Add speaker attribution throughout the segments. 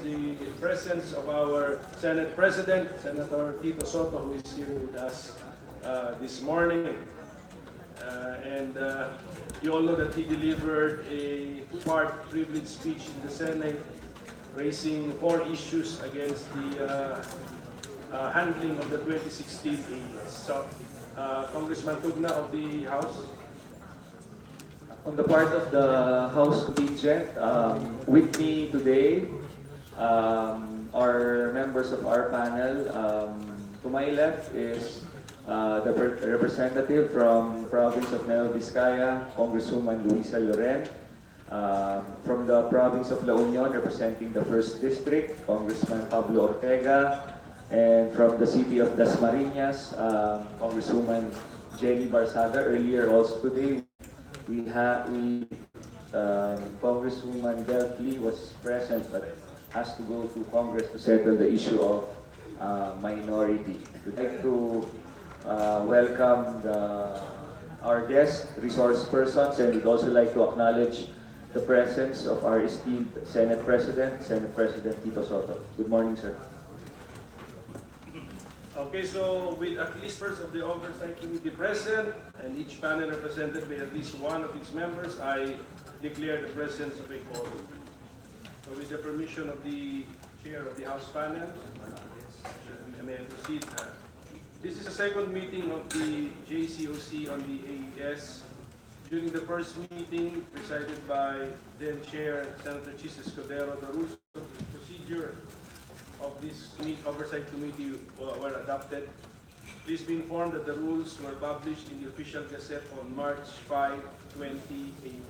Speaker 1: the presence of our Senate President, Senator Tito Soto, who is here with us this morning. You all know that he delivered a two-part privilege speech in the Senate, raising 4 issues against the handling of the 2016 AES. So, Congressman Tugna of the House.
Speaker 2: On the part of the House contingent, with me today are members of our panel. To my left is the representative from province of Nueva Vizcaya, Congresswoman Luisa Loren. From the province of La Union, representing the 1st District, Congressman Pablo Ortega. And from the city of Dasmariñas, Congresswoman Jenny Barsada. Earlier also today, Congresswoman Delphi was present but has to go to Congress to settle the issue of minority. We'd like to welcome our guest resource persons, and we'd also like to acknowledge the presence of our esteemed Senate President Tito Soto. Good morning, sir.
Speaker 1: Okay, so with at least first of the Oversight Committee present and each panel represented by at least one of its members, I declare the presence of a quorum. So with the permission of the chair of the House panel, I may proceed. This is the second meeting of the JCOC on the AES. During the first meeting, presided by then Chair Senator Chis Escudero, the rules of procedure of this Oversight Committee were adopted. Please be informed that the rules were published in the official Gazette on March 5, 2018.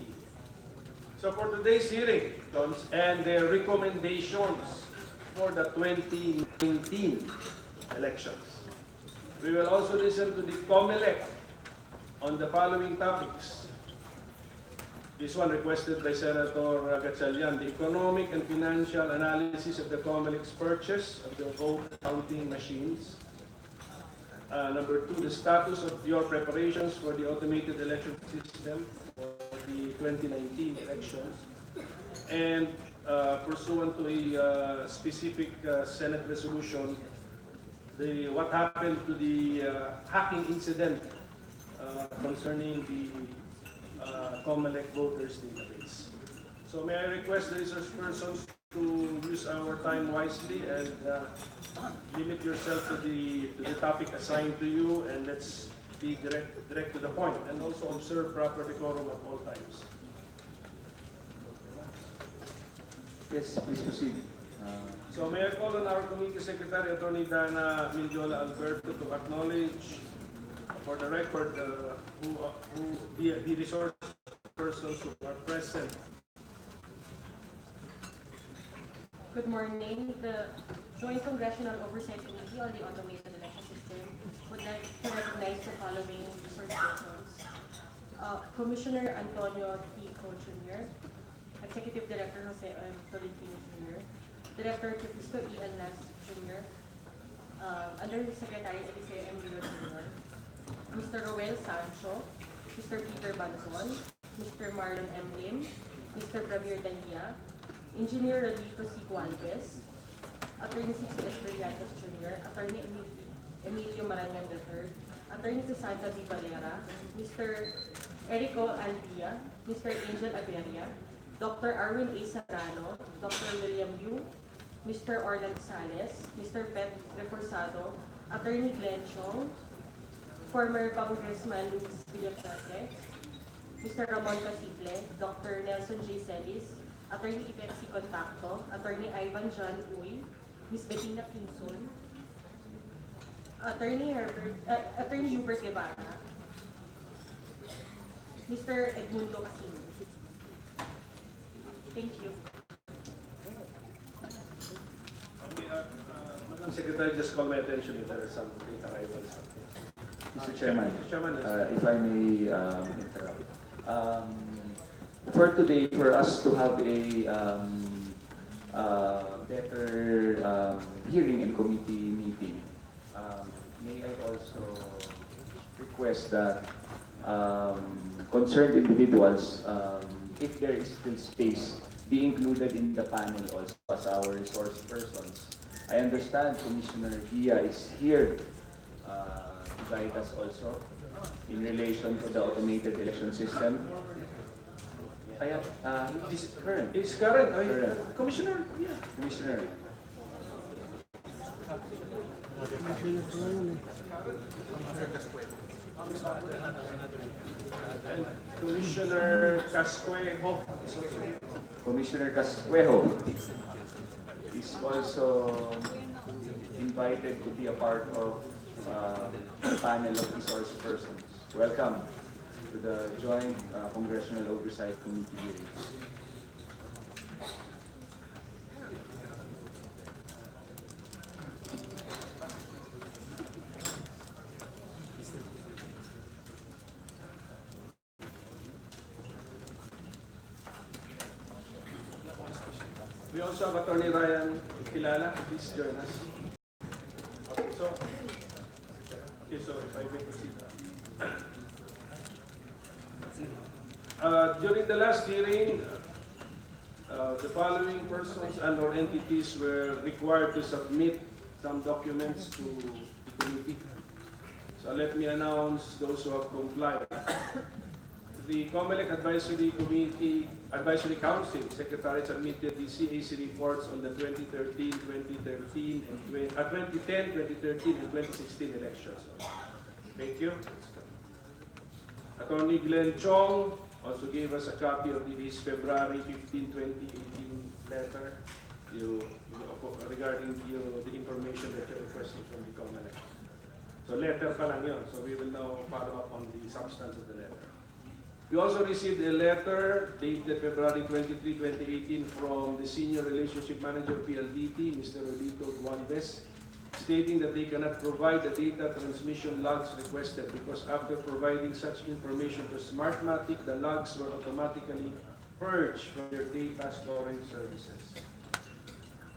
Speaker 1: So for today's hearing and the recommendations for the 2019 elections, we will also listen to the COMELEC on the following topics. This one requested by Senator Gatchalian, the economic and financial analysis of the COMELEC's purchase of the vote counting machines. Number 2, the status of your preparations for the automated election system for the 2019 elections. And pursuant to a specific Senate resolution, what happened to the hacking incident concerning the COMELEC voters database. So may I request the resource persons to use our time wisely and limit yourself to the topic assigned to you, and let's be direct to the point, and also observe proper decorum at all times.
Speaker 2: Yes, please proceed.
Speaker 1: So may I call on our Committee Secretary, Attorney Dana Mindiola Alberto, to acknowledge for the record the resource persons who are present.
Speaker 3: Good morning. The Joint Congressional Oversight Committee on the Automated Election System would like to recognize the following resource persons. Commissioner Antonio T. Co. Jr., Executive Director Jose M. Tolentino Jr., Director Cristo E. Alnas Jr., Undersecretary Eliseo M. Vilo Jr., Mr. Roel Sancho, Mr. Peter Banzon, Mr. Marlon M. Lim, Mr. Javier Dania, Engineer Rodrigo C. Gualvez, Attorney C.C.S. Brillantes Jr., Attorney Emilio Marañon III, Attorney Santa D. Valera, Mr. Erico Aldia, Mr. Angel Aberia, Dr. Arwin A. Serrano, Dr. William Yu, Mr. Orlando Sales, Mr. Pet Reforzado, Attorney Glenn Chong, former Congressman Luis Villafranca, Mr. Ramon Casible, Dr. Nelson J. Celis, Attorney Ipexi Contacto, Attorney Ivan John Uy, Ms. Bettina Pinson, Attorney Hubert Guevara, Mr. Edmundo Casino. Thank you.
Speaker 1: Okay, Madam Secretary, just call my attention if there is some late arrivals.
Speaker 2: Mr. Chairman,
Speaker 1: Chairman,
Speaker 2: if I may interrupt. For today, for us to have a better hearing and committee meeting, may I also request that concerned individuals, if there is still space, be included in the panel also as our resource persons. I understand Commissioner Gia is here to guide us also in relation to the automated election system. Kaya, this is current.
Speaker 1: It's current.
Speaker 2: Current.
Speaker 1: Commissioner, yeah.
Speaker 2: Commissioner.
Speaker 1: And Commissioner Cascuejo.
Speaker 2: Commissioner Cascuejo is also invited to be a part of the panel of resource persons. Welcome to the joint Congressional Oversight Committee hearings.
Speaker 1: We also have Attorney Ryan Kilala. Please join us. Okay, so if I may proceed. During the last hearing, the following persons and or entities were required to submit some documents to the committee. So let me announce those who have complied. The COMELEC Advisory Council Secretary submitted the CAC reports on the 2010, 2013, and 2016 elections. Thank you. Attorney Glenn Chong also gave us a copy of his February 15, 2018 letter regarding the information that you requested from the COMELEC. So letter pa lang yun. So we will now follow up on the substance of the letter. We also received a letter dated February 23, 2018 from the Senior Relationship Manager PLDT, Mr. Recto Room, stating that they cannot provide the data transmission logs requested because after providing such information to Smartmatic, the logs were automatically purged from their data storage services.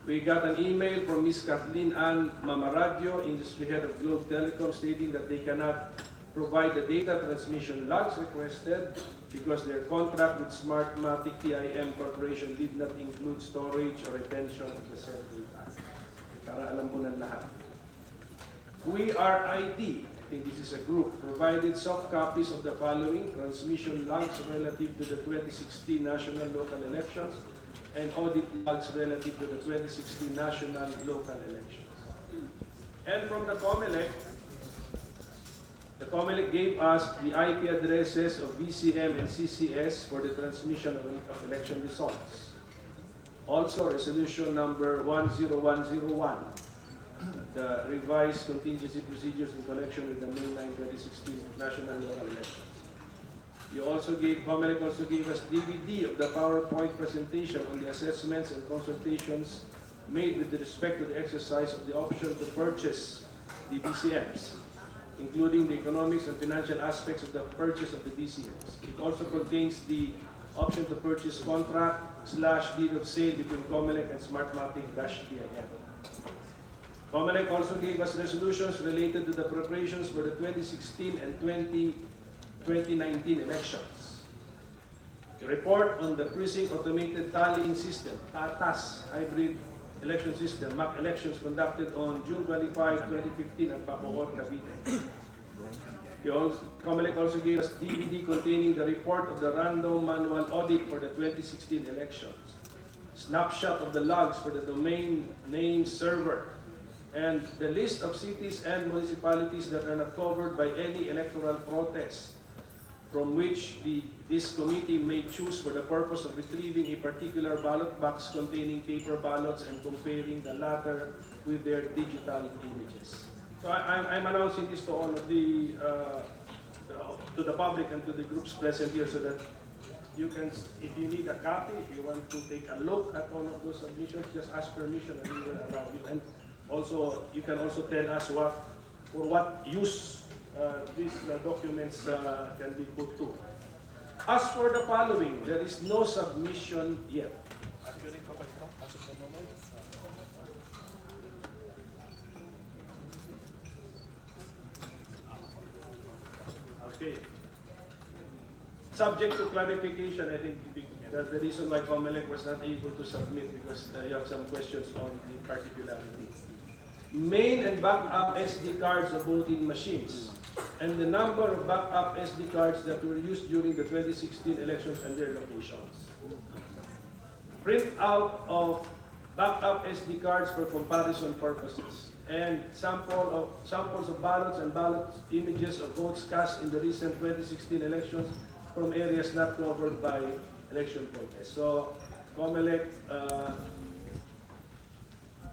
Speaker 1: We got an email from Ms. Kathleen Ann Mamaradyo, Industry Head of Globe Telecom, stating that they cannot provide the data transmission logs requested because their contract with Smartmatic TIM Corporation did not include storage or retention of the said data. Para alam mo ng lahat. We are IT, I think this is a group, provided soft copies of the following transmission logs relative to the 2016 national local elections and audit logs relative to the 2016 national local elections. And from the COMELEC gave us the IP addresses of VCM and CCS for the transmission of election results. Also, resolution number 10101, the revised contingency procedures in connection with the May 9, 2016 national local elections. COMELEC also gave us DVD of the PowerPoint presentation on the assessments and consultations made with respect to the exercise of the option to purchase the BCMs, including the economics and financial aspects of the purchase of the BCMs. It also contains the option to purchase contract/deed of sale between COMELEC and Smartmatic-TIM. COMELEC also gave us resolutions related to the preparations for the 2016 and 2019 elections. A report on the Precinct Automated Tallying System, TATAS, hybrid election system, mock elections conducted on June 25, 2015 at Bacoor, Cavite. COMELEC also gave us DVD containing the report of the random manual audit for the 2016 elections, snapshot of the logs for the domain name server, and the list of cities and municipalities that are not covered by any electoral protest, from which this committee may choose for the purpose of retrieving a particular ballot box containing paper ballots and comparing the latter with their digital images. So I'm announcing this to all of to the public and to the groups present here so that you can, if you need a copy, if you want to take a look at all of those submissions, just ask permission and we will allow you. And also, you can also tell us for what use these documents can be put to. As for the following, there is no submission yet. Okay. Subject to clarification, I think That's the reason why COMELEC was not able to submit, because you have some questions on the particularity. Main and backup SD cards of voting machines, and the number of backup SD cards that were used during the 2016 elections and their locations. Print out of backup SD cards for comparison purposes, and samples of ballots and ballot images of votes cast in the recent 2016 elections from areas not covered by election protests. So, COMELEC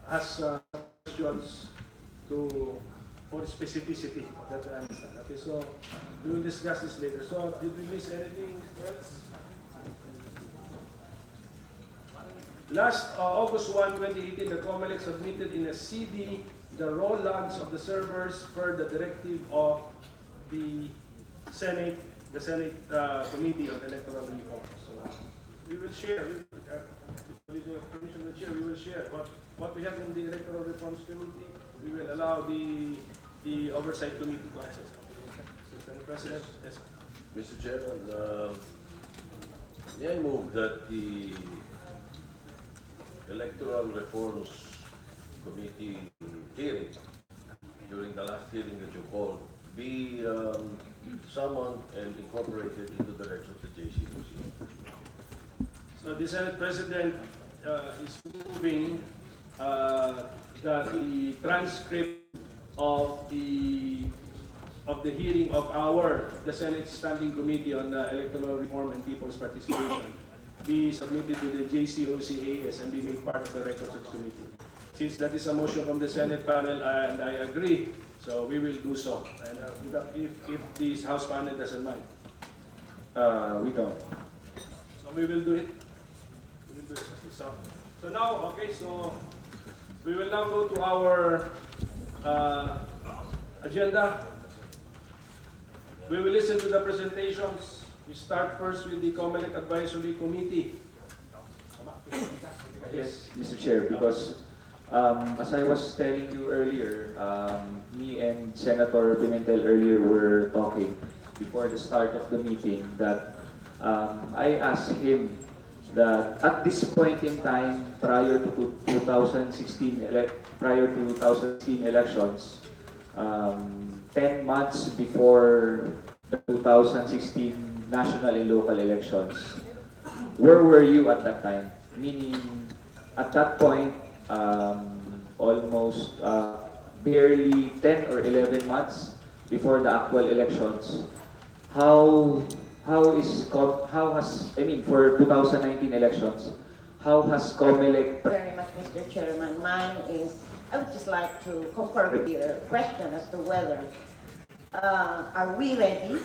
Speaker 1: has questions for specificity of that answer. Okay, so we will discuss this later. So, did we miss anything else? Last August 1, 2018, the COMELEC submitted in a CD the raw logs of the servers per the directive of the Senate Committee on Electoral Reform. So we will share, with the permission of the chair, we will share what we have in the Electoral Reforms Committee. We will allow the Oversight Committee to access. Mr. President, yes.
Speaker 4: Mr. Chairman, may I move that the Electoral Reforms Committee hearing, during the last hearing that you called, be summoned and incorporated into the records of the JCOC.
Speaker 1: So the Senate President is moving that the transcript of the hearing of the Senate Standing Committee on Electoral Reform and People's Participation be submitted to the JCOC-AES and be made part of the records of the committee. Since that is a motion from the Senate panel and I agree, so we will do so. And if this House panel doesn't mind.
Speaker 2: We don't.
Speaker 1: So we will do it. We will do it. So now, okay, so we will now go to our agenda. We will listen to the presentations. We start first with the COMELEC Advisory Committee.
Speaker 2: Yes, Mr. Chair, because as I was telling you earlier, me and Senator Pimentel earlier were talking before the start of the meeting that I asked him that at this point in time, prior to 2016 elections, 10 months before the 2016 national and local elections, where were you at that time? Meaning, at that point, almost barely 10 or 11 months before the actual elections. How has for 2019 elections, how has COMELEC?
Speaker 5: Very much, Mr. Chairman. Mine is, I would just like to concur with your question as to whether are we ready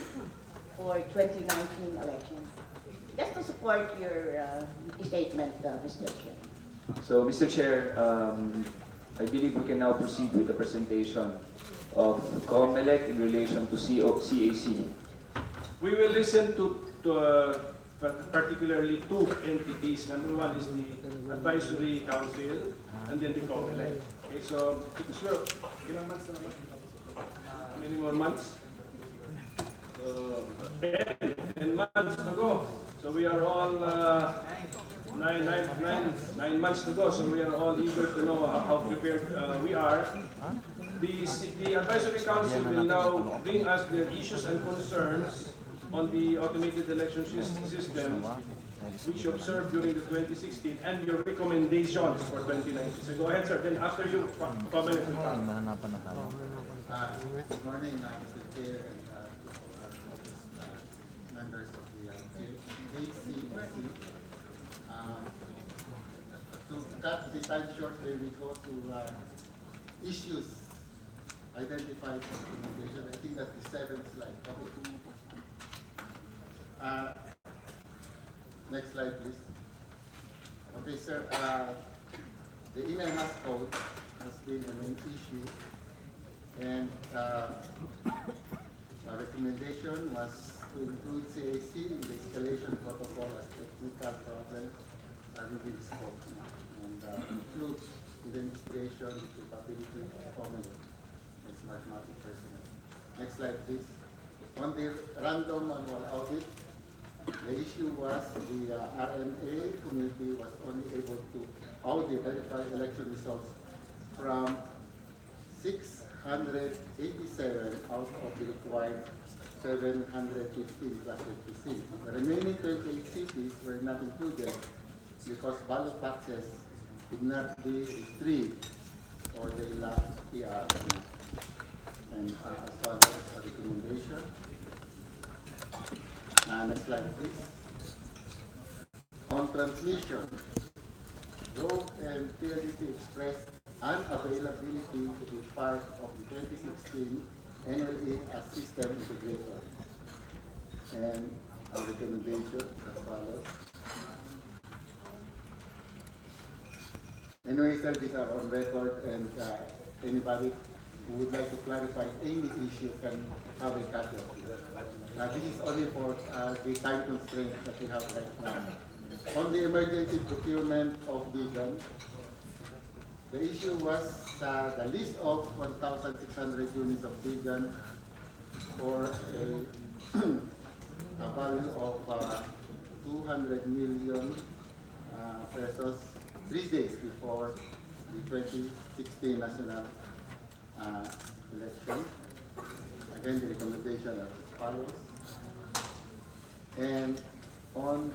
Speaker 5: for 2019 elections? Just to support your statement, Mr. Chair.
Speaker 2: So, Mr. Chair, I believe we can now proceed with the presentation of COMELEC in relation to CAC.
Speaker 1: We will listen to particularly two entities. Number one is the Advisory Council and then the COMELEC. Okay, so sure, ilang months na naman? How many more months? 10 months to go. So we are all 9 months to go. So we are all eager to know how prepared we are. The Advisory Council will now bring us their issues and concerns on the automated election system, which you observed during the 2016, and your recommendations for 2019. So go ahead, sir. Then after you, comment.
Speaker 6: Good morning, Mr. Chair and members of the JCOC. To cut the time short, we will go to issues identified for recommendation. I think that's the 7th slide. Next slide, please. Okay, sir. The email mass code has been the main issue, and our recommendation was to include CAC in the escalation protocol as technical problem within the scope, and includes the investigation, capability, COMELEC, and mathematics personnel. Next slide, please. On the random manual audit, The issue was the RMA committee was only able to audit verify election results from 687 out of the required 715 plus 56. The remaining 28 cities were not included because ballot boxes did not be retrieved or they lacked PRC. And as far as a recommendation, next slide please. On transmission, Rogue and PLDT expressed unavailability to be part of the 2016 NLA as system integrator. And our recommendation as follows. Anyway, sir, these are on record, and anybody who would like to clarify any issue can have a copy of it. This is only for the time constraints that we have right now. On the emergency procurement of vegan, the issue was the list of 1,600 units of vegan for a value of 200 million pesos 3 days before the 2016 national election. Again, the recommendation as follows. And on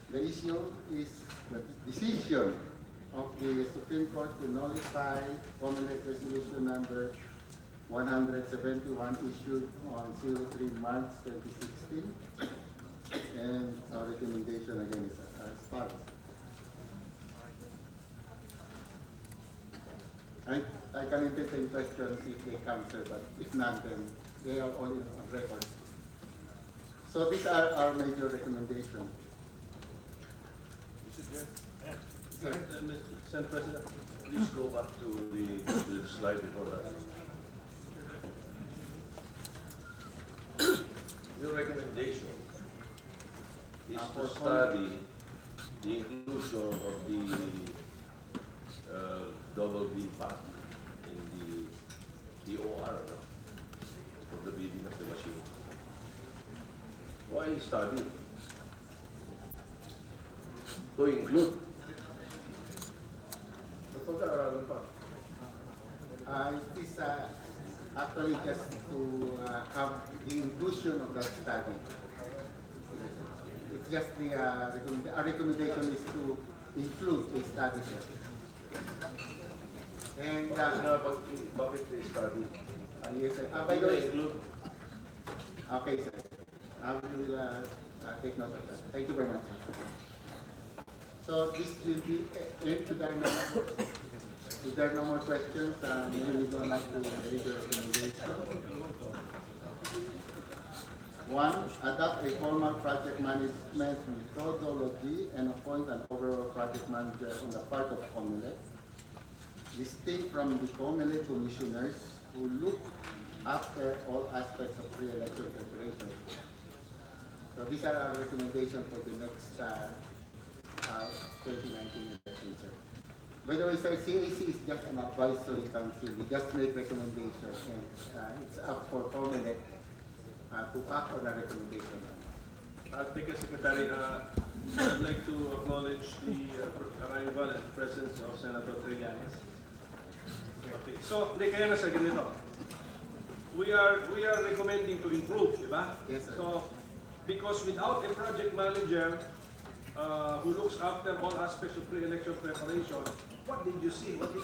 Speaker 6: the issue is the decision of the Supreme Court to nullify COMELEC resolution number 171 issued on 03 March 2016. And our recommendation again is as follows. I can entertain questions if they come, sir, but if not, then they are all on record. So these are our major recommendations.
Speaker 1: Sir, Senate President,
Speaker 4: Please go back to the slide before that. Your recommendation is to study the inclusion of the double B pack in the OR for the bidding of the machine. Why study? To include. Pag-aaralan pa.
Speaker 6: It is actually just to have the inclusion of that study. It's just the our recommendation is to include a study. And
Speaker 4: Bakit the study?
Speaker 6: yes, sir. By the way, okay, sir. I will take note of that. Thank you very much. So this will be end to the if there are no more questions, we will go back to the regular recommendation. 1. Adopt a formal project management methodology and appoint an overall project manager on the part of COMELEC, distinct from the COMELEC commissioners who look after all aspects of pre-election preparation. So these are our recommendations for the next 2019 election, sir. By the way, sir, CAC is just an advisory council. We just make recommendations, and it's up for COMELEC to act on a recommendation.
Speaker 1: Thank you, Secretary. I'd like to acknowledge the arrival and presence of Senator Trillanes. Okay, so kaya na sa ganito. We are recommending to improve, di ba?
Speaker 6: Yes, sir.
Speaker 1: So, because without a project manager who looks after all aspects of pre-election preparation, what did you see? What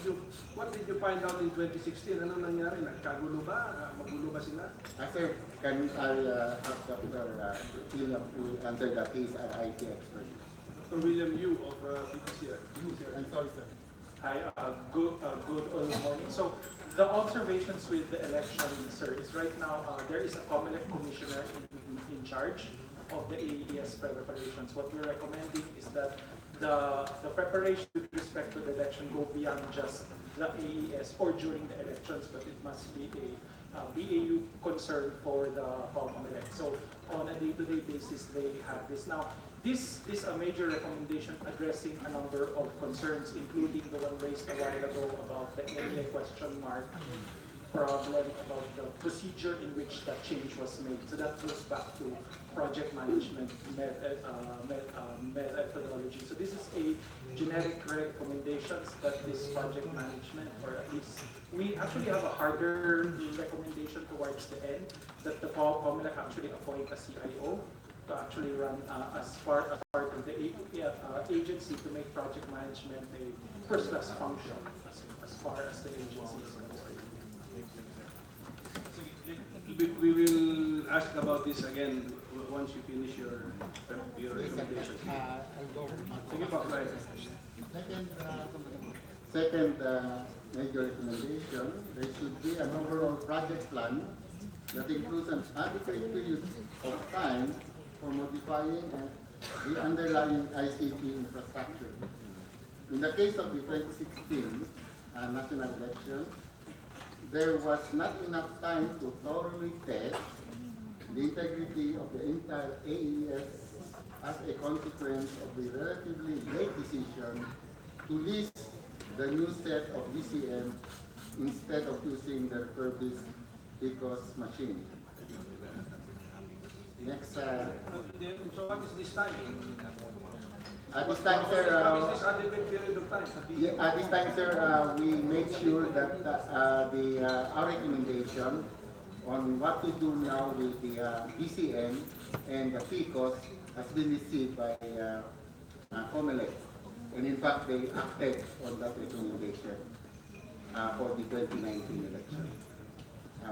Speaker 1: did you find out in 2016? Ano nangyari? Nagkagulo ba? Magulo ba sila?
Speaker 6: Sir, can I have Dr. William to answer that? He is an IT expert.
Speaker 1: So William Yu of PTC.
Speaker 6: I'm sorry, sir.
Speaker 7: Hi, good morning. So the observations with the election, sir, is right now there is a COMELEC commissioner in charge of the AES preparations. What we're recommending is that the preparation with respect to the election go beyond just the AES or during the elections, but it must be a BAU concern for the COMELEC. So on a day-to-day basis, they have this. Now, this is a major recommendation addressing a number of concerns, including the one raised a while ago about the area question mark problem about the procedure in which that change was made. So that goes back to project management methodology. So this is a generic recommendations that this project management, or at least we actually have a harder recommendation towards the end that the COMELEC actually appoint a CIO to actually run as part of the agency to make project management a first-class function as far as the agency is concerned.
Speaker 1: We will ask about this again once you finish your recommendation. Sige po, go ahead.
Speaker 6: Second major recommendation, there should be an overall project plan that includes an adequate period of time for modifying the underlying ICT infrastructure. In the case of the 2016 national election, there was not enough time to thoroughly test the integrity of the entire AES as a consequence of the relatively late decision to list the new set of DCM instead of using the refurbished PCOS machine. Next,
Speaker 1: So what is this time?
Speaker 6: at this time, sir,
Speaker 1: What is this adequate period of time?
Speaker 6: at this time, sir, we made sure that our recommendation on what to do now with the DCM and the PCOS has been received by COMELEC. And in fact, they acted on that recommendation for the 2019 election,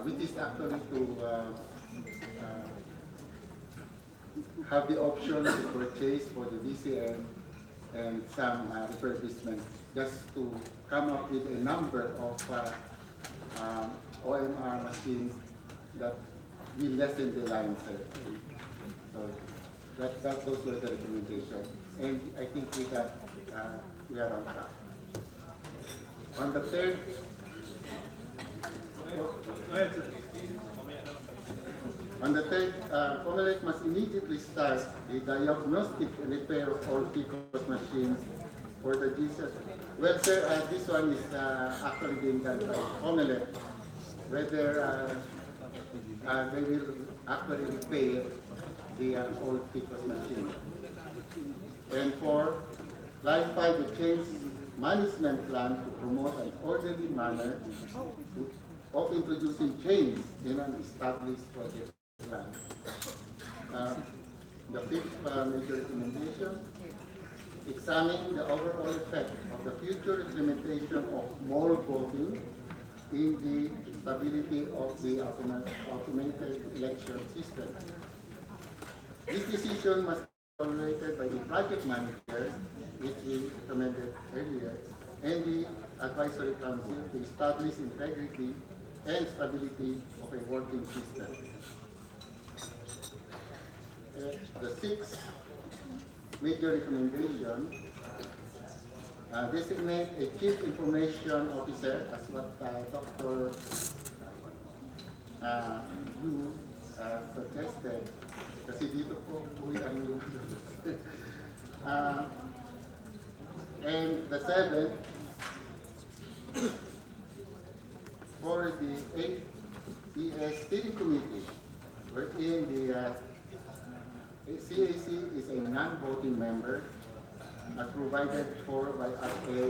Speaker 6: which is actually to have the option to purchase for the DCM and some refurbishment, just to come up with a number of OMR machines that will lessen the line, sir. So those were the recommendations, and I think we are on track. On the third.
Speaker 1: Go ahead, sir.
Speaker 6: On the third, COMELEC must immediately start the diagnostic repair of all PCOS machines for the GCOC. Well, sir, this one is actually being done by COMELEC, whether they will actually repair the old PCOS machine. And for line 5, the change management plan to promote an orderly manner of introducing change in an established project plan. The fifth major recommendation, examine the overall effect of the future implementation of mall voting in the stability of the automated election system. This decision must be evaluated by the project manager, which we recommended earlier, and the advisory council to establish integrity and stability of a working system. The sixth major recommendation, designate a chief information officer, as what Dr. Yu suggested, kasi dito po ang and the seventh, for the AES steering committee, wherein the CAC is a non-voting member, as provided for by RA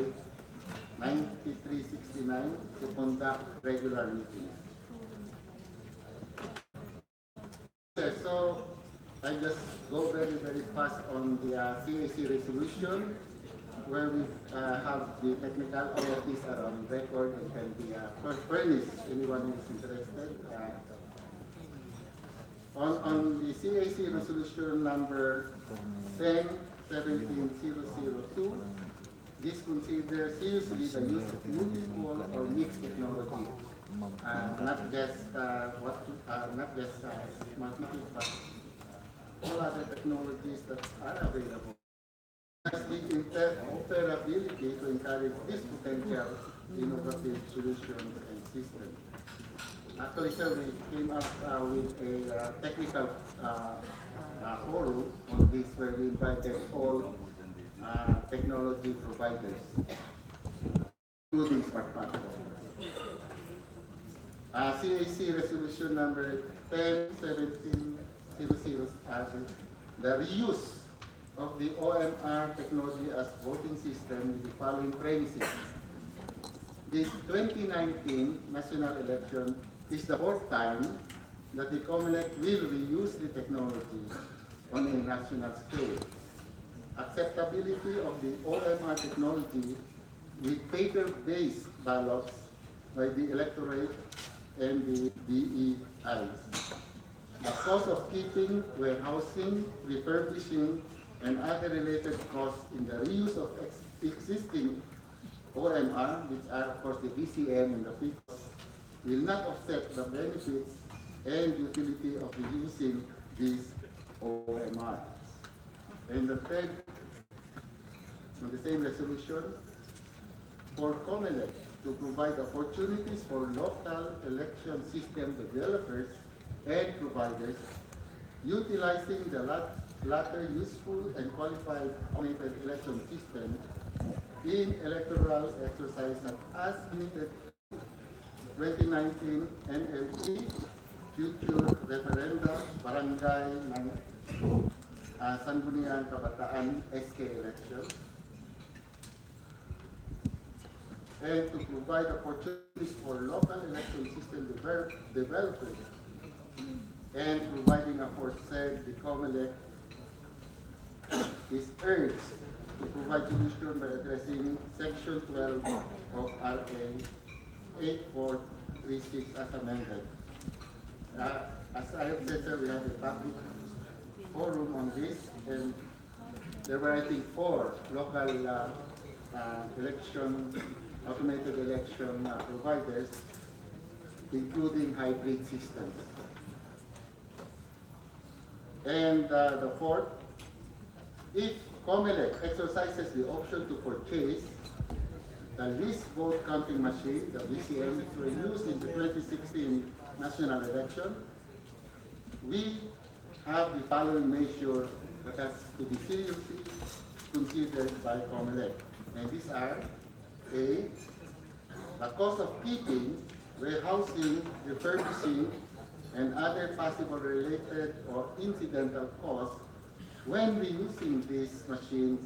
Speaker 6: 9369 to conduct regular meetings. So I just go very, very fast on the CAC resolution, where we have the technicalities around record and can be furnished anyone who is interested. On the CAC resolution number 10-17002, this considers seriously the use of multiple or mixed technology, not just smart meters, but all other technologies that are available. The interoperability to encourage this potential innovative solutions and systems. Actually, sir, we came up with a technical forum on this, where we invited all technology providers, including smart platforms. CAC resolution number 101700, the reuse of the OMR technology as voting system with the following premises. This 2019 national election is the fourth time that the COMELEC will reuse the technology on a national scale. Acceptability of the OMR technology with paper-based ballots by the electorate and the DEIs. The cost of keeping, warehousing, refurbishing, and other related costs in the reuse of existing OMR, which are of course the VCM and the PICOS, will not offset the benefits and utility of using these OMR. And the third, on the same resolution, for COMELEC to provide opportunities for local election system developers and providers utilizing the latter useful and qualified automated election system in electoral exercise as permitted 2019 NLE, future referenda, barangay ng Sangguniang Kabataan SK election, and to provide opportunities for local election system developers and providing aforesaid, the COMELEC is urged to provide solution by addressing Section 12 of RA 8436 as amended. As I have said, sir, we have a public forum on this, and there were, I think, 4 local automated election providers, including hybrid systems. And the fourth, if COMELEC exercises the option to purchase the least vote counting machine, the VCM, which were used in the 2016 national election, we have the following measure that has to be seriously considered by COMELEC. And these are: A, the cost of keeping, warehousing, refurbishing, and other possible related or incidental costs when reusing these machines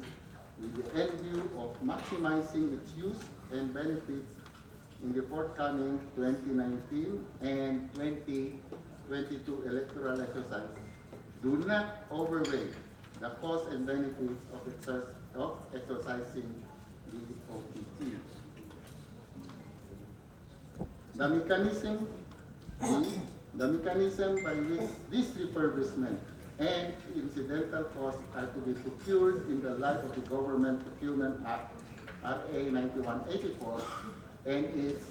Speaker 6: with the end view of maximizing its use and benefits in the forthcoming 2019 and 2022 electoral exercise do not overweigh the costs and benefits of exercising the OPT. The mechanism by which this refurbishment and incidental costs are to be procured in the light of the Government Procurement Act, RA 9184, and its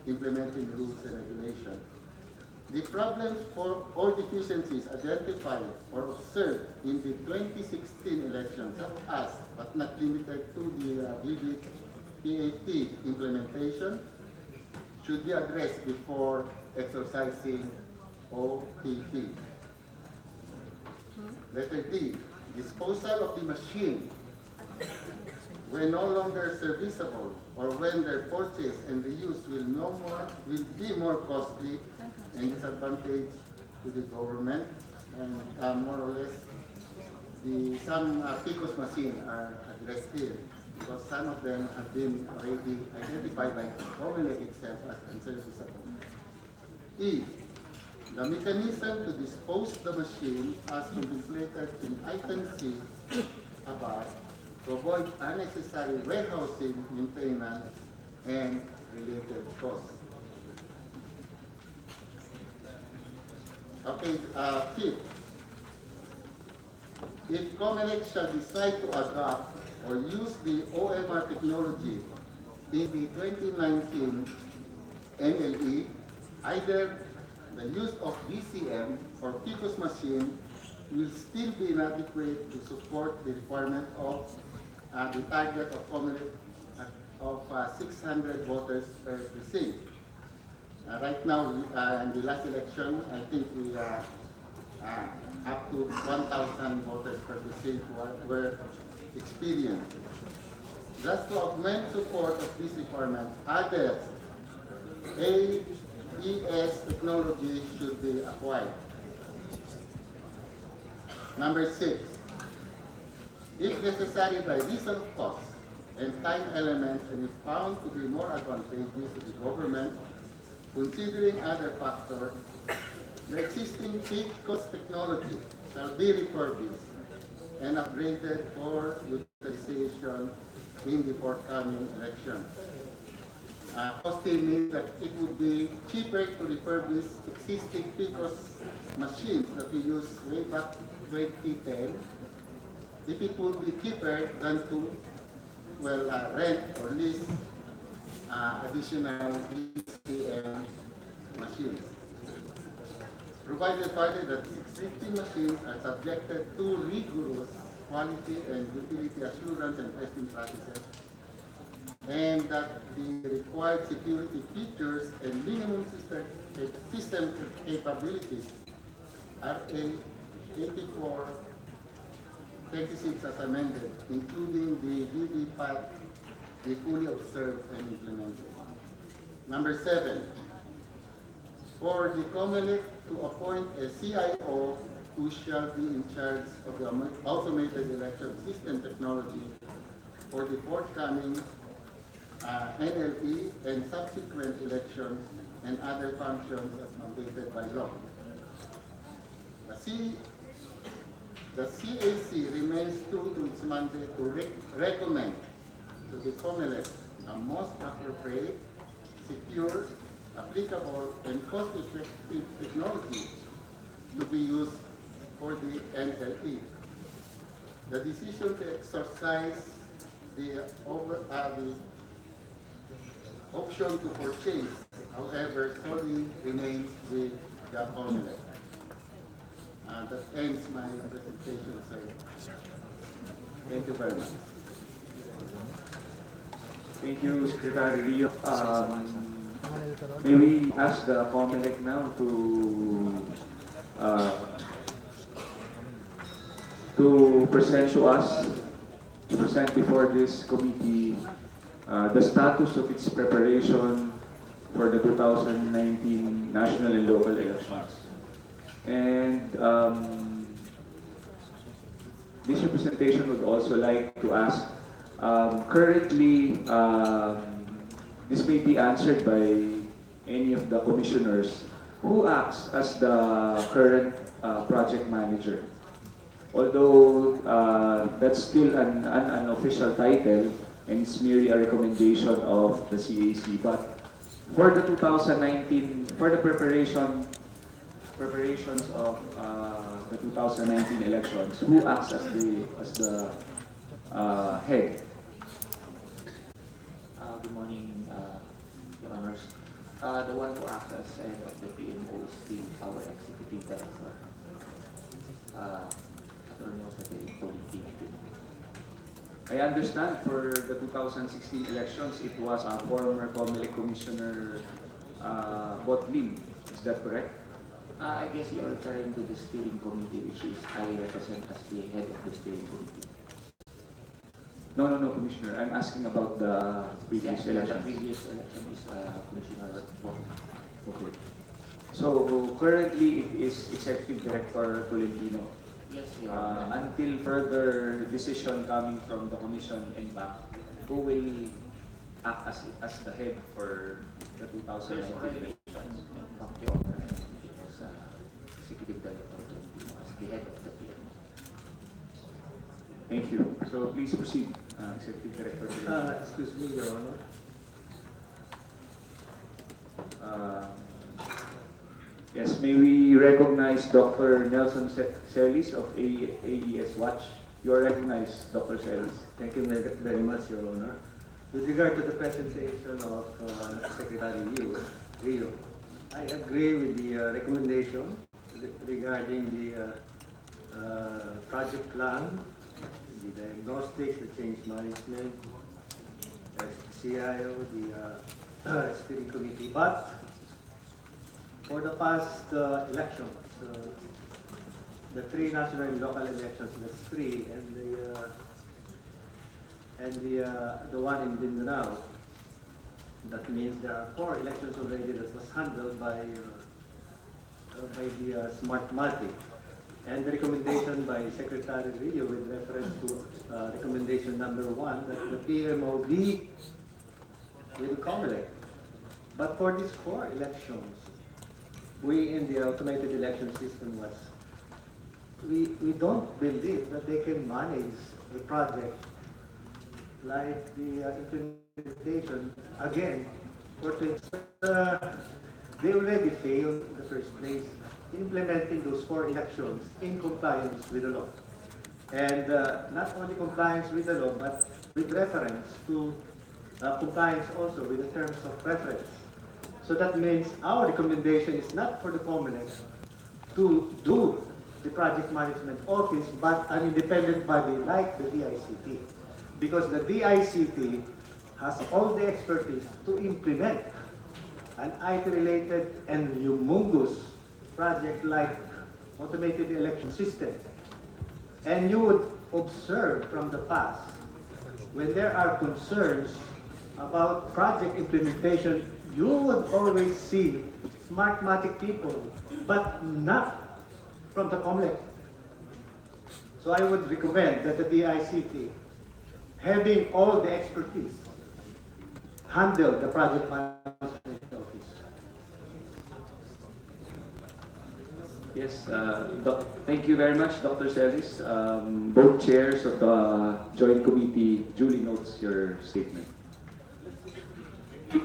Speaker 6: implementing rules and regulations. The problems or deficiencies identified or observed in the 2016 elections, such as, but not limited to, the PAT implementation, should be addressed before exercising OPT. Letter D, disposal of the machine when no longer serviceable or when their purchase and reuse will be more costly and disadvantage to the government, and more or less some PICOS machines are addressed here, because some of them have been already identified by COMELEC itself as unserviceable. E, the mechanism to dispose the machine as contemplated in item C above to avoid unnecessary warehousing, maintenance, and related costs. Okay, fifth, if COMELEC shall decide to adopt or use the OMR technology in the 2019 NLE, either the use of VCM or PICOS machine will still be inadequate to support the requirement of the target of COMELEC of 600 voters per precinct. Right now, in the last election, I think we are up to 1,000 voters per precinct were experienced. Thus, to augment support of this requirement, others, A, ES technology should be acquired. Number 6, if necessary by reason of cost and time elements and if found to be more advantageous to the government, considering other factors, the existing peak cost technology shall be refurbished and upgraded for utilization in the forthcoming election. Costing means that it would be cheaper to refurbish existing PCOS machines that we used way back 2010 if it would be cheaper than to rent or lease additional ECM machines. Provided further that existing machines are subjected to rigorous quality and utility assurance and testing practices, and that the required security features and minimum system capabilities are 84 36 as amended, including the DD5, be fully observed and implemented. Number 7, for the COMELEC to appoint a CIO who shall be in charge of the automated election system technology for the forthcoming NLE and subsequent elections and other functions as mandated by law. The CAC remains true to its mandate to recommend to the COMELEC a most appropriate, secure, applicable, and cost-effective technology to be used for the NLE. The decision to exercise the option to purchase, however, solely remains with the COMELEC. That ends my presentation, sir.
Speaker 2: Thank you very much. Thank you, Secretary Rio. May we ask the COMELEC now to present to us, to present before this committee the status of its preparation for the 2019 national and local elections. And this representation would also like to ask, currently, this may be answered by any of the commissioners, who acts as the current project manager. Although that's still an unofficial title and it's merely a recommendation of the CAC, but for the 2019, for the preparations of the 2019 elections, who acts as the head?
Speaker 8: Good morning, Your Honors. The one who acts as head of the PMO is our executive director, Attorney Jose.
Speaker 2: I understand for the 2016 elections, it was a former COMELEC Commissioner Botlin. Is that correct?
Speaker 8: I guess you are referring to the steering committee, which is I represent as the head of the steering committee.
Speaker 2: No, Commissioner. I'm asking about the previous
Speaker 8: The
Speaker 2: elections.
Speaker 8: previous election is Commissioner Botlin.
Speaker 2: Okay. So currently it is Executive Director Tolentino.
Speaker 8: Yes, Your Honor.
Speaker 2: Until further decision coming from the Commission and back, who will act as the head for the 2019 elections?
Speaker 8: Your Honor, it was Executive Director as the head of the PMO.
Speaker 2: Thank you. So please proceed, Executive Director Tolentino.
Speaker 9: Excuse me, Your Honor.
Speaker 2: Yes, may we recognize Dr. Nelson Celis of AES Watch. You are recognized, Dr. Celis.
Speaker 9: Thank you very much, Your Honor. With regard to the presentation of Secretary Rio, I agree with the recommendation regarding the project plan, the diagnostics, the change management, the CIO, the steering committee. But for the past elections, the three national and local elections, that's three, and the one in Mindanao, That means there are 4 elections already that was handled by the Smart Multi. And the recommendation by Secretary Rio with reference to recommendation number 1 that the PMO be with COMELEC. But for these 4 elections, we in the automated election system we don't believe that they can manage a project like the implementation again for they already failed in the first place implementing those 4 elections in compliance with the law. And not only compliance with the law, but with reference to compliance also with the terms of preference. So that means our recommendation is not for the COMELEC to do the project management office, but an independent body like the DICT. Because the DICT has all the expertise to implement an IT-related and humongous project like automated election system. And you would observe from the past, when there are concerns about project implementation, you would always see smartmatic people, but not from the COMELEC. So I would recommend that the DICT, having all the expertise, handle the project management office.
Speaker 2: Yes, thank you very much, Dr. Celis. Both chairs of the Joint Committee duly notes your statement.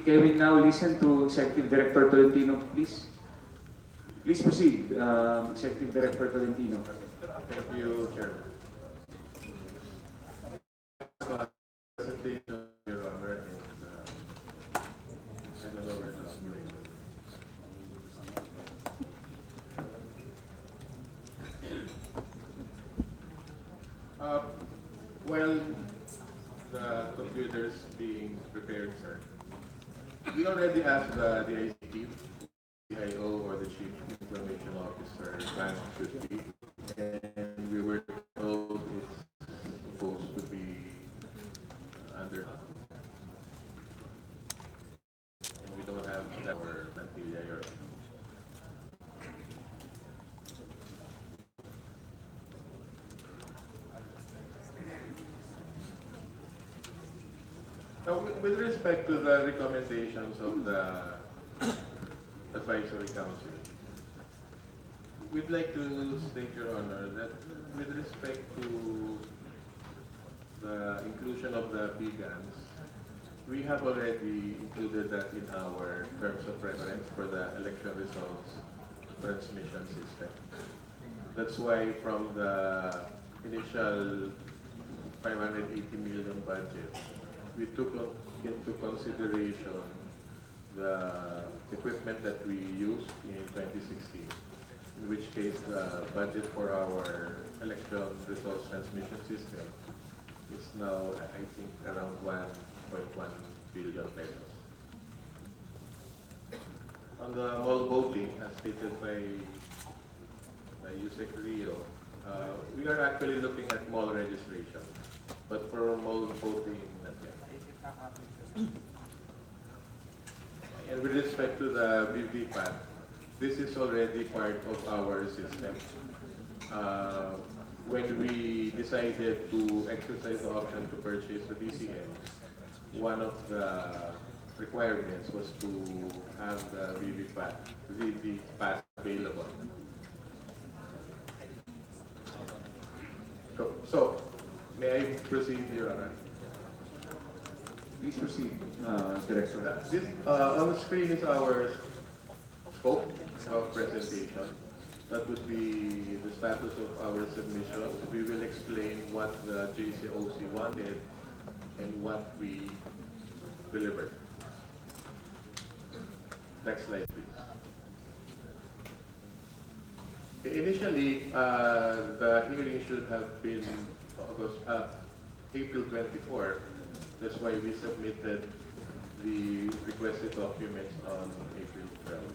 Speaker 2: Can we now listen to Executive Director Tolentino, please? Please proceed, Executive Director Tolentino.
Speaker 10: Thank you, Chair. Presentation, Your Honor, and the lower while the computers being prepared, sir, we already asked the ICT, CIO, or the Chief Information Officer plan should be, and we were told it's supposed to be under, and we don't have that or plantilla or. Now, with respect to the recommendations of the Advisory Council, we'd like to state, Your Honor, that with respect to the inclusion of the PGANs, we have already included that in our terms of reference for the election results transmission system. That's why from the initial 580 million budget, we took into consideration the equipment that we used in 2016, in which case the budget for our election results transmission system is now, I think, around 1.1 billion pesos. On the mall voting, as stated by Yusek Rio, we are actually looking at mall registration, but for mall voting, not yet. And with respect to the VVPAT, this is already part of our system. When we decided to exercise the option to purchase the DCM, one of the requirements was to have the VVPAT available. So, may I proceed, Your Honor?
Speaker 2: Please proceed, Director.
Speaker 10: This, on the screen is our scope of presentation. That would be the status of our submission. We will explain what the JCOC wanted and what we delivered. Next slide, please. Initially, the hearing should have been April 24. That's why we submitted the requested documents on April 12.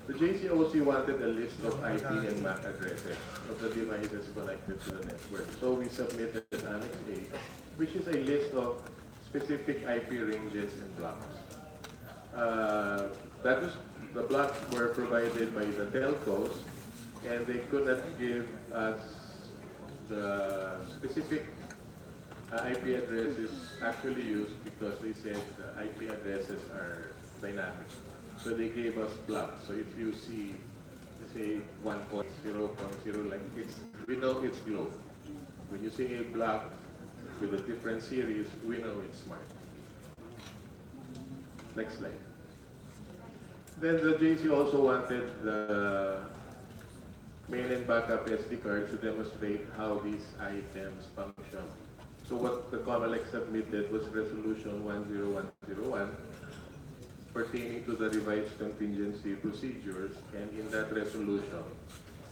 Speaker 10: The JCOC wanted a list of IP and MAC addresses of the devices connected to the network. So we submitted Annex A, which is a list of specific IP ranges and blocks. The blocks were provided by the telcos, and they could not give us the specific IP addresses actually used because they said the IP addresses are dynamic. So they gave us blocks. So if you see, say 1.0.0, like we know it's globe. When you see a block with a different series, we know it's smart. Next slide. Then the JC also wanted the main and backup SD cards to demonstrate how these items function. So what the COMELEC submitted was Resolution 10101 pertaining to the revised contingency procedures, and in that resolution,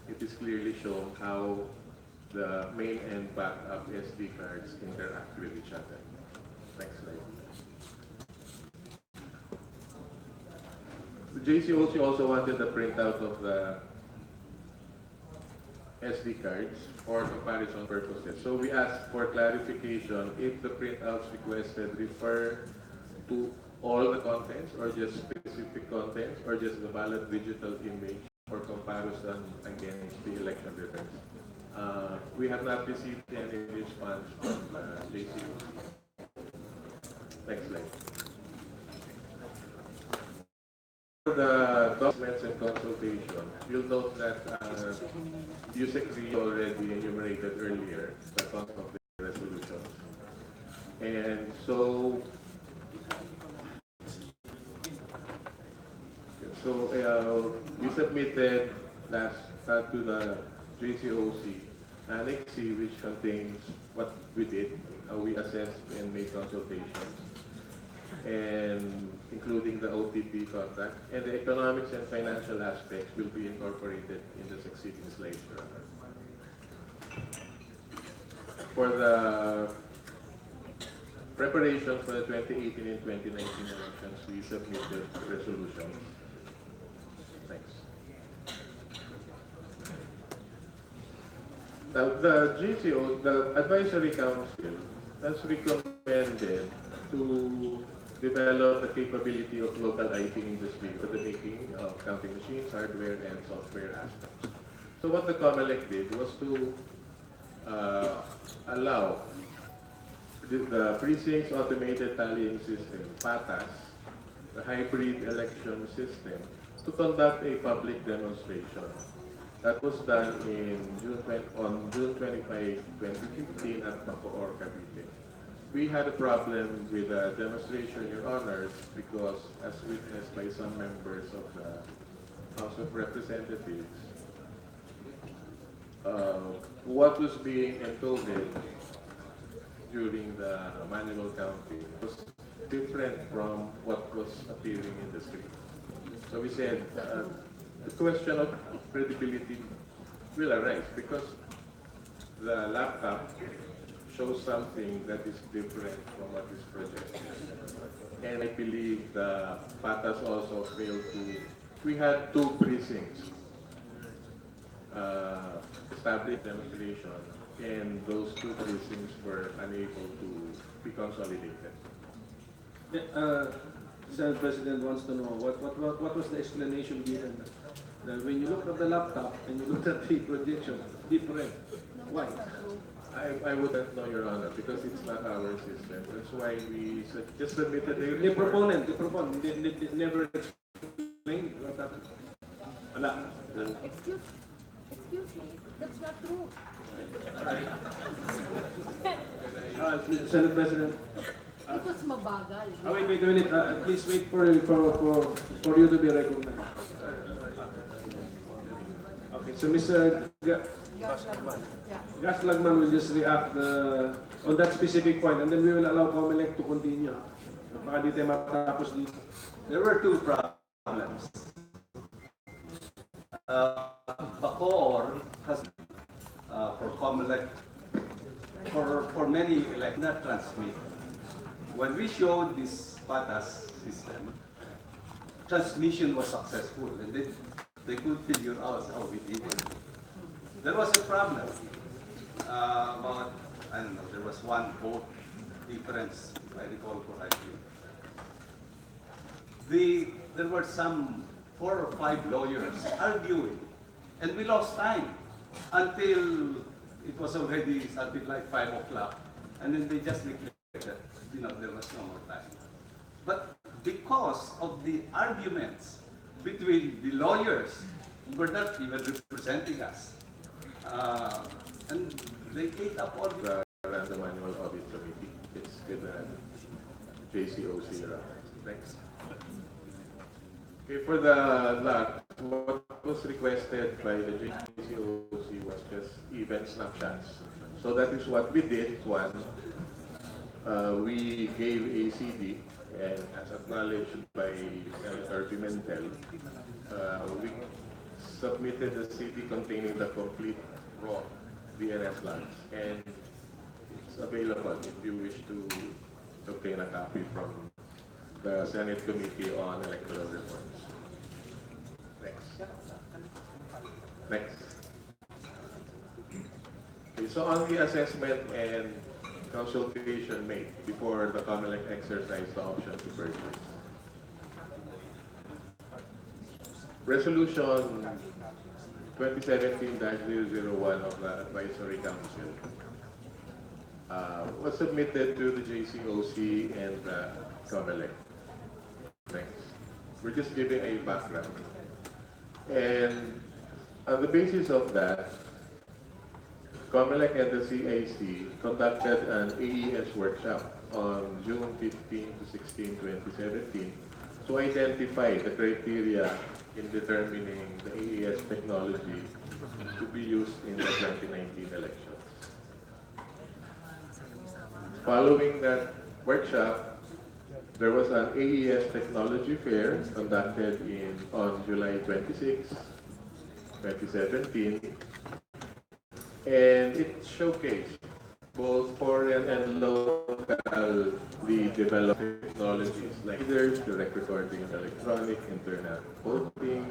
Speaker 10: it is clearly shown how the main and backup SD cards interact with each other. Next slide. The JCOC also wanted the printout of the SD cards for comparison purposes. So we asked for clarification if the printouts requested refer to all the contents or just specific contents or just the ballot digital image for comparison against the election returns. We have not received any response from JCOC. Next slide. For the documents and consultation, you'll note that USEC already enumerated earlier the content of the resolutions. And so we submitted last to the JCOC Annex C, which contains what we did, how we assessed and made consultations, and including the OTP contract, and the economics and financial aspects will be incorporated in the succeeding slides. For the preparation for the 2018 and 2019 elections, we submitted resolutions. Thanks. Now, the GCO, the Advisory Council, has recommended to develop the capability of local IT industry for the making of counting machines, hardware, and software aspects. So what the COMELEC did was to allow the precincts automated tallying system, PATAS, the hybrid election system, to conduct a public demonstration. That was done on June 25, 2015 at Bacoor, Cavite. We had a problem with the demonstration, Your Honors, because as witnessed by some members of the House of Representatives, what was being encoded during the manual counting was different from what was appearing in the screen. So we said the question of credibility will arise because the laptop shows something that is different from what is projected. And I believe the PATAS also failed to, we had two precincts established demonstration, and those two precincts were unable to be consolidated.
Speaker 1: Senate President wants to know what was the explanation given that when you looked at the laptop and you looked at the projection, different. Why?
Speaker 10: I wouldn't know, Your Honor, because it's not our system. That's why we just submitted a
Speaker 1: The proponent, they never explained what happened.
Speaker 11: Excuse me, that's not true.
Speaker 1: Senate President.
Speaker 11: It was mabagal.
Speaker 1: Wait a minute. Please wait for you to be recognized. Okay, so Mr. Gas Lagman will just react on that specific point, and then we will allow COMELEC to continue. Baka di tayo matapos dito.
Speaker 12: There were two problems. Bacoor has, for COMELEC, for many elections, not transmit. When we showed this PATAS system, transmission was successful, and they could figure out how we did it. There was a problem about, I don't know, there was one vote difference if I recall correctly. There were some 4 or 5 lawyers arguing, and we lost time until it was already something like 5 o'clock, and then they just declared that, there was no more time. But because of the arguments between the lawyers who were not even representing us, and they ate up all the
Speaker 10: Random Annual Audit Committee. It's with the JCOC. Thanks. Okay, for the lot, what was requested by the JCOC was just event snapshots. So that is what we did. One, we gave a CD, and as acknowledged by Senator Pimentel, we submitted a CD containing the complete raw DNS logs, and it's available if you wish to obtain a copy from the Senate Committee on Electoral Reforms. Next. Okay, so on the assessment and consultation made before the COMELEC exercised the option to purchase. Resolution 2017-001 of the Advisory Council was submitted to the JCOC and the COMELEC. Next. We're just giving a background. And on the basis of that, COMELEC and the CAC conducted an AES workshop on June 15 to 16, 2017 to identify the criteria in determining the AES technology to be used in the 2019 elections. Following that workshop, there was an AES technology fair conducted on July 26, 2017, and it showcased both foreign and locally developed technologies like direct recording, electronic internal voting,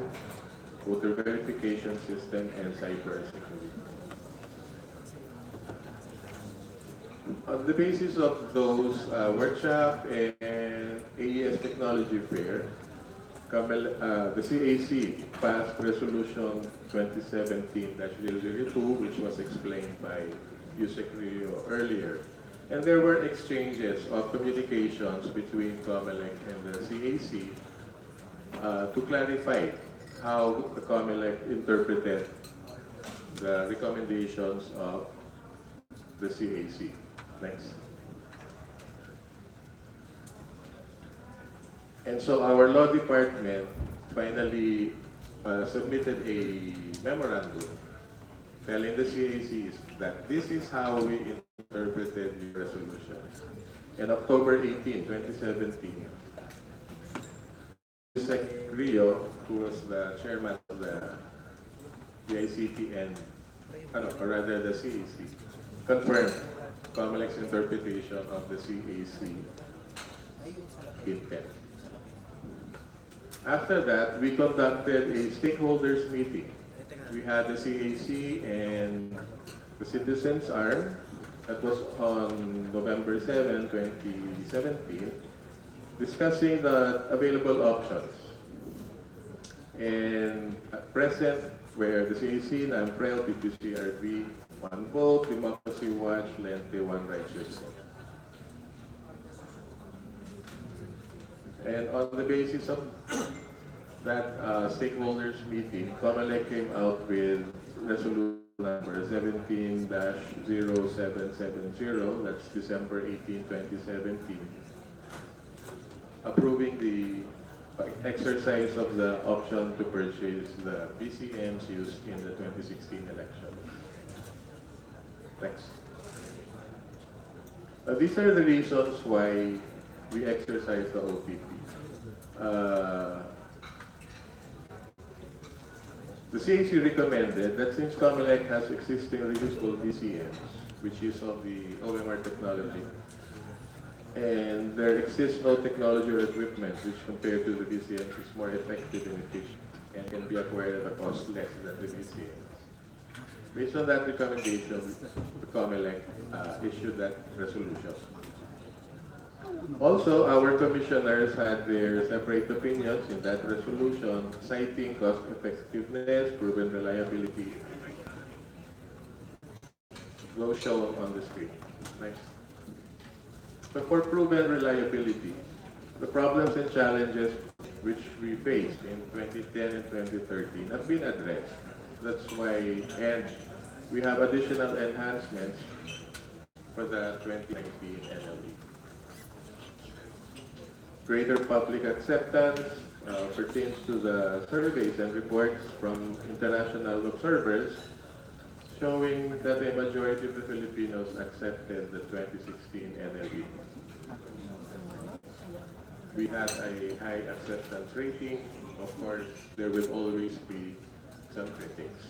Speaker 10: voter verification system, and cybersecurity. On the basis of those workshop and AES technology fair, the CAC passed Resolution 2017-002, which was explained by Yusek Rio earlier. And there were exchanges of communications between COMELEC and the CAC to clarify how the COMELEC interpreted the recommendations of the CAC. Next. And so our law department finally submitted a memorandum telling the CACs that this is how we interpreted the resolution. On October 18, 2017, Yusek Rio, who was the chairman of the ICT and, or rather the CAC, confirmed COMELEC's interpretation of the CAC intent. After that, we conducted a stakeholders meeting. We had the CAC and the citizens arm. That was on November 7, 2017, discussing the available options. And at present, where the CAC, NAMPREL, PPCRB, 1 vote, Democracy Watch, Lente, 1 righteous vote. And on the basis of that stakeholders meeting, COMELEC came out with resolution number 17-0770, that's December 18, 2017, approving the exercise of the option to purchase the PCMs used in the 2016 election. Thanks. These are the reasons why we exercise the OTP. The CAC recommended that since COMELEC has existing reusable PCMs, which is of the OMR technology, and there exists no technology or equipment which compared to the PCMs is more effective and efficient and can be acquired at a cost less than the PCMs. Based on that recommendation, the COMELEC issued that resolution. Also, our commissioners had their separate opinions in that resolution, citing cost effectiveness, proven reliability. Those shown on the screen. Next. So for proven reliability, the problems and challenges which we faced in 2010 and 2013 have been addressed. That's why, and we have additional enhancements for the 2019 NLE. Greater public acceptance pertains to the surveys and reports from international observers showing that a majority of the Filipinos accepted the 2016 NLE. We had a high acceptance rating. Of course, there will always be some critics.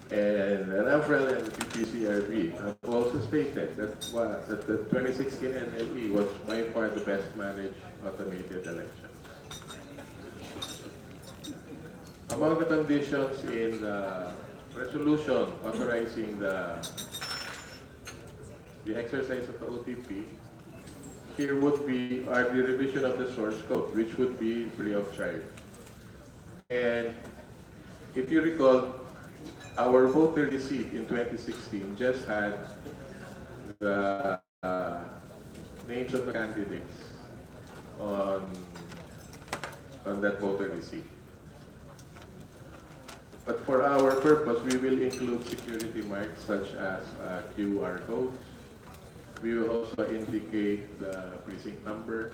Speaker 10: And Rafael and the PPCRB have also stated that the 2016 NLE was by far the best managed automated election. Among the conditions in the resolution authorizing the exercise of the OTP, here would be the revision of the source code, which would be free of charge. And if you recall, our voter receipt in 2016 just had the names of the candidates on that voter receipt. But for our purpose, we will include security marks such as QR codes. We will also indicate the precinct number.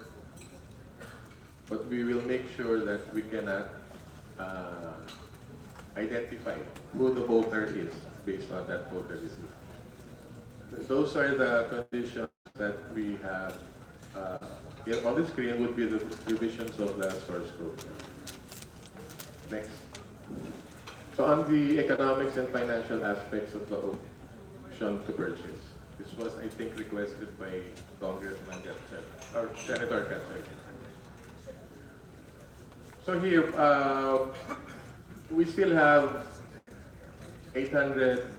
Speaker 10: But we will make sure that we cannot identify who the voter is based on that voter receipt. Those are the conditions that we have. On the screen would be the revisions of the source code. Next. So on the economics and financial aspects of the option to purchase, this was, I think, requested by Congressman Gatchel, or Senator Gatchel. So here, we still have 800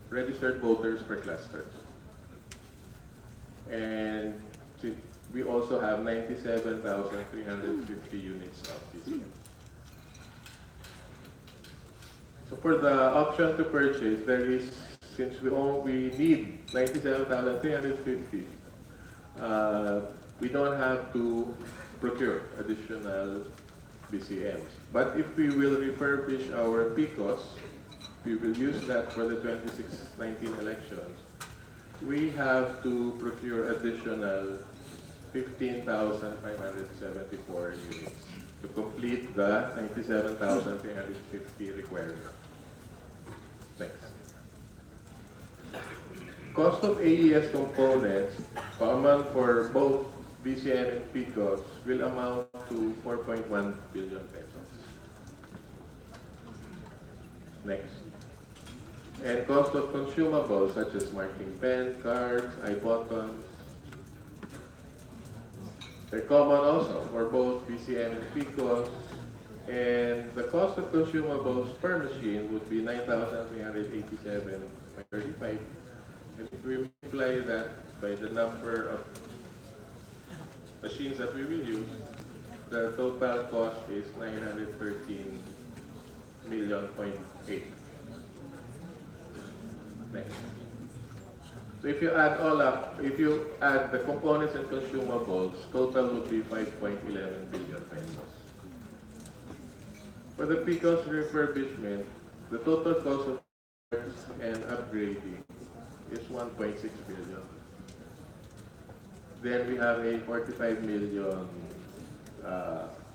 Speaker 10: registered voters per cluster. And we also have 97,350 units of PCM. So for the option to purchase, there is, since we need 97,350, we don't have to procure additional BCMs. But if we will refurbish our PCOS, we will use that for the 2019 elections, we have to procure additional 15,574 units to complete the 97,350 requirement. Next. Cost of AES components, common for both BCM and PCOS, will amount to 4.1 billion pesos. Next. And cost of consumables such as marking pen, cards, iButtons, they're common also for both BCM and PCOS. And the cost of consumables per machine would be 9,387.35. And if we multiply that by the number of machines that we will use, the total cost is 913 million point 8. Next. So if you add all up, if you add the components and consumables, total would be 5.11 billion pesos. For the PCOS refurbishment, the total cost of parts and upgrading is 1.6 billion. Then we have a 45 million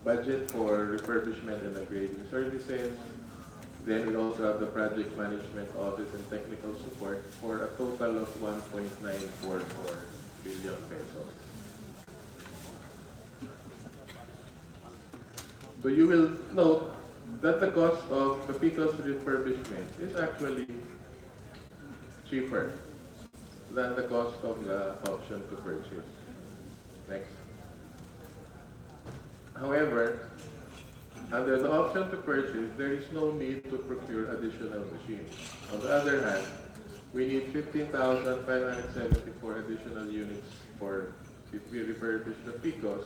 Speaker 10: budget for refurbishment and upgrading services. Then we also have the project management, audit, and technical support for a total of 1.944 billion pesos. So you will note that the cost of the PCOS refurbishment is actually cheaper than the cost of the option to purchase. Next. However, under the option to purchase, there is no need to procure additional machines. On the other hand, we need 15,574 additional units for if we refurbish the PICOs,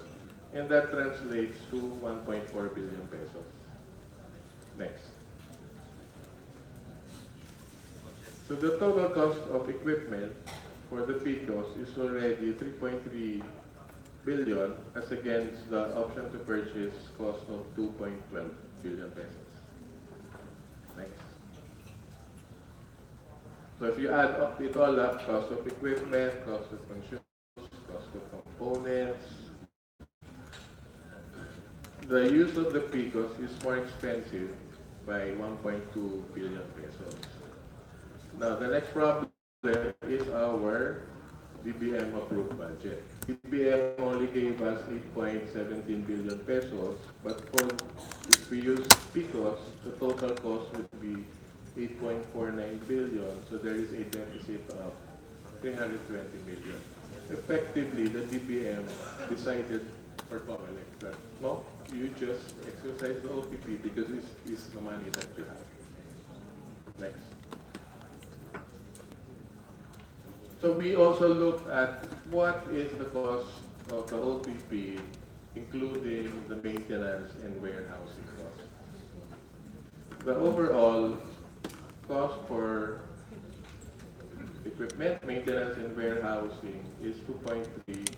Speaker 10: and that translates to 1.4 billion pesos. Next. So the total cost of equipment for the PICOs is already 3.3 billion as against the option to purchase cost of 2.12 billion pesos. Next. So if you add up it all up, cost of equipment, cost of consumables, cost of components, the use of the PICOs is more expensive by 1.2 billion pesos. Now the next problem is our DBM approved budget. DBM only gave us 8.17 billion pesos, but for if we use PICOs, the total cost would be 8.49 billion, so there is a deficit of 320 million. Effectively, the DBM decided for COMELEC that, no, you just exercise the OPP because it's the money that you have. Next. So we also looked at what is the cost of the OPP, including the maintenance and warehousing costs. The overall cost for equipment, maintenance, and warehousing is 2.3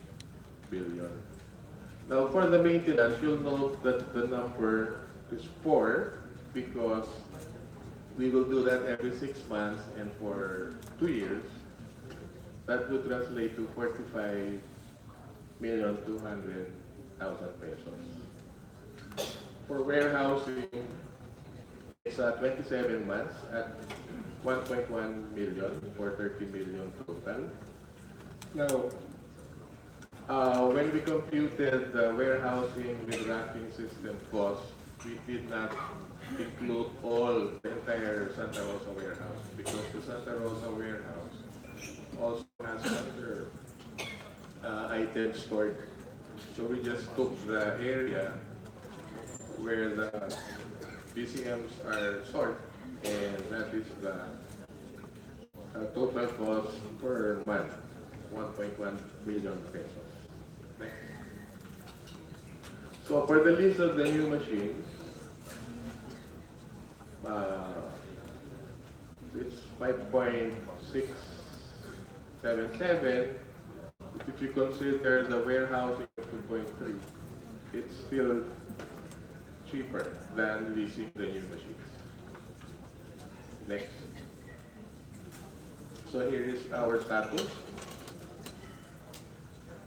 Speaker 10: billion. Now for the maintenance, you'll note that the number is 4 because we will do that every 6 months, and for 2 years, that would translate to 45,200,000 pesos. For warehousing, it's 27 months at 1.1 million for 30 million total. Now, when we computed the warehousing with racking system costs, we did not include all the entire Santa Rosa warehouse because the Santa Rosa warehouse also has other items stored. So we just took the area where the BCMs are stored, and that is the total cost per month, 1.1 million pesos. Next. So for the list of the new machines, it's 5.677. If you consider the warehousing of 2.3, it's still cheaper than leasing the new machines. Next. So here is our status.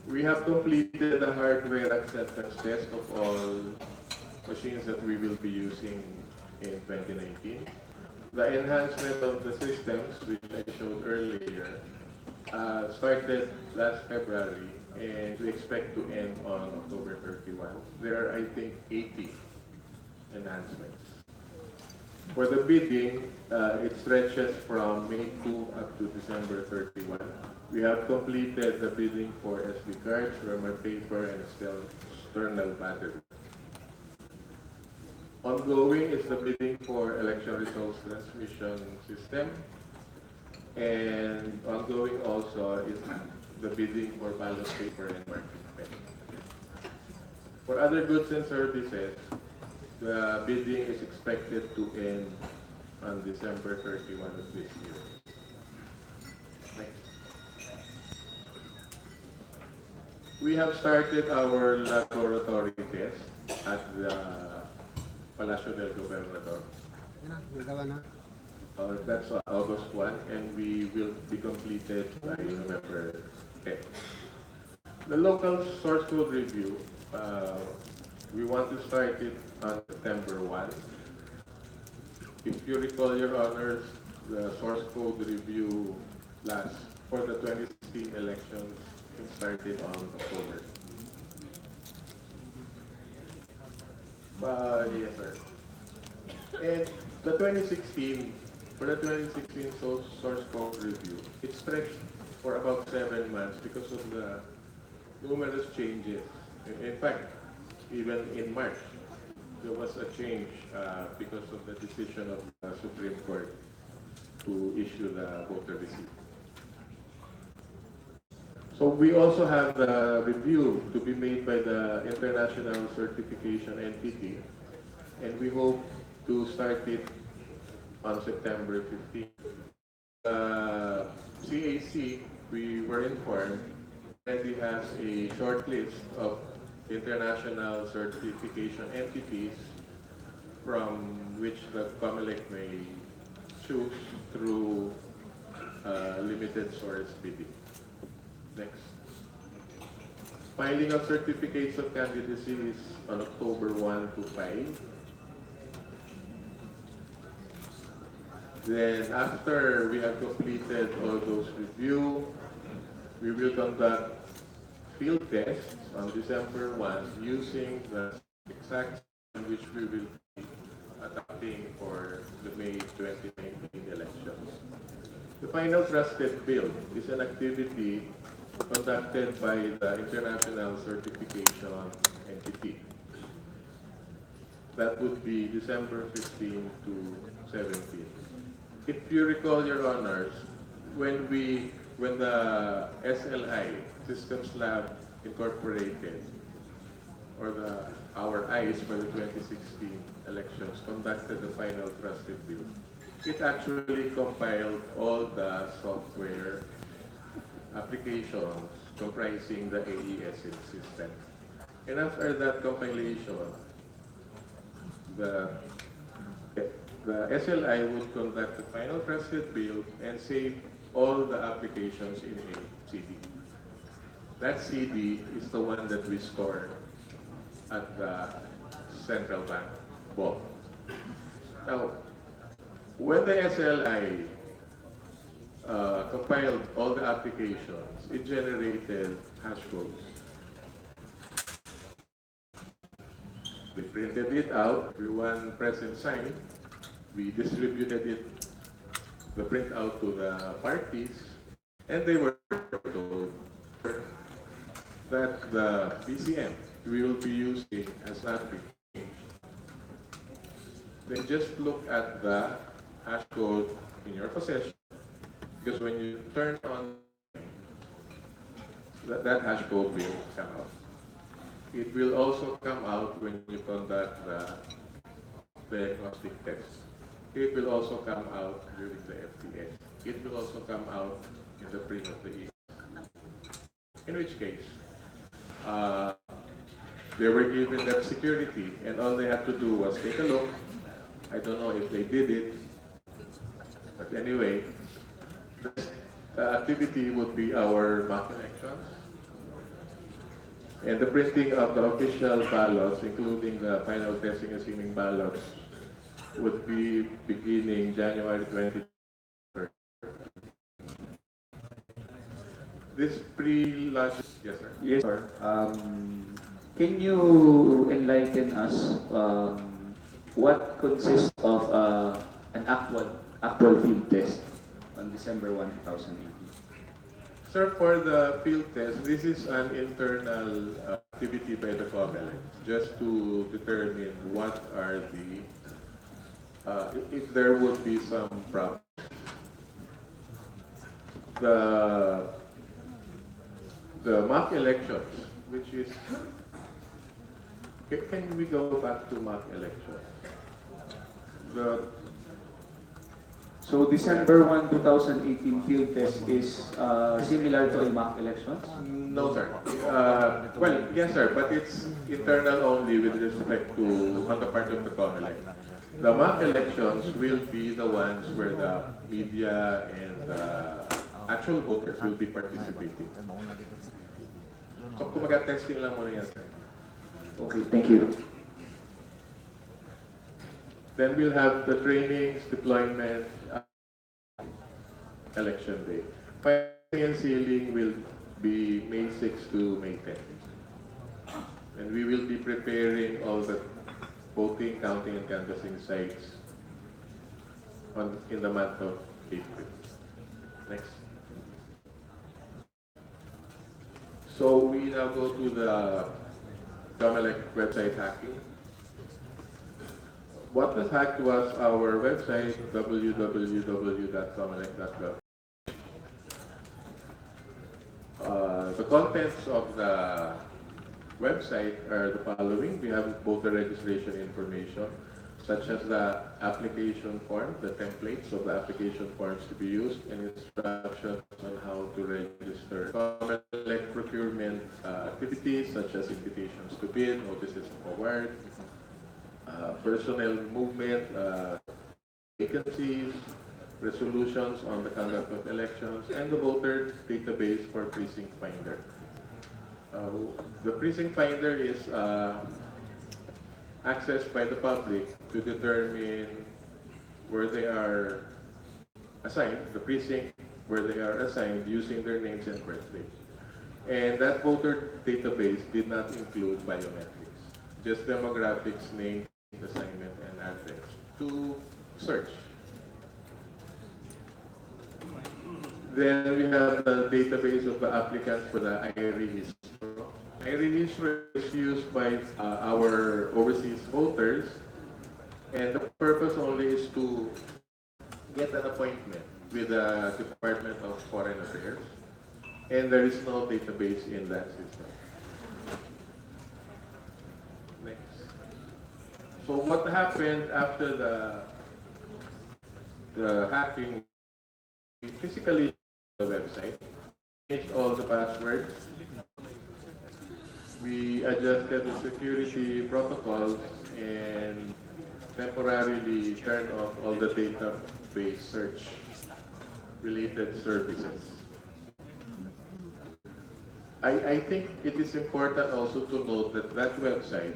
Speaker 10: We have completed the hardware acceptance test of all machines that we will be using in 2019. The enhancement of the systems, which I showed earlier, started last February, and we expect to end on October 31. There are, I think, 80 enhancements. For the bidding, it stretches from May 2 up to December 31. We have completed the bidding for SD cards, rubber paper, and external battery. Ongoing is the bidding for election results transmission system, and ongoing also is the bidding for ballot paper and marking pen. For other goods and services, the bidding is expected to end on December 31 of this year. Next. We have started our laboratory test at the Palacio del Gobernador. That's August 1, and we will be completed by November 10. The local source code review, we want to start it on September 1. If you recall, Your Honors, the source code review for the 2016 elections started on October. Yes, sir. And for the 2016 source code review, it stretched for about 7 months because of the numerous changes. In fact, even in March, there was a change because of the decision of the Supreme Court. to issue the voter receipt. So we also have the review to be made by the International Certification Entity, and we hope to start it on September 15th. CAC, we were informed, already has a short list of international certification entities from which the COMELEC may choose through limited source bidding. Next. Filing of certificates of candidacy is on October 1 to 5. Then after we have completed all those review, we will conduct field tests on December 1 using the exact system which we will be adopting for the May 2019 elections. The final trusted build is an activity conducted by the International Certification Entity. That would be December 15 to 17. If you recall, Your Honors, when the SLI, Systems Lab Incorporated, or our eyes for the 2016 elections, conducted the final trusted build, it actually compiled all the software applications comprising the AES system. And after that compilation, the SLI would conduct the final trusted build and save all the applications in a CD. That CD is the one that we store at the central bank vault. Now, when the SLI compiled all the applications, it generated hash codes. We printed it out, everyone present signed. We distributed it, the printout to the parties, and they were told that the PCM we will be using has not been changed. Then just look at the hash code in your possession, because when you turn on that hash code will come out. It will also come out when you conduct the diagnostic test. It will also come out during the FTS. It will also come out in the print of the email. In which case, they were given that security, and all they had to do was take a look. I don't know if they did it, but anyway, the activity would be our mock elections. And the printing of the official ballots, including the final testing and sealing ballots, would be beginning January 23rd. This pre-launch, yes sir.
Speaker 2: Yes, sir. Can you enlighten us what consists of an actual field test on December 1, 2018?
Speaker 10: Sir, for the field test, this is an internal activity by the COMELEC, just to determine what are the, if there would be some problems. The mock elections, which is, can we go back to mock elections?
Speaker 2: So December 1, 2018 field test is similar to a mock elections?
Speaker 10: No, sir. Well, yes, sir, but it's internal only with respect to on the part of the COMELEC. The mock elections will be the ones where the media and the actual voters will be participating. So, kumaga testing lang muna yan, sir.
Speaker 2: Okay, thank you.
Speaker 10: Then we'll have the trainings, deployment, election day. Filing and sealing will be May 6 to May 10. And we will be preparing all the voting, counting, and canvassing sites in the month of April. Next. So we now go to the COMELEC website hacking. what was hacked was our website, www.comelec.gov. The contents of the website are the following. We have both the registration information, such as the application form, the templates of the application forms to be used, and instructions on how to register COMELEC procurement activities, such as invitations to bid, notices of award, personnel movement, vacancies, resolutions on the conduct of elections, and the voter database for precinct finder. The precinct finder is accessed by the public to determine where they are assigned, the precinct where they are assigned using their names and birthdays. And that voter database did not include biometrics, just demographics, name, assignment, and address to search. Then we have the database of the applicants for the I-Registro. I-Registro is used by our overseas voters, and the purpose only is to get an appointment with the Department of Foreign Affairs, and there is no database in that system. Next. So what happened after the hacking? We physically the website, changed all the passwords. We adjusted the security protocols and temporarily turned off all the database search related services. I think it is important also to note that that website,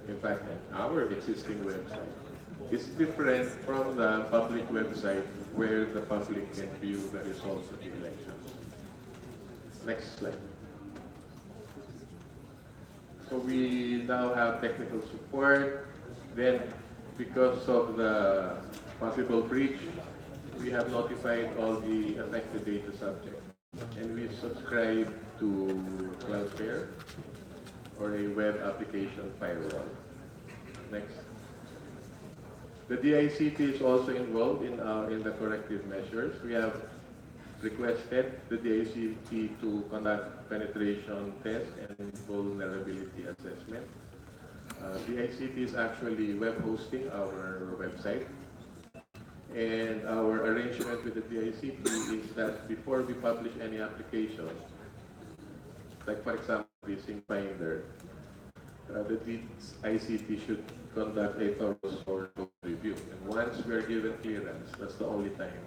Speaker 10: in fact, our existing website, is different from the public website where the public can view the results of the elections. Next slide. So we now have technical support. Then, because of the possible breach, we have notified all the affected data subjects. And we subscribe to Cloudflare or a web application firewall. Next. The DICT is also involved in the corrective measures. We have requested the DICT to conduct penetration test and vulnerability assessment. DICT is actually web hosting our website. And our arrangement with the DICT is that before we publish any application, like for example, Precinct Finder, the DICT should conduct a thorough review. And once we are given clearance, that's the only time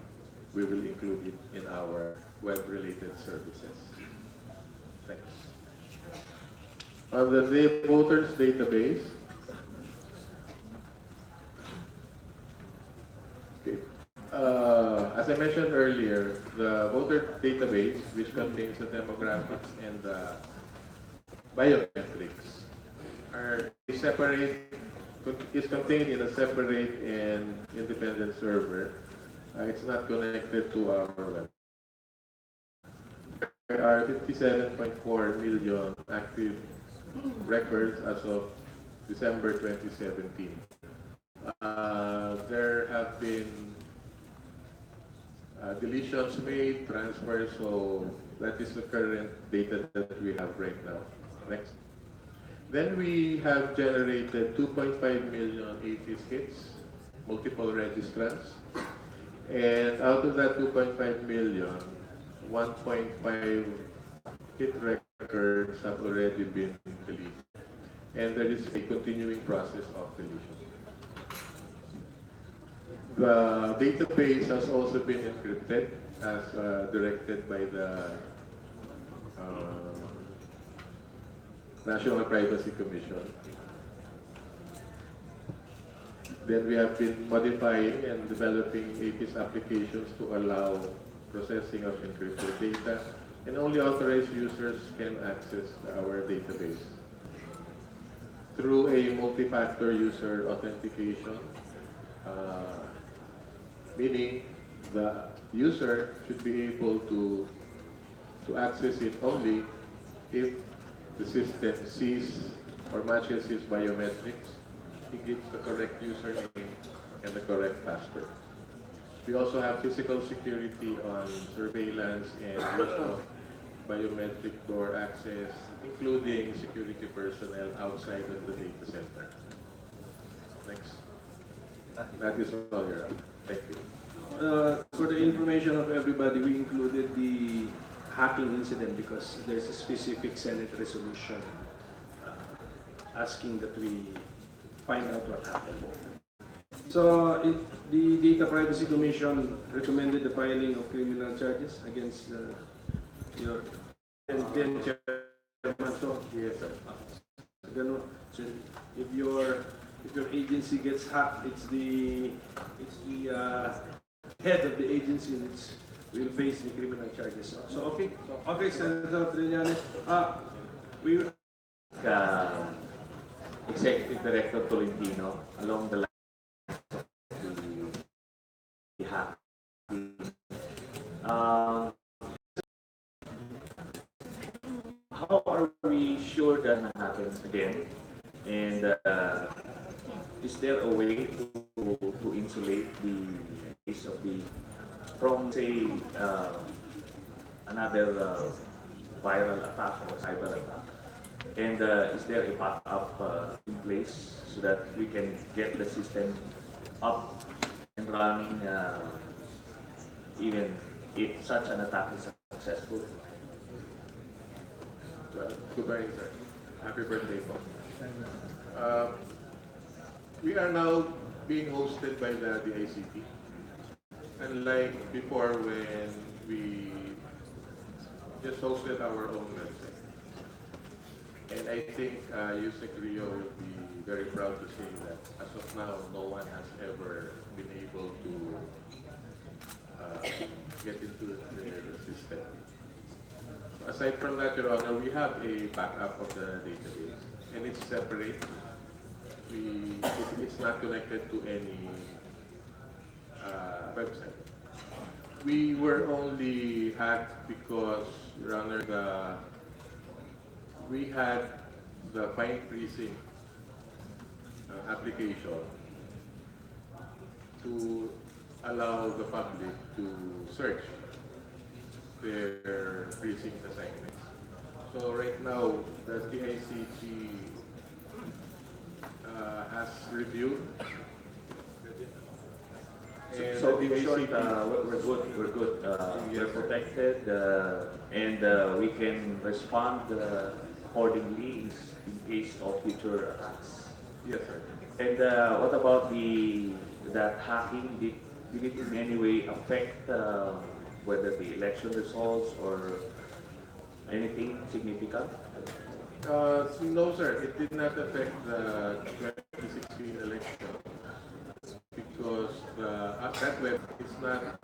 Speaker 10: we will include it in our web-related services. Thanks. On the voters database, okay. As I mentioned earlier, the voter database, which contains the demographics and the biometrics, is contained in a separate and independent server. It's not connected to our web. There are 57.4 million active records as of December 2017. There have been deletions made, transfers, so that is the current data that we have right now. Next. Then we have generated 2.5 million APIS hits, multiple registrants. And out of that 2.5 million, 1.5 hit records have already been deleted. And there is a continuing process of deletion. The database has also been encrypted as directed by the National Privacy Commission. Then we have been modifying and developing APIS applications to allow processing of encrypted data, and only authorized users can access our database through a multi-factor user authentication, meaning the user should be able to access it only if the system sees or matches his biometrics. He gives the correct username and the correct password. We also have physical security on surveillance and use of biometric door access, including security personnel outside of the data center. Next. That is all, Your Honor. Thank you.
Speaker 1: For the information of everybody, we included the hacking incident because there's a specific Senate resolution asking that we find out what happened. So the Data Privacy Commission recommended the filing of criminal charges against your then chairman. So
Speaker 10: Yes, sir.
Speaker 1: ganun. So if your agency gets hacked, it's the head of the agency which will face the criminal charges. So okay, Senator Trillanes, we
Speaker 2: Executive Director Tolentino along the lines of the hack. How are we sure that happens again? And is there a way to insulate the case of the from say another viral attack or cyber attack? And is there a backup in place so that we can get the system up and running even if such an attack is successful?
Speaker 10: Good morning, sir. Happy birthday, po. We are now being hosted by the DICT. Unlike before when we just hosted our own website. And I think Yusek Rio will be very proud to say that as of now, no one has ever been able to get into the system. Aside from that, Your Honor, we have a backup of the database, and it's separate. It's not connected to any website. We were only hacked because, Your Honor, we had the fine freezing application to allow the public to search their freezing assignments. So right now, the DICT has reviewed. And
Speaker 2: So
Speaker 10: the
Speaker 2: in short,
Speaker 10: DICT
Speaker 2: we're good.
Speaker 10: Yes,
Speaker 2: We're
Speaker 10: sir.
Speaker 2: protected, and we can respond accordingly in case of future attacks.
Speaker 10: Yes, sir.
Speaker 2: And what about that hacking? Did it in any way affect whether the election results or anything significant?
Speaker 10: No, sir. It did not affect the 2016 election because that web is not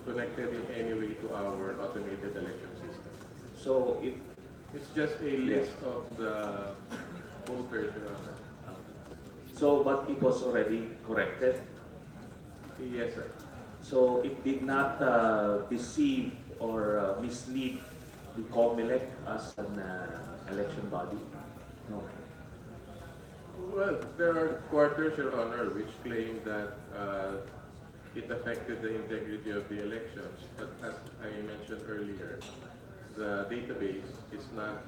Speaker 10: connected in any way to our automated election system.
Speaker 2: So
Speaker 10: It's just a list of the voters.
Speaker 2: but it was already corrected.
Speaker 10: Yes, sir.
Speaker 2: So it did not deceive or mislead the COMELEC as an election body? No.
Speaker 10: Well, there are quarters, Your Honor, which claim that it affected the integrity of the elections. But as I mentioned earlier, the database is not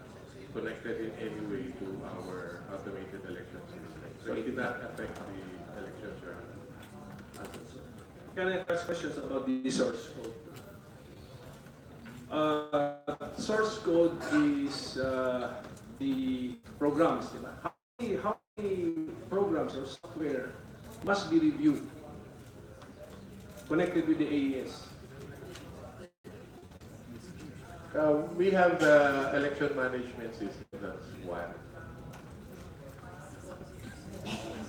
Speaker 10: connected in any way to our automated election system. So it did not affect the elections, Your Honor.
Speaker 1: Can I ask questions about the source code? Source code is the programs, diba? How many programs or software must be reviewed connected with the AES?
Speaker 10: We have the election management system, that's one.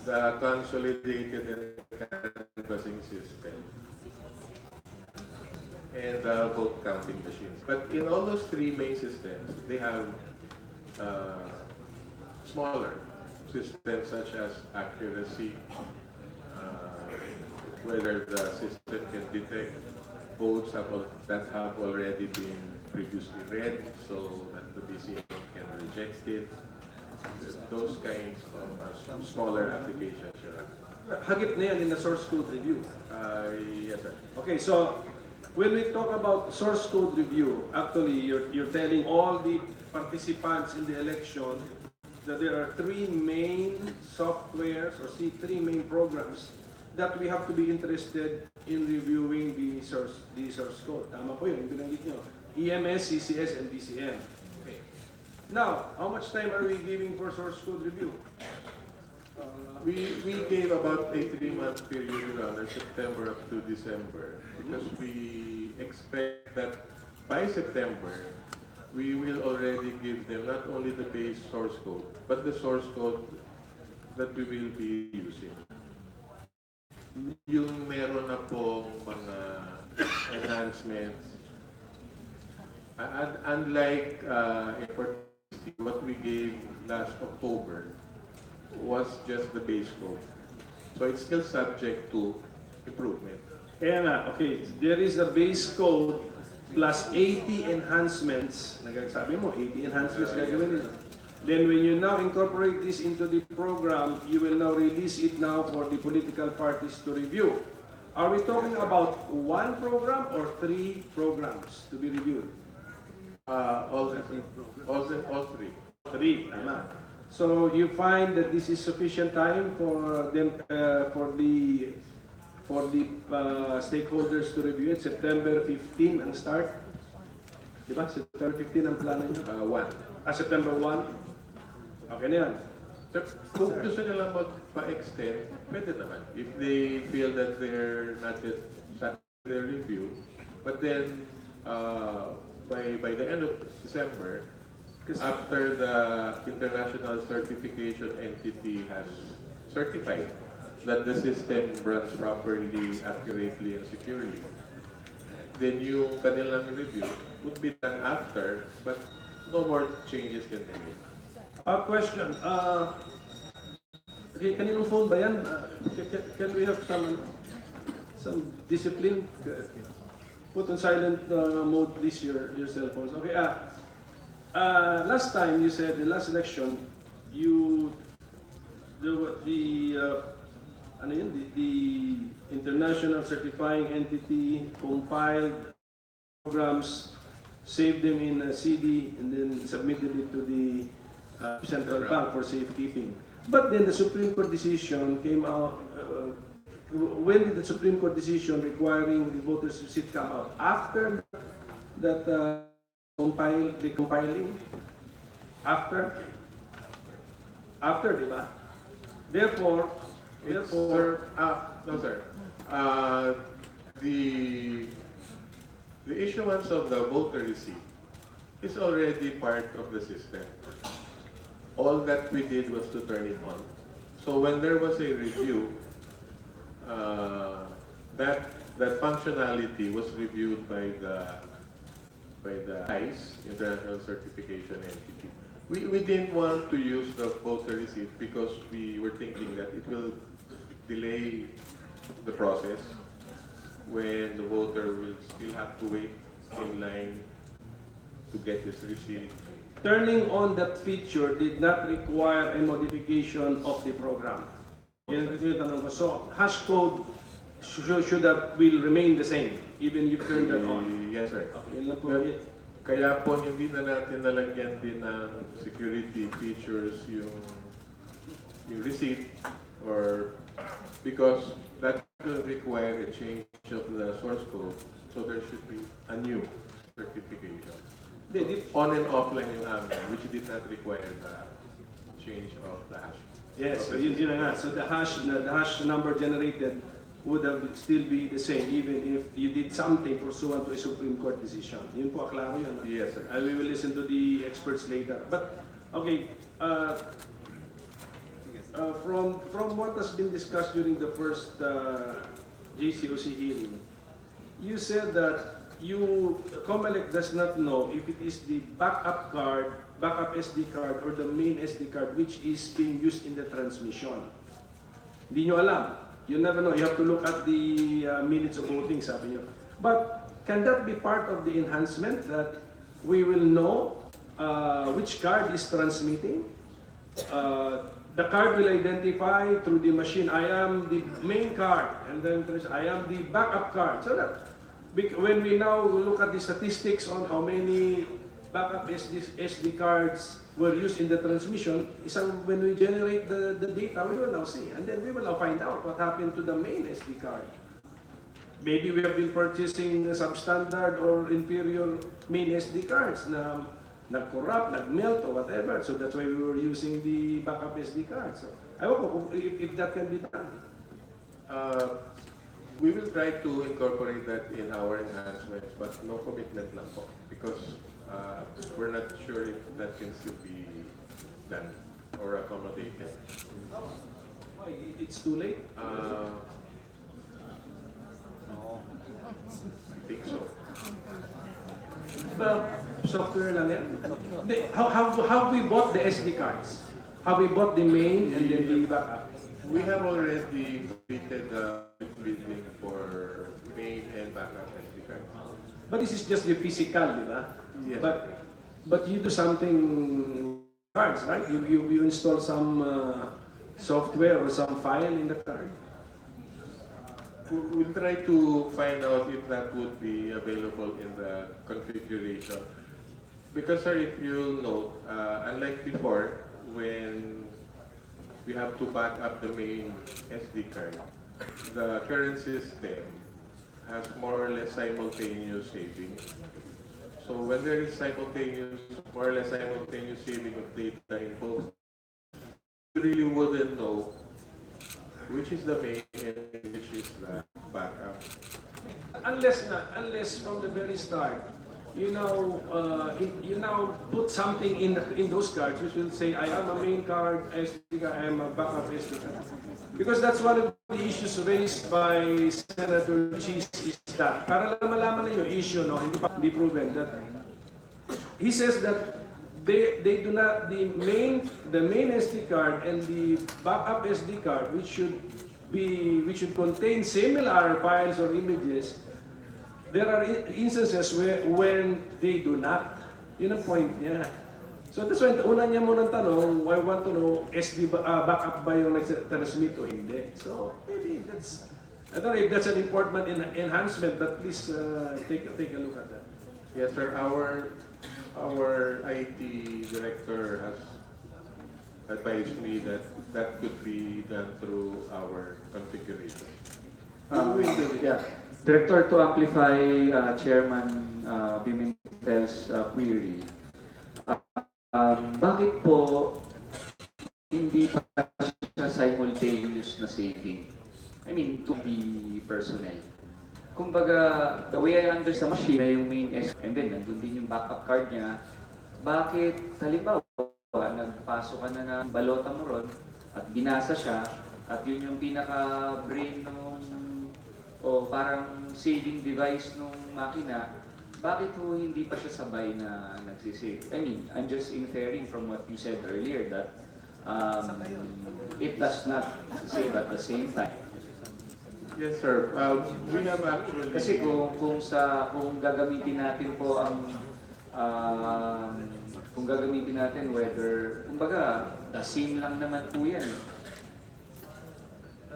Speaker 10: The consolidated and canvassing system. And the vote counting machines. But in all those three main systems, they have smaller systems such as accuracy, whether the system can detect votes that have already been previously read so that the BCA can reject it. Those kinds of smaller applications.
Speaker 1: hagip na yan in the source code review.
Speaker 10: Yes, sir.
Speaker 1: Okay, so when we talk about source code review, actually you're telling all the participants in the election that there are three main softwares or three main programs that we have to be interested in reviewing the source code. Tama po yun, yung binanggit nyo. EMS, CCS, and DCM. Okay. Now, how much time are we giving for source code review?
Speaker 10: We gave about a 3-month period around September up to December because we expect that by September we will already give them not only the base source code but the source code that we will be using. Yung meron na pong mga enhancements, unlike what we gave last October, was just the base code. So it's still subject to improvement.
Speaker 1: Kaya nga, okay, there is a base code plus 80 enhancements. Nagsabi mo, 80 enhancements gagawin nila. Then when you now incorporate this into the program, you will now release it now for the political parties to review. Are we talking about one program or three programs to be reviewed?
Speaker 10: All three.
Speaker 1: Three, tama. So you find that this is sufficient time for them, for the stakeholders to review it. September 15 ang start. Diba? September 15 ang plano nyo? September 1. Okay na yan.
Speaker 10: Kung gusto nila magpa-extend, pwede naman. If they feel that they're not yet satisfied with their review, but then by the end of December, after the international certification entity has certified that the system runs properly, accurately, and securely, then yung kanilang review would be done after, but no more changes can be made.
Speaker 1: Question. Okay, kaninong phone ba yan? Can we have some discipline? Put on silent mode, please, your cell phones. Okay. Last time you said the last election, the international certifying entity compiled programs, saved them in a CD, and then submitted it to the central bank for safekeeping. But then the Supreme Court decision came out. When did the Supreme Court decision requiring the voters to sit come out? After that compiling? After, di ba? Therefore,
Speaker 10: No, sir. The issuance of the voter receipt is already part of the system. All that we did was to turn it on. So when there was a review, that functionality was reviewed by the ICE, International Certification Entity. We didn't want to use the voter receipt because we were thinking that it will delay the process when the voter will still have to wait in line to get his receipt.
Speaker 1: Turning on that feature did not require a modification of the program. Yan yung tanong ko. So, hash code will remain the same even if you turn that on.
Speaker 10: Yes, sir.
Speaker 1: Okay, yun lang po.
Speaker 10: Kaya po hindi na natin nalagyan din ng security features yung receipt, or because that will require a change of the source code, so there should be a new certification. On and offline yung amin, which did not require the change of the hash.
Speaker 1: Yes, so yun na nga. So the hash number generated would have still be the same even if you did something pursuant to a Supreme Court decision. Yun po, aklaro yun.
Speaker 10: Yes, sir.
Speaker 1: We will listen to the experts later. But, okay, from what has been discussed during the first JCOC hearing, you said that COMELEC does not know if it is the backup SD card or the main SD card which is being used in the transmission. Hindi nyo alam. You never know. You have to look at the minutes of voting, sabi nyo. But can that be part of the enhancement that we will know which card is transmitting the card will identify through the machine, I am the main card, and then I am the backup card. So that when we now look at the statistics on how many backup SD cards were used in the transmission, when we generate the data, we will now see, and then we will now find out what happened to the main SD card. Maybe we have been purchasing substandard or inferior main SD cards na nag-corrupt, nag-melt, or whatever. So that's why we were using the backup SD cards. So, I hope if that can be done.
Speaker 10: We will try to incorporate that in our enhancements, but no commitment lang po. Because we're not sure if that can still be done or accommodated.
Speaker 1: Why? It's too late?
Speaker 10: I think so.
Speaker 1: Well, software lang yan. How we bought the SD cards? How we bought the main and then the backup?
Speaker 10: We have already completed the bidding for main and backup SD cards.
Speaker 1: But this is just the physical, di ba?
Speaker 10: Yes.
Speaker 1: But you do something cards, right? You install some software or some file in the card.
Speaker 10: We'll try to find out if that would be available in the configuration. Because, sir, if you note, unlike before, when we have to back up the main SD card, the current system has more or less simultaneous saving. So when there is more or less simultaneous saving of data in both, you really wouldn't know which is the main and which is the backup.
Speaker 1: Unless from the very start, you now put something in those cards which will say, I am a main card SD card, I am a backup SD card. Because that's one of the issues raised by Senator Cheese is that, para lang malaman na yung issue, no, hindi proven, that he says that they do not, the main SD card and the backup SD card, which should contain similar files or images, there are instances when they do not. Yun ang point niya. So that's why una niya munang tanong, I want to know, SD backup ba yung nag-transmit o hindi? So maybe that's, I don't know if that's an important enhancement, but please take a look at that.
Speaker 10: Yes, sir. Our IT director has advised me that that could be done through our configuration.
Speaker 2: Yeah. Director, to amplify Chairman Pimentel's query, bakit po hindi pa siya simultaneous na saving? I mean, to the personnel. Kumbaga, the way I understand machine na yung main S, and then nandun din yung backup card niya, bakit, halimbawa, nagpasok ka na ng balota mo ron, at binasa siya, at yun yung pinaka-brain o parang saving device ng makina, bakit ho hindi pa siya sabay na nagsisave? I mean, I'm just inferring from what you said earlier that it does not save at the same time.
Speaker 10: Yes, sir. We have actually...
Speaker 2: Kasi kung gagamitin natin po ang kung gagamitin natin whether kumbaga the same lang naman po yan.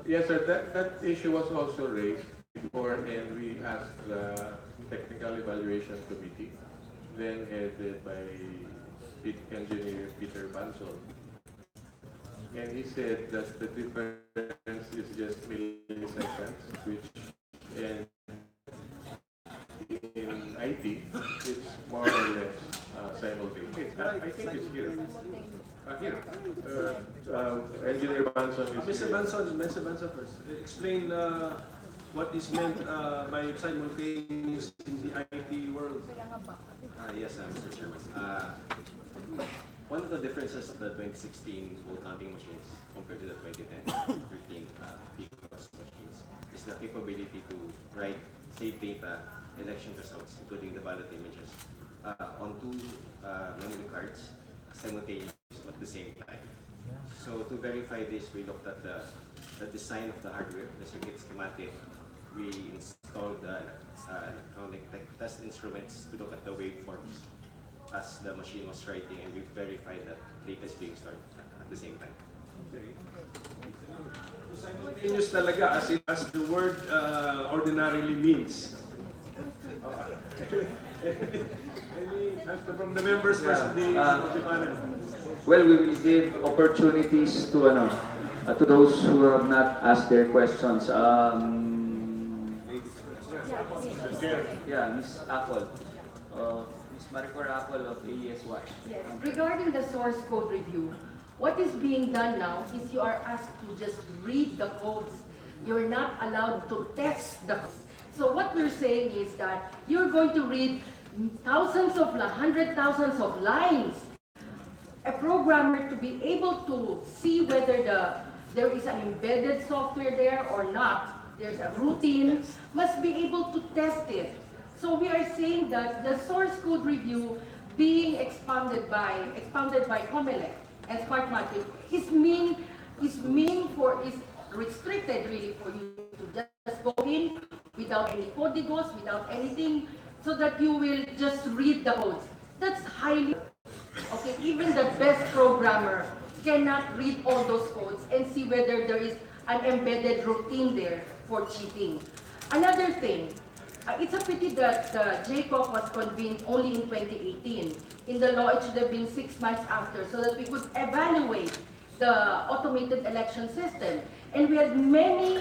Speaker 10: Yes, sir. That issue was also raised before, and we asked the Technical Evaluation Committee, then headed by Engineer Peter Banson. And he said that the difference is just milliseconds, which in IT, it's more or less simultaneous. I think it's here. Here. Engineer Banson is
Speaker 1: Mr.
Speaker 10: here.
Speaker 1: Mr. Banson first. Explain what is meant by simultaneous in the IT world.
Speaker 13: Yes, Mr. Chairman. One of the differences of the 2016 vote counting machines compared to the 2010-13 PCOS machines is the capability to write, save data, election results, including the ballot images, on two memory cards simultaneously at the same time. So to verify this, we looked at the design of the hardware, the circuit schematic. We installed the electronic test instruments to look at the waveforms as the machine was writing, and we verified that data is being stored at the same time.
Speaker 1: Simultaneous talaga as the word ordinarily means. From the members first of the panel.
Speaker 2: Well, we will give opportunities to those who have not asked their questions. Yeah, Ms. Apple. Ms. Maricor Apple of AES Watch.
Speaker 11: Yes, regarding the source code review, what is being done now is you are asked to just read the codes. You're not allowed to test the codes. So what we're saying is that you're going to read hundred thousands of lines. A programmer to be able to see whether there is an embedded software there or not, there's a routine, must be able to test it. So we are saying that the source code review being expounded by COMELEC and Smartmatic is restricted really for you to just go in without any códigos, without anything, so that you will just read the codes. That's highly, okay, even the best programmer cannot read all those codes and see whether there is an embedded routine there for cheating. Another thing, it's a pity that JCOC was convened only in 2018. In the law, it should have been 6 months after so that we could evaluate the automated election system. And we had many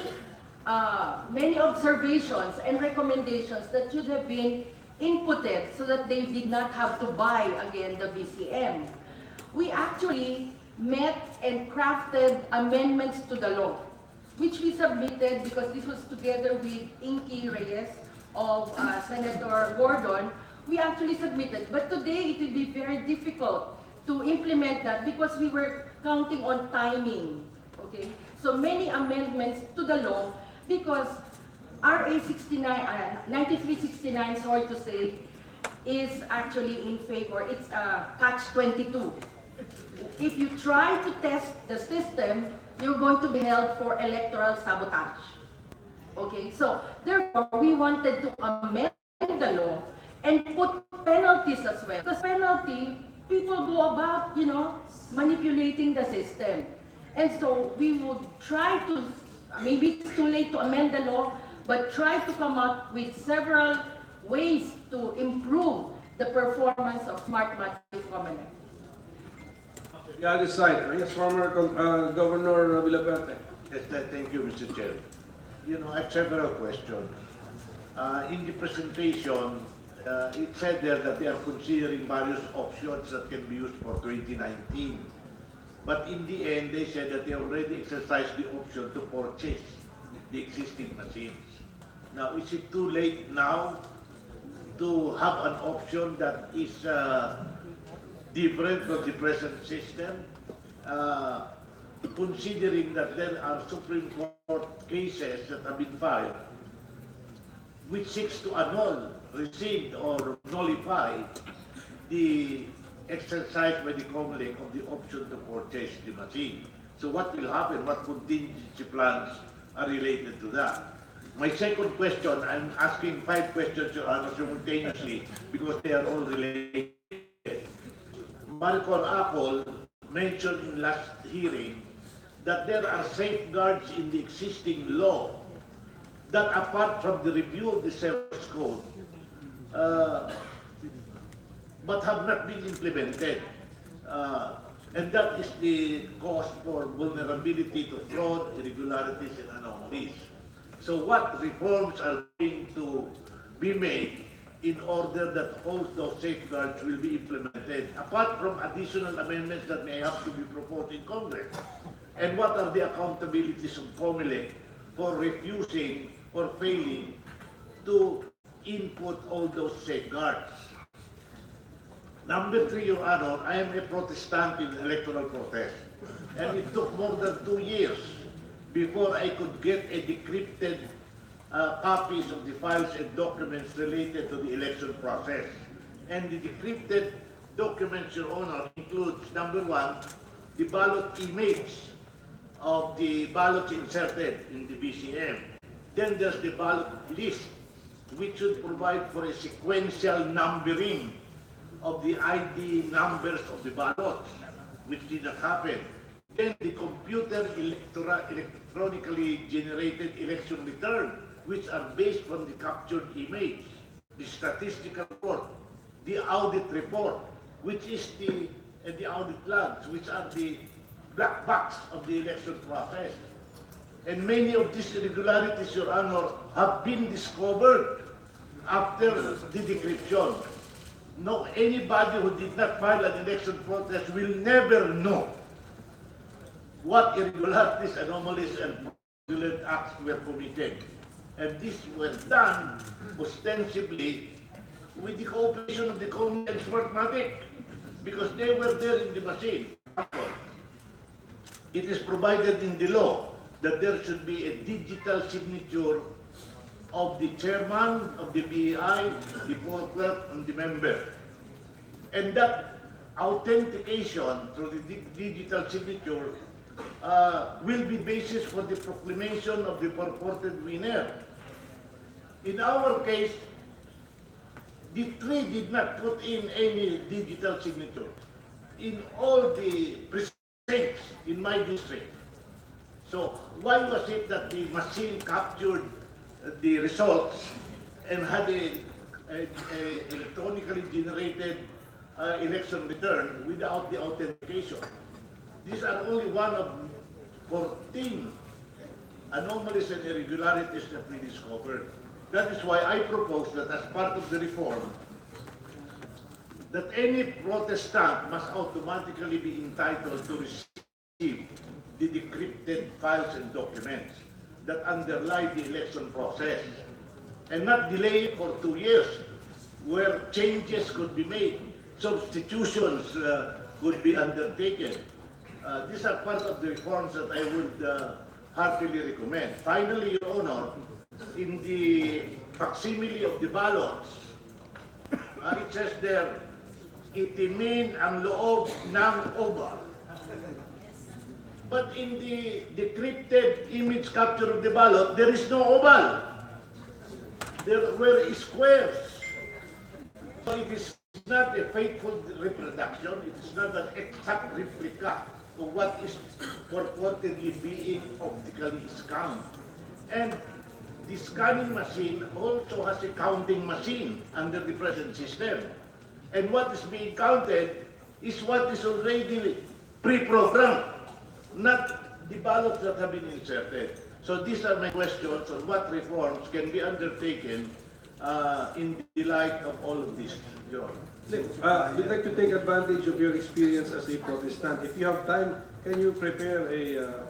Speaker 11: observations and recommendations that should have been inputted so that they did not have to buy again the BCM. We actually met and crafted amendments to the law, which we submitted because this was together with Inky Reyes of Senator Gordon. We actually submitted, but today it will be very difficult to implement that because we were counting on timing, okay? So many amendments to the law because RA 9369, sorry to say, is actually in favor. It's catch-22. If you try to test the system, you're going to be held for electoral sabotage. Okay, so therefore, we wanted to amend the law and put penalties as well. Because penalty, people go about, manipulating the system. And so we would try to, maybe it's too late to amend the law, but try to come up with several ways to improve the performance of Smartmatic COMELEC.
Speaker 1: The other side, yes, former Governor Villaperte.
Speaker 14: Yes, thank you, Mr. Chair. I have several questions. In the presentation, it said there that they are considering various options that can be used for 2019. But in the end, they said that they already exercised the option to purchase the existing machines. Now, is it too late now to have an option that is different from the present system? Considering that there are Supreme Court cases that have been filed which seeks to annul, rescind, or nullify the exercise by the COMELEC of the option to purchase the machine. So what will happen? What contingency plans are related to that? My second question, I'm asking 5 questions, Your Honor, simultaneously because they are all related. Maricor Apple mentioned in last hearing that there are safeguards in the existing law that apart from the review of the source code, but have not been implemented. And that is the cause for vulnerability to fraud, irregularities, and anomalies. So what reforms are going to be made in order that all those safeguards will be implemented, apart from additional amendments that may have to be proposed in Congress? And what are the accountabilities of COMELEC for refusing or failing to input all those safeguards? Number 3, Your Honor, I am a Protestant in electoral protest. And it took more than 2 years before I could get a decrypted copies of the files and documents related to the election process. And the decrypted documents, Your Honor, includes, number 1, the ballot image of the ballots inserted in the BCM. Then there's the ballot list, which should provide for a sequential numbering of the ID numbers of the ballots, which did not happen. then the electronically generated election return, which are based on the captured image, the statistical report, the audit report, which is and the audit logs, which are the black box of the election process. And many of these irregularities, Your Honor, have been discovered after the decryption. No, anybody who did not file an election protest will never know what irregularities, anomalies, and fraudulent acts were committed. And this was done ostensibly with the cooperation of the COMELEC and Smartmatic, because they were there in the machine. It is provided in the law that there should be a digital signature of the chairman of the BEI, the board clerk, and the member. And that authentication through the digital signature will be basis for the proclamation of the purported winner. In our case, the three did not put in any digital signature in all the precincts in my district. So why was it that the machine captured the results and had a electronically generated election return without the authentication? These are only one of 14 anomalies and irregularities that we discovered. That is why I propose that as part of the reform, that any protestant must automatically be entitled to receive the decrypted files and documents that underlie the election process, and not delay it for 2 years, where changes could be made, substitutions could be undertaken. These are part of the reforms that I would heartily recommend. Finally, Your Honor, in the facsimile of the ballots, it says there, itimin ang loob ng oval. But in the decrypted image capture of the ballot, there is no oval. There were squares. So it is not a faithful reproduction. It is not an exact replica of what is purportedly being optically scanned. And the scanning machine also has a counting machine under the present system. And what is being counted is what is already pre-programmed, not the ballots that have been inserted. So these are my questions on what reforms can be undertaken in the light of all of this, Your Honor.
Speaker 1: We'd like to take advantage of your experience as a Protestant. If you have time, can you prepare a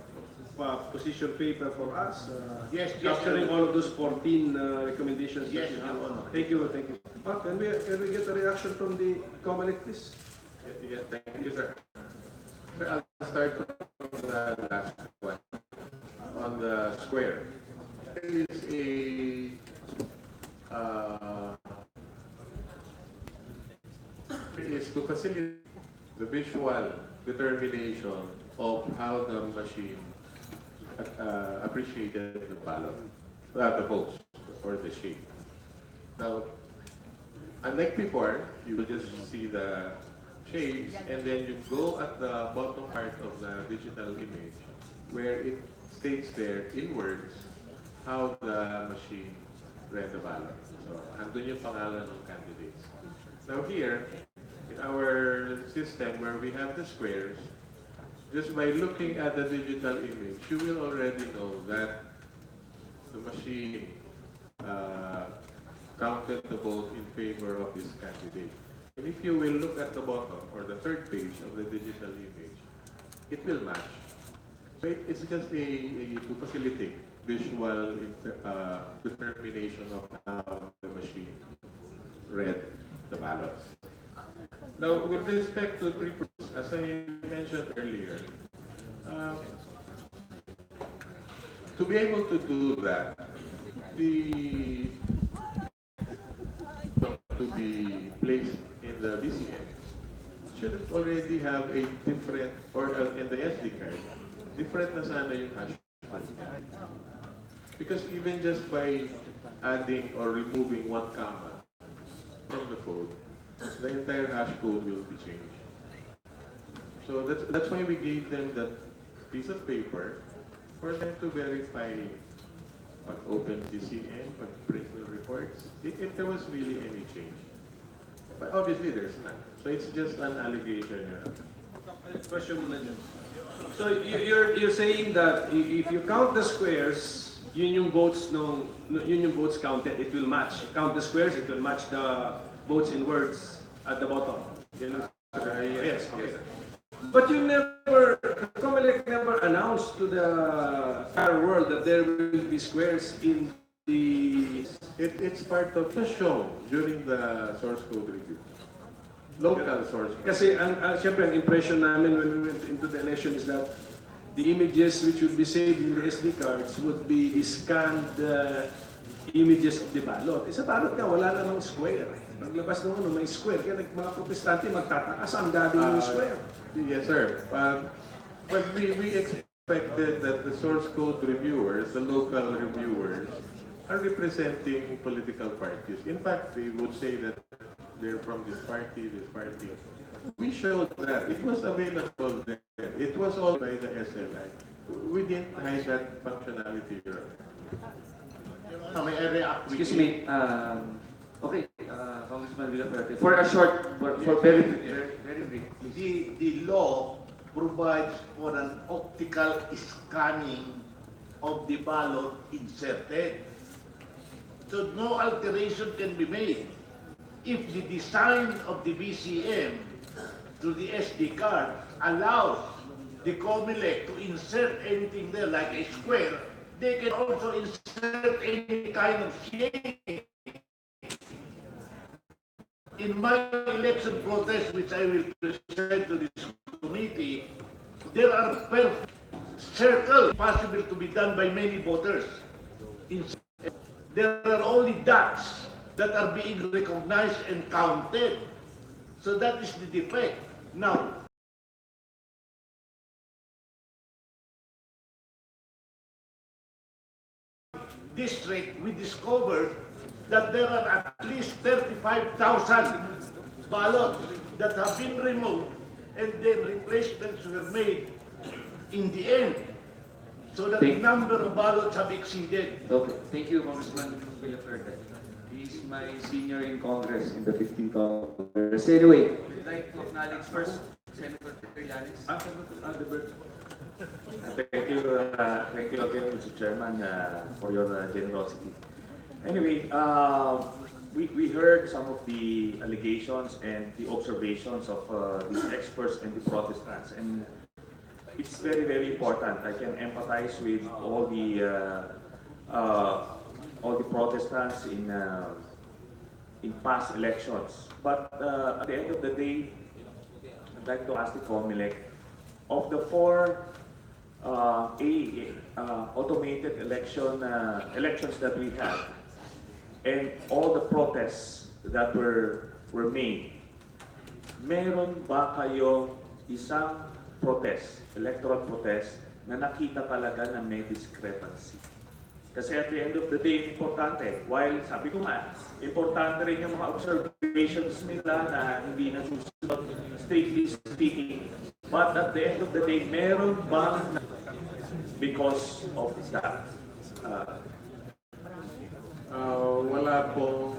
Speaker 1: position paper for us?
Speaker 14: Yes,
Speaker 1: capturing all of those 14 recommendations
Speaker 14: yes,
Speaker 1: that you have.
Speaker 14: Your Honor.
Speaker 1: Thank you, thank you. Can we get a reaction from the COMELEC, please?
Speaker 10: Yes, thank you, sir. Sir, I'll start from the last one. On the square. There is to facilitate the visual determination of how the machine appreciated the ballot, the votes, or the shape. Now, unlike before, you will just see the shapes, and then you go at the bottom part of the digital image, where it states there in words how the machine read the ballot. So, andun yung pangalan ng candidates. Now here, in our system where we have the squares, just by looking at the digital image, you will already know that the machine counted the vote in favor of this candidate. And if you will look at the bottom or the third page of the digital image, it will match. So it's just to facilitate visual determination of how the machine read the ballots. Now, with respect to pre-process, as I mentioned earlier, to be able to do that, to be placed in the BCM should already have a different, or in the SD card, different na sana yung hash code. Because even just by adding or removing one comma from the code, the entire hash code will be changed. So that's why we gave them that piece of paper for them to verify pag-open GCN, pag-print the reports, if there was really any change. But obviously there's none. So it's just an allegation.
Speaker 1: Question muna dyan. So you're saying that if you count the squares, yun yung votes counted, it will match. Count the squares, it will match the votes in words at the bottom. Yes. Okay. But you never, COMELEC never announced to the entire world that there will be squares in the...
Speaker 10: It's part of the show during the source code review. Local source code.
Speaker 1: Kasi siyempre, ang impression namin when we went into the election is that the images which would be saved in the SD cards would be scanned images of the ballot. Sa ballot ka, wala namang square. Paglabas ng may square. Kaya mga protestante magtataka, saan galing yung square?
Speaker 10: Yes, sir. But we expected that the source code reviewers, the local reviewers, are representing political parties. In fact, they would say that they're from this party, this party. We showed that it was available there. It was all by the SLI. We didn't hide that functionality here.
Speaker 14: May I react?
Speaker 2: Excuse me, okay, Congressman Villaferte, for a short, for very brief.
Speaker 14: The law provides for an optical scanning of the ballot inserted. So no alteration can be made. If the design of the BCM to the SD card allows the COMELEC to insert anything there like a square, they can also insert any kind of shape. In my election protest, which I will present to this committee, there are perfect circles possible to be done by many voters. There are only dots that are being recognized and counted. So that is the defect. Now, district, we discovered that there are at least 35,000 ballots that have been removed and then replacements were made in the end. So that the number of ballots have exceeded.
Speaker 2: Okay, thank you, Congressman Villaferte. He's my senior in Congress in the 15th Congress. Anyway, I'd like to acknowledge first Senator Trillanes.
Speaker 15: Thank you again, Mr. Chairman, for your generosity. Anyway, we heard some of the allegations and the observations of these experts and the protestants, and it's very, very important. I can empathize with all the protestants in past elections. But at the end of the day, I'd like to ask the COMELEC, of the 4 automated elections that we had, and all the protests that were made, meron ba kayo isang protest, electoral protest, na nakita talaga na may discrepancy? Kasi at the end of the day, importante, while sabi ko nga, importante rin yung mga observations nila na hindi nasusunod, strictly speaking. But at the end of the day, meron bang because of that?
Speaker 10: Wala pong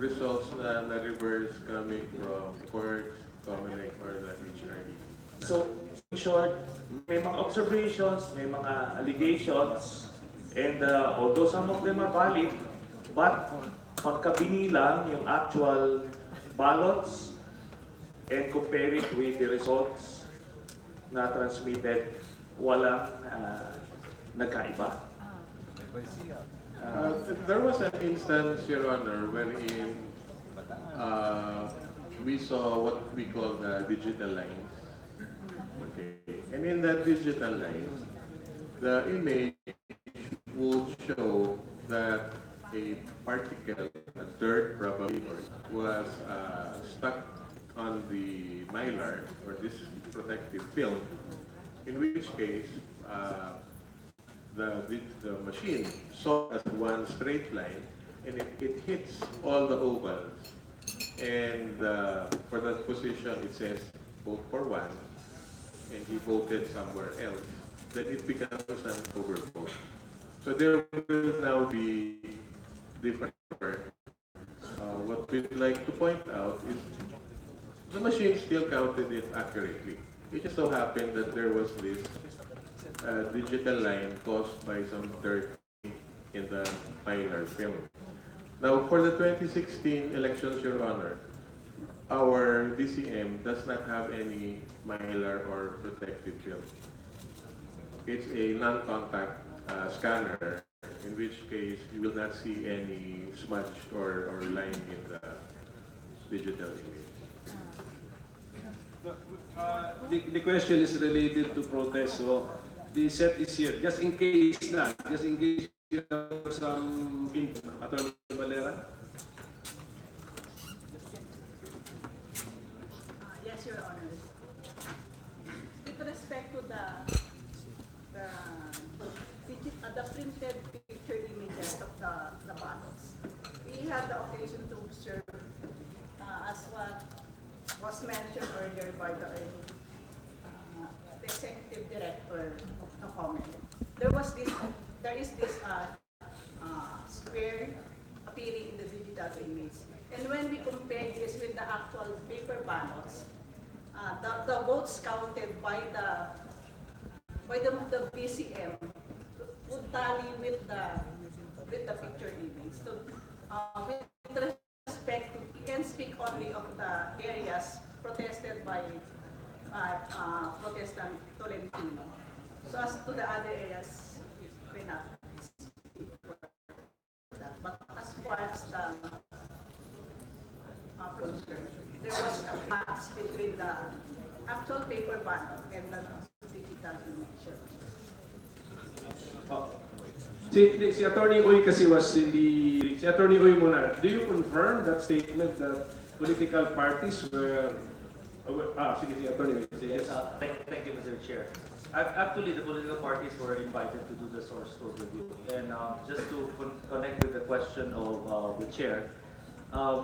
Speaker 10: results na reverse coming from courts, COMELEC, or the HRD.
Speaker 15: So, in short, may mga observations, may mga allegations, and although some of them are valid, but pagkabinilang yung actual ballots and compare it with the results na transmitted, walang nagkaiba.
Speaker 10: There was an instance, Your Honor, wherein we saw what we call the digital lines. Okay. And in that digital lines, the image will show that a particle, a dirt probably, was stuck on the mylar, or this protective film, in which case the machine saw as one straight line, and it hits all the ovals. And for that position, it says vote for one, and he voted somewhere else, then it becomes an overvote. So there will now be different. What we'd like to point out is the machine still counted it accurately. It just so happened that there was this digital line caused by some dirt in the mylar film. Now, for the 2016 elections, Your Honor, our DCM does not have any mylar or protective film. It's a non-contact scanner, in which case you will not see any smudge or line in the digital image.
Speaker 1: The question is related to protest, so the set is here. Just in case you have some info. Attorney Valera?
Speaker 16: Yes, Your Honor. With respect to the printed picture images of the ballots, we had the occasion to observe, as what was mentioned earlier by the executive director of the COMELEC. There is this square appearing in the digital image. And when we compare this with the actual paper ballots, the votes counted by the BCM would tally with the picture image. So, with respect to, we can speak only of the areas protested by Protestant Tolentino. So as to the other areas, we not speak for that. But as far as the there was a match between the actual paper ballot and the digital image.
Speaker 1: Si Attorney Uy kasi was in the... Si Attorney Uy muna, do you confirm that statement that political parties were... sige, si Attorney Uy.
Speaker 17: Yes, thank you, Mr. Chair. Actually, the political parties were invited to do the source code review. And just to connect with the question of the Chair,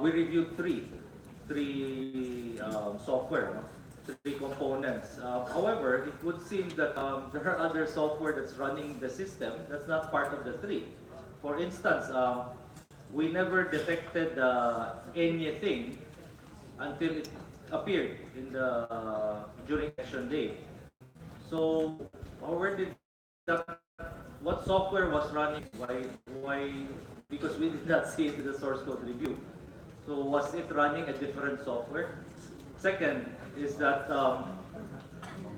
Speaker 17: we reviewed three software, three components. However, it would seem that there are other software that's running the system that's not part of the three. For instance, we never detected anything until it appeared in the during election day. So, where did that? What software was running? Why? Because we did not see it in the source code review. So, was it running a different software? Second is that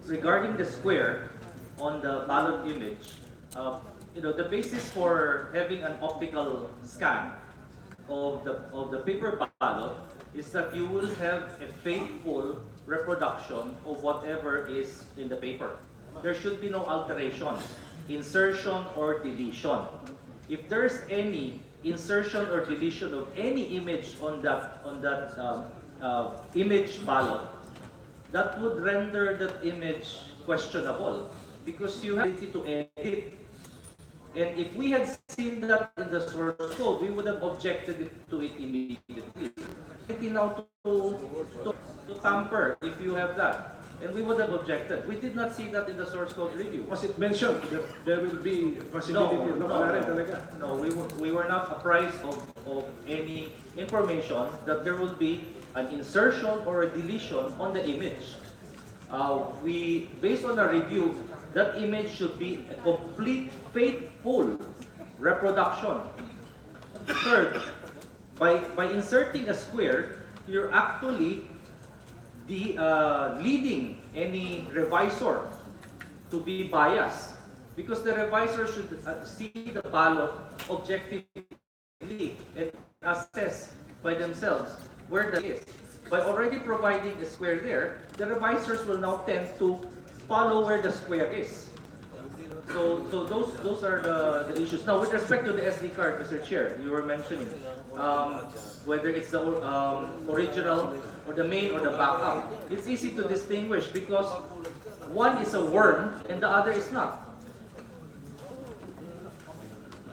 Speaker 17: regarding the square on the ballot image, the basis for having an optical scan of the paper ballot is that you will have a faithful reproduction of whatever is in the paper. There should be no alteration, insertion or deletion. If there's any insertion or deletion of any image on that image ballot, that would render that image questionable because you have the ability to edit. And if we had seen that in the source code, we would have objected to it immediately. Now to tamper if you have that. And we would have objected. We did not see that in the source code review.
Speaker 1: Was it mentioned that there will be possibility?
Speaker 17: No, we were not apprised of any information that there will be an insertion or a deletion on the image. Based on a review, that image should be a complete, faithful reproduction. Third, by inserting a square, you're actually leading any revisor to be biased because the revisor should see the ballot objectively and assess by themselves where that is. By already providing a square there, the revisors will now tend to follow where the square is. So those are the issues. Now, with respect to the SD card, Mr. Chair, you were mentioning whether it's the original or the main or the backup. It's easy to distinguish because one is a worm and the other is not.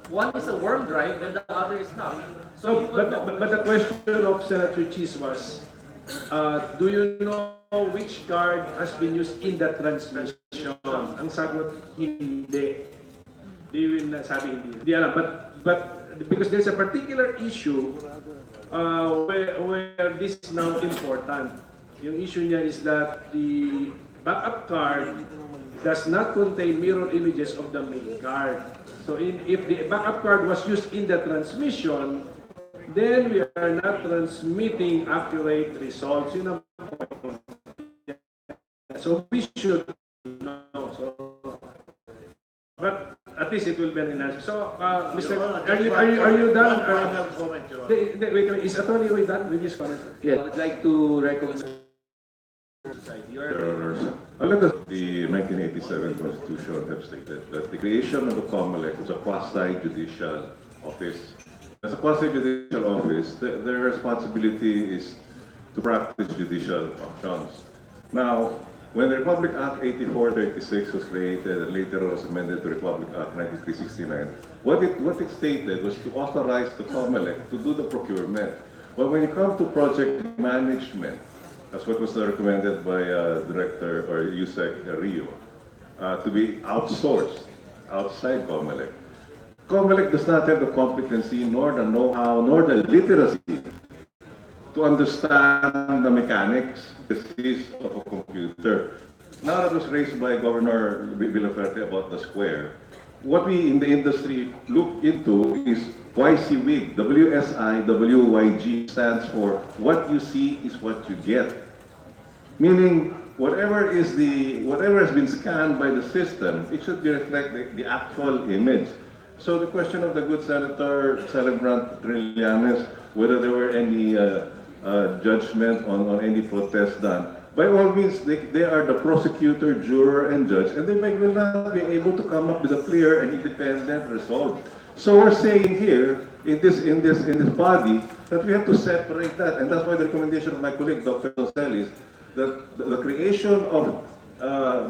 Speaker 17: One is a worm drive and the other is not.
Speaker 1: So, but the question of Senator Cheese was, do you know which card has been used in the transmission? Ang sagot, hindi. Di will sabi hindi. Di alam. But because there's a particular issue where this is now important. Yung issue niya is that the backup card does not contain mirror images of the main card. So if the backup card was used in the transmission, then we are not transmitting accurate results. Yun ang point. So we should know. So, but at least it will be an answer. So, Mr. Are you done? Wait, is Attorney Roy done with his comment?
Speaker 2: Yes, I'd like to recommend.
Speaker 18: Your Honors, the 1987 Constitution have stated that the creation of the COMELEC is a quasi-judicial office. As a quasi-judicial office, their responsibility is to practice judicial functions. Now, when the Republic Act 8436 was created and later was amended to Republic Act 9369, what it stated was to authorize the COMELEC to do the procurement. But when it comes to project management, that's what was recommended by Director or USEC Rio, to be outsourced outside COMELEC. COMELEC does not have the competency, nor the know-how, nor the literacy to understand the mechanics, the disease of a computer. Now that was raised by Governor Villaferte about the square, what we in the industry look into is YCWIG. WSIWYG stands for what you see is what you get. Meaning, whatever has been scanned by the system, it should reflect the actual image. So the question of the good Senator Celebrant Trillanes, whether there were any judgment on any protest done, by all means, they are the prosecutor, juror, and judge, and they will not be able to come up with a clear and independent result. So we're saying here, in this body, that we have to separate that, and that's why the recommendation of my colleague, Dr. Gonzalez, that the creation of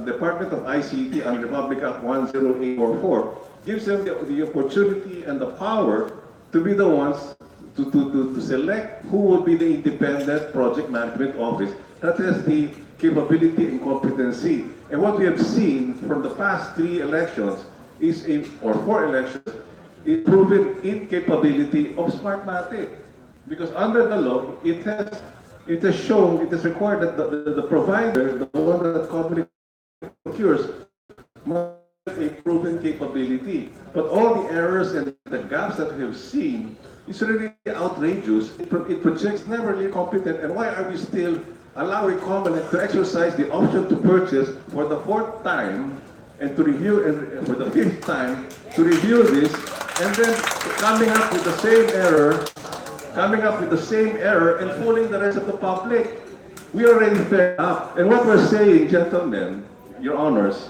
Speaker 18: Department of ICT under Republic Act 10844 gives them the opportunity and the power to be the ones to select who will be the independent project management office that has the capability and competency. And what we have seen from the past 3 elections or 4 elections is proven incapability of Smartmatic. Because under the law, it has required that the provider, the one that COMELEC procures, must have a proven capability. But all the errors and the gaps that we have seen is really outrageous. It projects never really competent. And why are we still allowing COMELEC to exercise the option to purchase for the 4th time and to review, and for the 5th time to review this, and then coming up with the same error and fooling the rest of the public? We are already fed up. And what we're saying, gentlemen, Your Honors,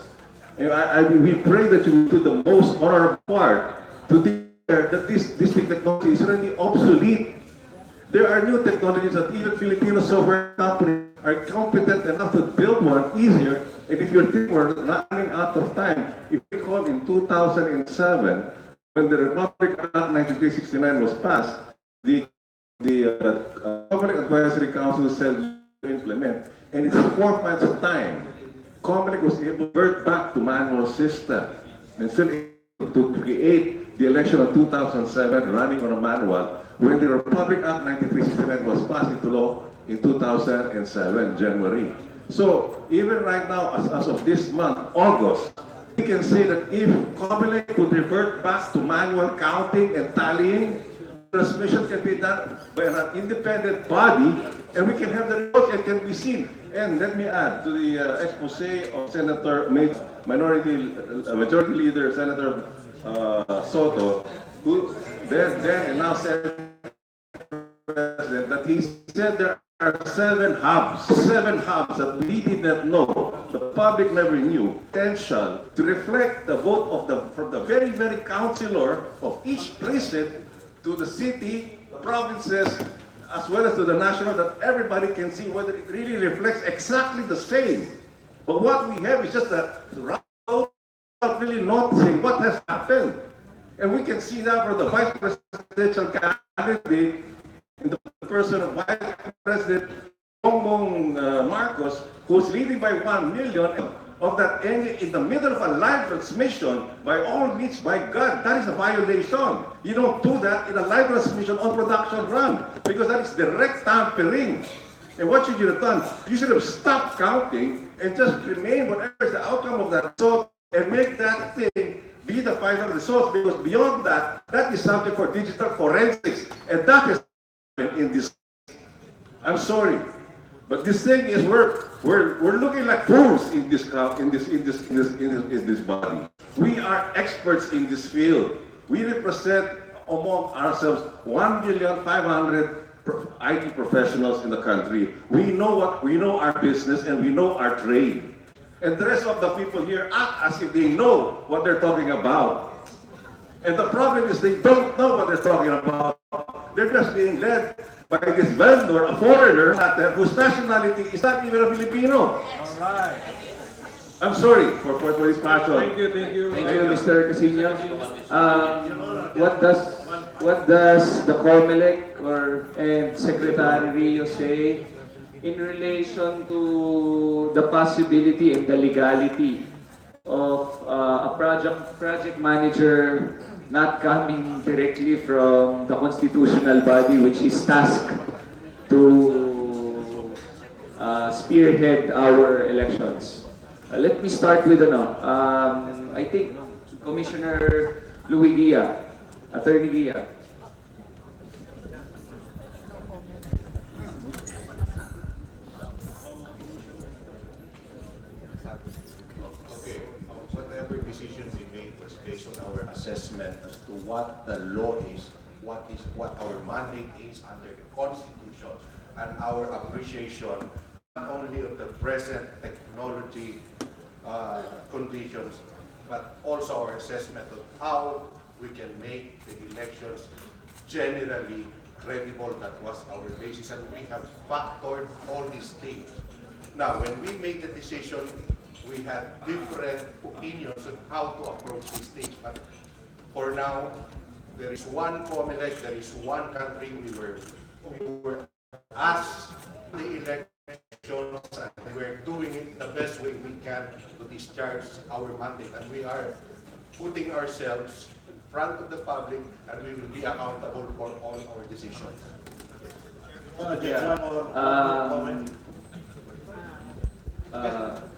Speaker 18: we pray that you do the most honorable part to declare that this technology is already obsolete. There are new technologies that even Filipino software companies are competent enough to build one easier. And if you're thinking we're running out of time, if we recall in 2007, when the Republic Act 9369 was passed, the COMELEC Advisory Council said to implement, and it's 4 months of time. COMELEC was able to revert back to manual system and still able to create the election of 2007 running on a manual when the Republic Act 9369 was passed into law in 2007, January. So even right now, as of this month, August, we can say that if COMELEC could revert back to manual counting and tallying, transmission can be done by an independent body, and we can have the results and can be seen. And let me add to the expose of Majority Leader Senator Soto, who then and now said President, that he said there are 7 hubs that we did not know, the public never knew, potential to reflect the vote from the very, very councilor of each precinct to the city, the provinces, as well as to the national, that everybody can see whether it really reflects exactly the same. But what we have is just a round, not really noticing what has happened. And we can see that for the vice presidential candidate in the person of Vice President Bongbong Marcos, who's leading by 1 million, of that in the middle of a live transmission, by all means, by God, that is a violation. You don't do that in a live transmission on production run, because that is direct tampering. And what should you have done? You should have stopped counting and just remain whatever is the outcome of that result and make that thing be the final result, because beyond that, that is subject for digital forensics, and that is in this. I'm sorry, but this thing is we're looking like fools in this body. We are experts in this field. We represent among ourselves 1,500,000 IT professionals in the country. We know our business and we know our trade. And the rest of the people here act as if they know what they're talking about. And the problem is they don't know what they're talking about. They're just being led by this vendor, a foreigner, whose nationality is not even a Filipino.
Speaker 1: All right.
Speaker 18: I'm sorry for this passion.
Speaker 1: Thank you, thank you.
Speaker 2: Thank you, Mr. Casino. What does the COMELEC and Secretary Rio say in relation to the possibility and the legality of a project manager not coming directly from the constitutional body, which is tasked to spearhead our elections? Let me start with I think Commissioner Louis Guia, Attorney Guia.
Speaker 19: Whatever decision we made was based on our assessment as to what the law is, what our mandate is under the Constitution, and our appreciation not only of the present technology conditions, but also our assessment of how we can make the elections generally credible. That was our basis, and we have factored all these things. Now, when we made the decision, we had different opinions on how to approach these things. But for now, there is one COMELEC, there is one country. We were asked the elections, and we're doing it the best way we can to discharge our mandate. And we are putting ourselves in front of the public, and we will be accountable for all our decisions.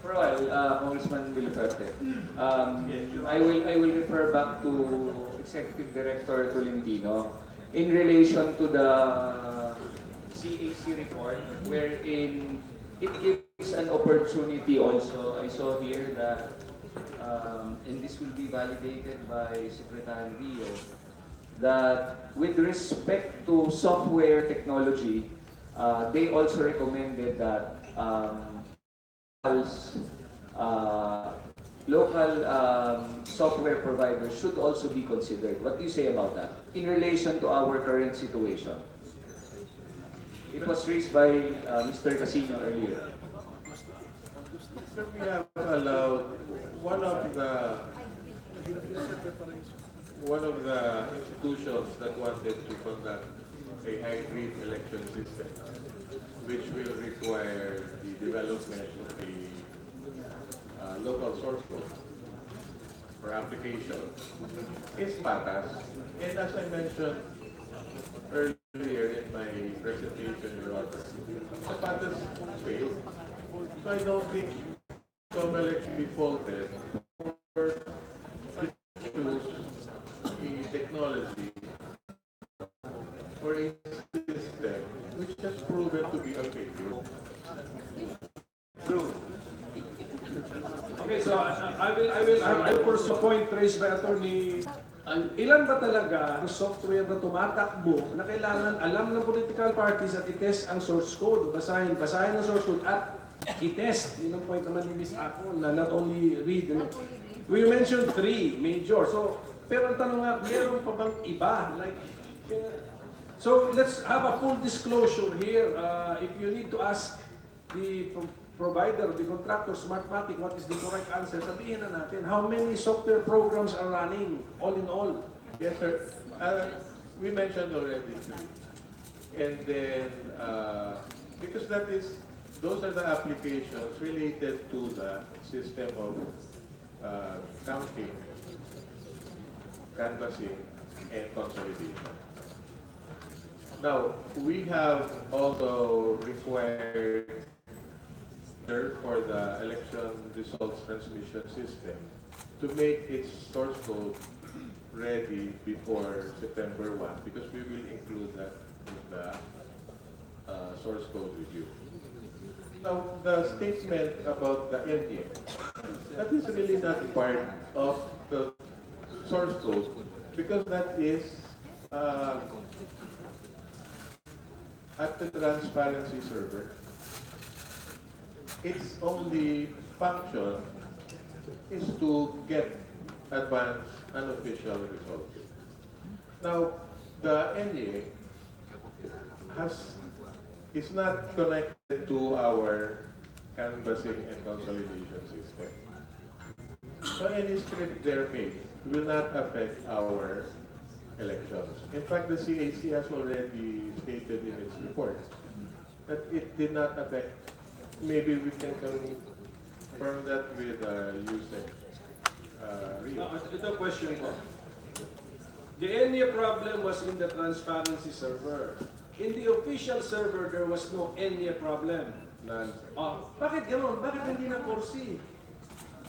Speaker 2: For a while, Congressman Villatarte, I will refer back to Executive Director Tolentino in relation to the CAC report, wherein it gives an opportunity also. I saw here that, and this will be validated by Secretary Rio, that with respect to software technology, they also recommended that local software providers should also be considered. What do you say about that in relation to our current situation? It was raised by Mr. Casino earlier.
Speaker 10: We have allowed one of the institutions that wanted to conduct a hybrid election system, which will require the development of a local source code for application, is PATAS. And as I mentioned earlier in my presentation, Your Honor, the PATAS failed. So I don't think COMELEC defaulted or choose the technology for a system which has proven to be unfaithful.
Speaker 1: True. Okay, so I will pursue a point raised by Attorney. Ilan ba talaga ang software na tumatakbo na kailangan alam ng political parties at i-test ang source code? Basahin ang source code at i-test. Yun ang point naman ni Ms. Ako na not only read. We mentioned 3 major. So, pero ang tanong nga, meron pa bang iba? So, let's have a full disclosure here. If you need to ask the provider, the contractor, Smartmatic, what is the correct answer? Sabihin na natin, how many software programs are running, all in all?
Speaker 10: Yes, sir. We mentioned already. And then, Because those are the applications related to the system of counting, canvassing, and consolidation. Now, we have also required for the election results transmission system to make its source code ready before September 1 because we will include that in the source code review. Now, the statement about the NDA, that is really not part of the source code because that is at the transparency server. Its only function is to get advance unofficial results. Now, the NDA is not connected to our canvassing and consolidation system. So any script there made will not affect our elections. In fact, the CAC has already stated in its report that it did not affect. Maybe we can confirm that with USEC.
Speaker 1: Ito question ko. The NDA problem was in the transparency server. In the official server, there was no NDA problem.
Speaker 10: None.
Speaker 1: Bakit gano'n? Bakit hindi na foresee?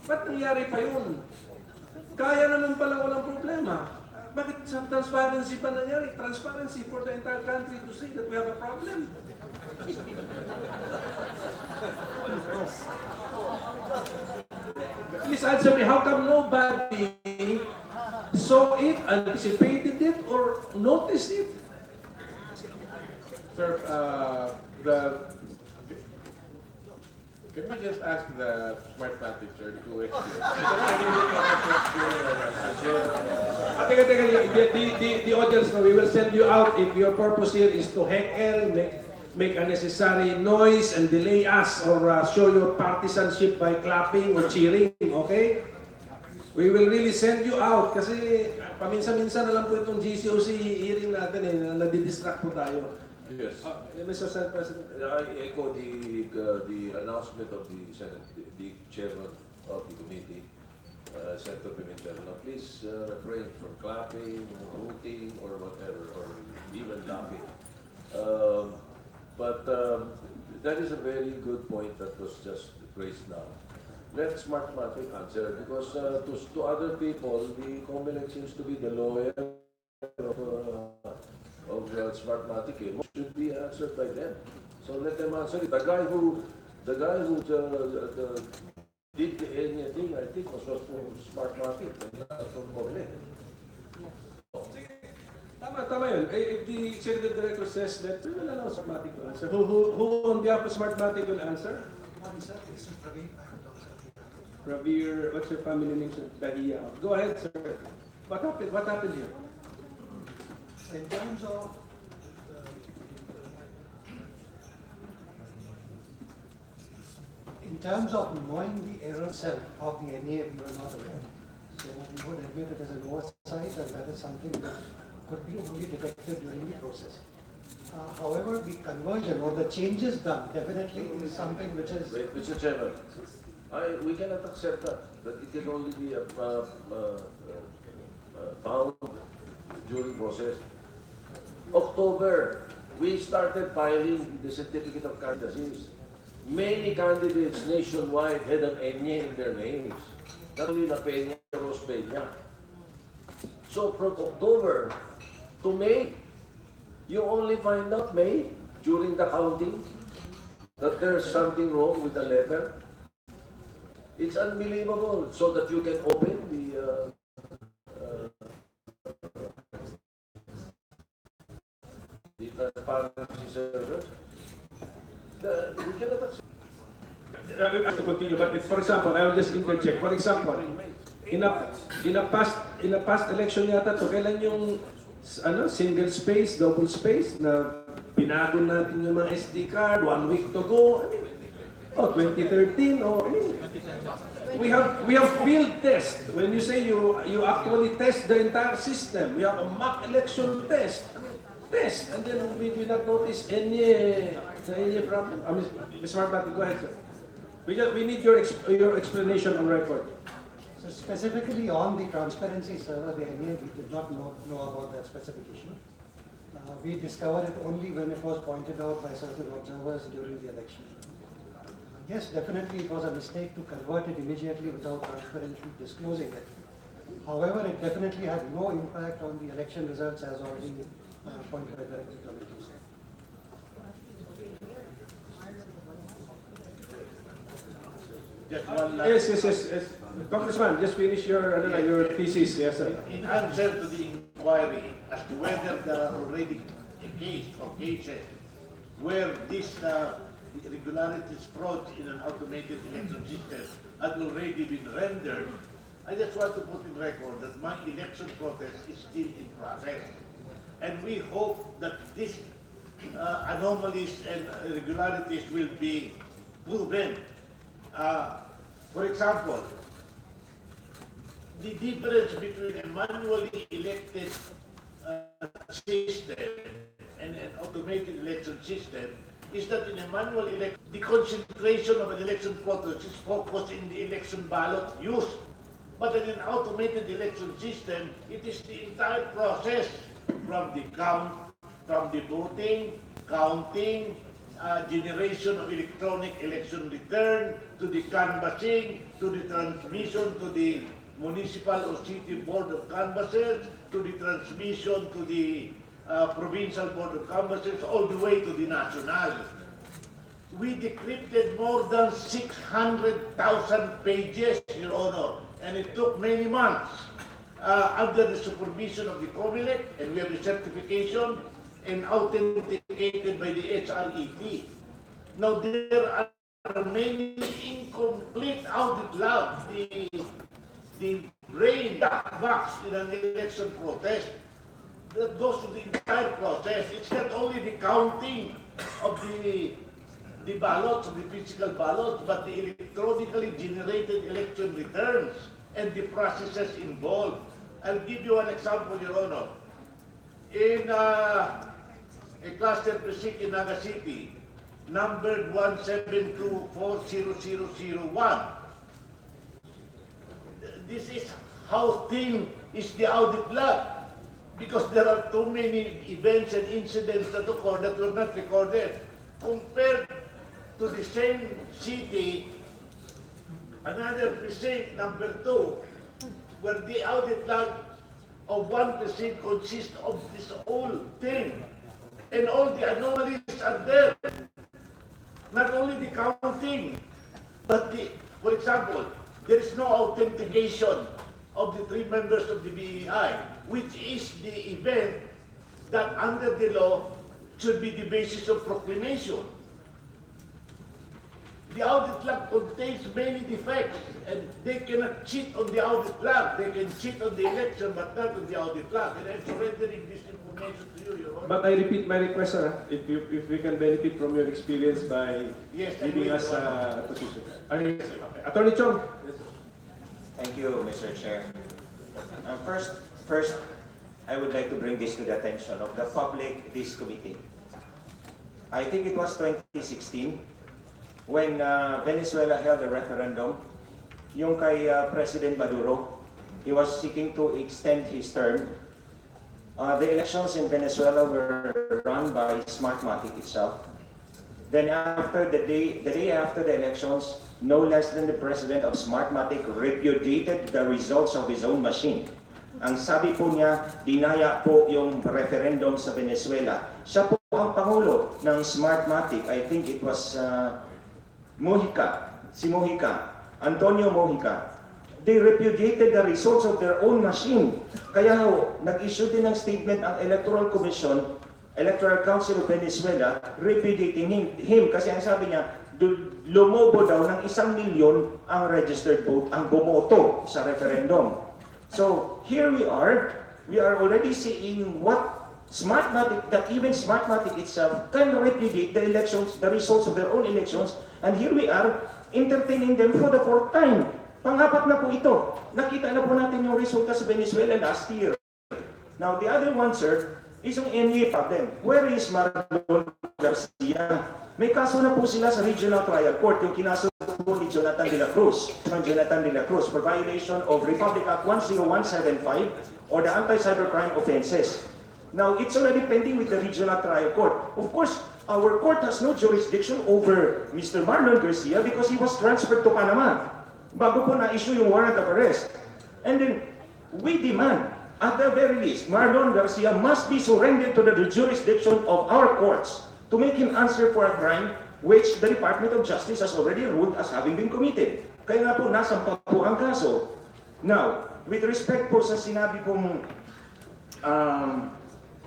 Speaker 1: Ba't nangyari pa yun? Kaya naman pala walang problema. Bakit sa transparency pa nangyari? Transparency for the entire country to see that we have a problem. Please answer me, how come nobody saw it, anticipated it, or noticed it?
Speaker 10: Sir, can we just ask the smart matic sir to explain?
Speaker 1: The audience, we will send you out if your purpose here is to heckle, make unnecessary noise and delay us or show your partisanship by clapping or cheering, okay? We will really send you out kasi paminsan-minsan na lang po itong GCOC hearing natin nadidistract po tayo.
Speaker 4: Yes.
Speaker 1: Mr. Senate President.
Speaker 4: I echo the announcement of the Senate, the chairman of the committee, Senator Pimentel. Now, please refrain from clapping, hooting, or whatever, or even laughing. But that is a very good point that was just raised now. Let Smart Matic answer because to other people, the COMELEC seems to be the lawyer of Smart Matic. It should be answered by them. So let them answer it. The guy who did anything, I think, was from Smart Matic, not from COMELEC.
Speaker 1: Tama yun. If the executive director says that, we will allow Smart Matic to answer. Who on behalf of Smart Matic will answer? Ravir, what's your family name? Bahia. Go ahead, sir. What happened here?
Speaker 20: In terms of knowing the error cell of the NEA, we were not aware. So we would admit it as an oversight, and that is something that could be only detected during the process. However, the conversion or the changes done definitely is something which is...
Speaker 4: Wait, Mr. Chairman, we cannot accept that it can only be found during process. October, we started filing the certificate of candidacy. Many candidates nationwide had an ENIE in their names. Not only La Peña, Rose Peña. So from October to May, you only find out May during the counting that there's something wrong with the letter. It's unbelievable. So that you can open the transparency server. We cannot accept.
Speaker 1: I have to continue, but for example, I will just interject. For example, in a past election yata to, kailan yung single space, double space na binago natin yung mga SD card 1 week to go. 2013 we have field test. When you say you actually test the entire system, we have a mock election test, and then we do not notice any Is there any problem? Ms. Marbat, go ahead, sir. We need your explanation on record.
Speaker 20: So specifically on the transparency server, the NEA, we did not know about that specification. We discovered it only when it was pointed out by certain observers during the election. Yes, definitely it was a mistake to convert it immediately without transparently disclosing it. However, it definitely had no impact on the election results as already pointed by the committees.
Speaker 14: Just one last.
Speaker 1: Yes. Congressman, just finish your thesis. Yes, sir.
Speaker 14: In answer to the inquiry as to whether there are already a case or cases where this irregularities, frauds in an automated election system had already been rendered, I just want to put in record that my election protest is still in process. And we hope that these anomalies and irregularities will be proven. For example, the difference between a manually elected system and an automated election system is that in a manual election, the concentration of an election protest is focused in the election ballot used. But in an automated election system, it is the entire process from the voting, counting, generation of electronic election return, to the canvassing, to the transmission to the municipal or city board of canvassers, to the transmission to the provincial board of canvassers, all the way to the national. We decrypted more than 600,000 pages, Your Honor, and it took many months under the supervision of the COMELEC, and we have the certification and authenticated by the HRET. Now, there are many incomplete audit labs, the brain box in an election protest that goes to the entire process. It's not only the counting of the ballots, of the physical ballots, but the electronically generated election returns and the processes involved. I'll give you an example, Your Honor. In a cluster precinct in Naga City, numbered 1724001. This is how thin is the audit log, because there are too many events and incidents that occur that were not recorded. Compared to the same city, another precinct, number 2, where the audit log of one precinct consists of this whole thing. And all the anomalies are there. Not only the counting, but for example, there is no authentication of the 3 members of the BEI, which is the event that under the law should be the basis of proclamation. The audit log contains many defects, and they cannot cheat on the audit log. They can cheat on the election, but not on the audit log. And I'm surrendering this information to you, Your Honor.
Speaker 1: But I repeat my request, sir, if we can benefit from your experience by giving us a position. Attorney Chong.
Speaker 21: Thank you, Mr. Chair. First, I would like to bring this to the attention of the public, this committee. I think it was 2016 when Venezuela held a referendum. Yung kay President Maduro, he was seeking to extend his term. The elections in Venezuela were run by Smartmatic itself. Then after the day after the elections, no less than the president of Smartmatic repudiated the results of his own machine. Ang sabi po niya, dinaya po yung referendum sa Venezuela. Siya po ang pangulo ng Smartmatic. I think it was Antonio Mojica. They repudiated the results of their own machine. Kaya nag-issue din ng statement ang Electoral Commission, Electoral Council of Venezuela, repudiating him. Kasi ang sabi niya, lumobo daw ng 1 milyon ang registered vote, ang bumoto sa referendum. So here we are already seeing what Smartmatic, that even Smartmatic itself can repudiate the elections, the results of their own elections, and here we are entertaining them for the 4th time. Pang-apat na po ito. Nakita na po natin yung resulta sa Venezuela last year. Now the other one, sir, is yung NEA problem. Where is Marlon Garcia. May kaso na po sila sa Regional Trial Court, yung kinaso po ni Jonathan de la Cruz, for violation of Republic Act 10175 or the Anti-Cybercrime Offenses. Now, it's already pending with the Regional Trial Court. Of course, our court has no jurisdiction over Mr. Marlon Garcia because he was transferred to Panama bago po na-issue yung warrant of arrest. And then, we demand, at the very least, Marlon Garcia must be surrendered to the jurisdiction of our courts to make him answer for a crime which the Department of Justice has already ruled as having been committed. Kaya nga po, nasampa po ang kaso. Now, with respect po sa sinabi pong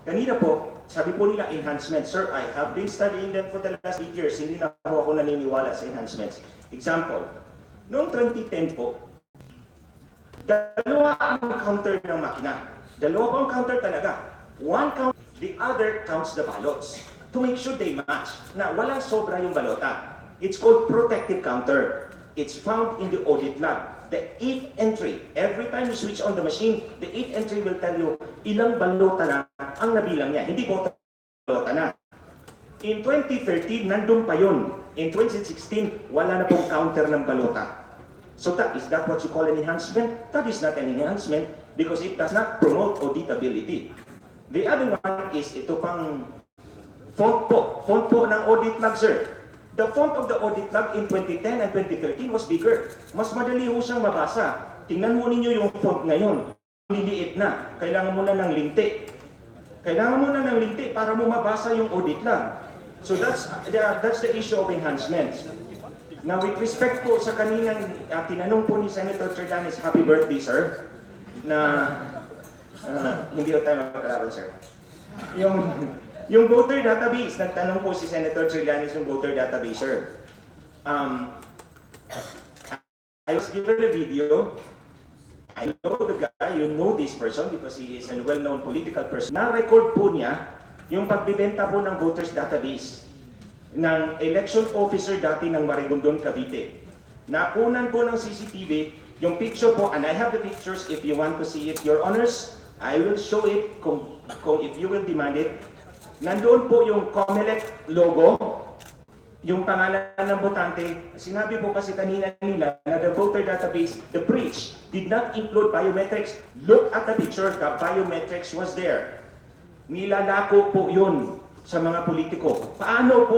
Speaker 21: kanina po, sabi po nila enhancements. Sir, I have been studying them for the last 8 years. Hindi na po ako naniniwala sa enhancements. Example, noong 2010 po, dalawa ang counter ng makina. Dalawa po ang counter talaga. One count, the other counts the ballots to make sure they match. Na walang sobra yung balota. It's called protective counter. It's found in the audit log. The 8th entry, every time you switch on the machine, the 8th entry will tell you ilang balota na ang nabilang niya. Hindi balota na. In 2013, nandun pa yun. In 2016, wala na pong counter ng balota. So is that what you call an enhancement? That is not an enhancement because it does not promote auditability. The other one is ito pang font po ng audit log, sir. The font of the audit log in 2010 and 2013 was bigger. Mas madali ho siyang mabasa. Tingnan mo ninyo yung font ngayon. Liliit na. Kailangan mo na ng linti. Kailangan mo na ng linti para mo mabasa yung audit log. So that's the issue of enhancements. Now, with respect po sa kaninang tinanong po ni Senator Trillanes, happy birthday, sir, na hindi ko tayo magkakaroon, sir. Yung voter database, nagtanong po si Senator Trillanes yung voter database, sir. I was given a video. I know the guy, you know this person because he is a well-known political person. Na-record po niya yung pagbibenta po ng voters database ng election officer dati ng Marigondon, Cavite. Nakunan po ng CCTV yung picture po, and I have the pictures if you want to see it, Your Honors. I will show it kung if you will demand it. Nandoon po yung COMELEC logo, yung pangalan ng botante. Sinabi po kasi kanina nila na the voter database, the breach, did not include biometrics. Look at the picture, the biometrics was there. Nilalako po yun sa mga politiko. Paano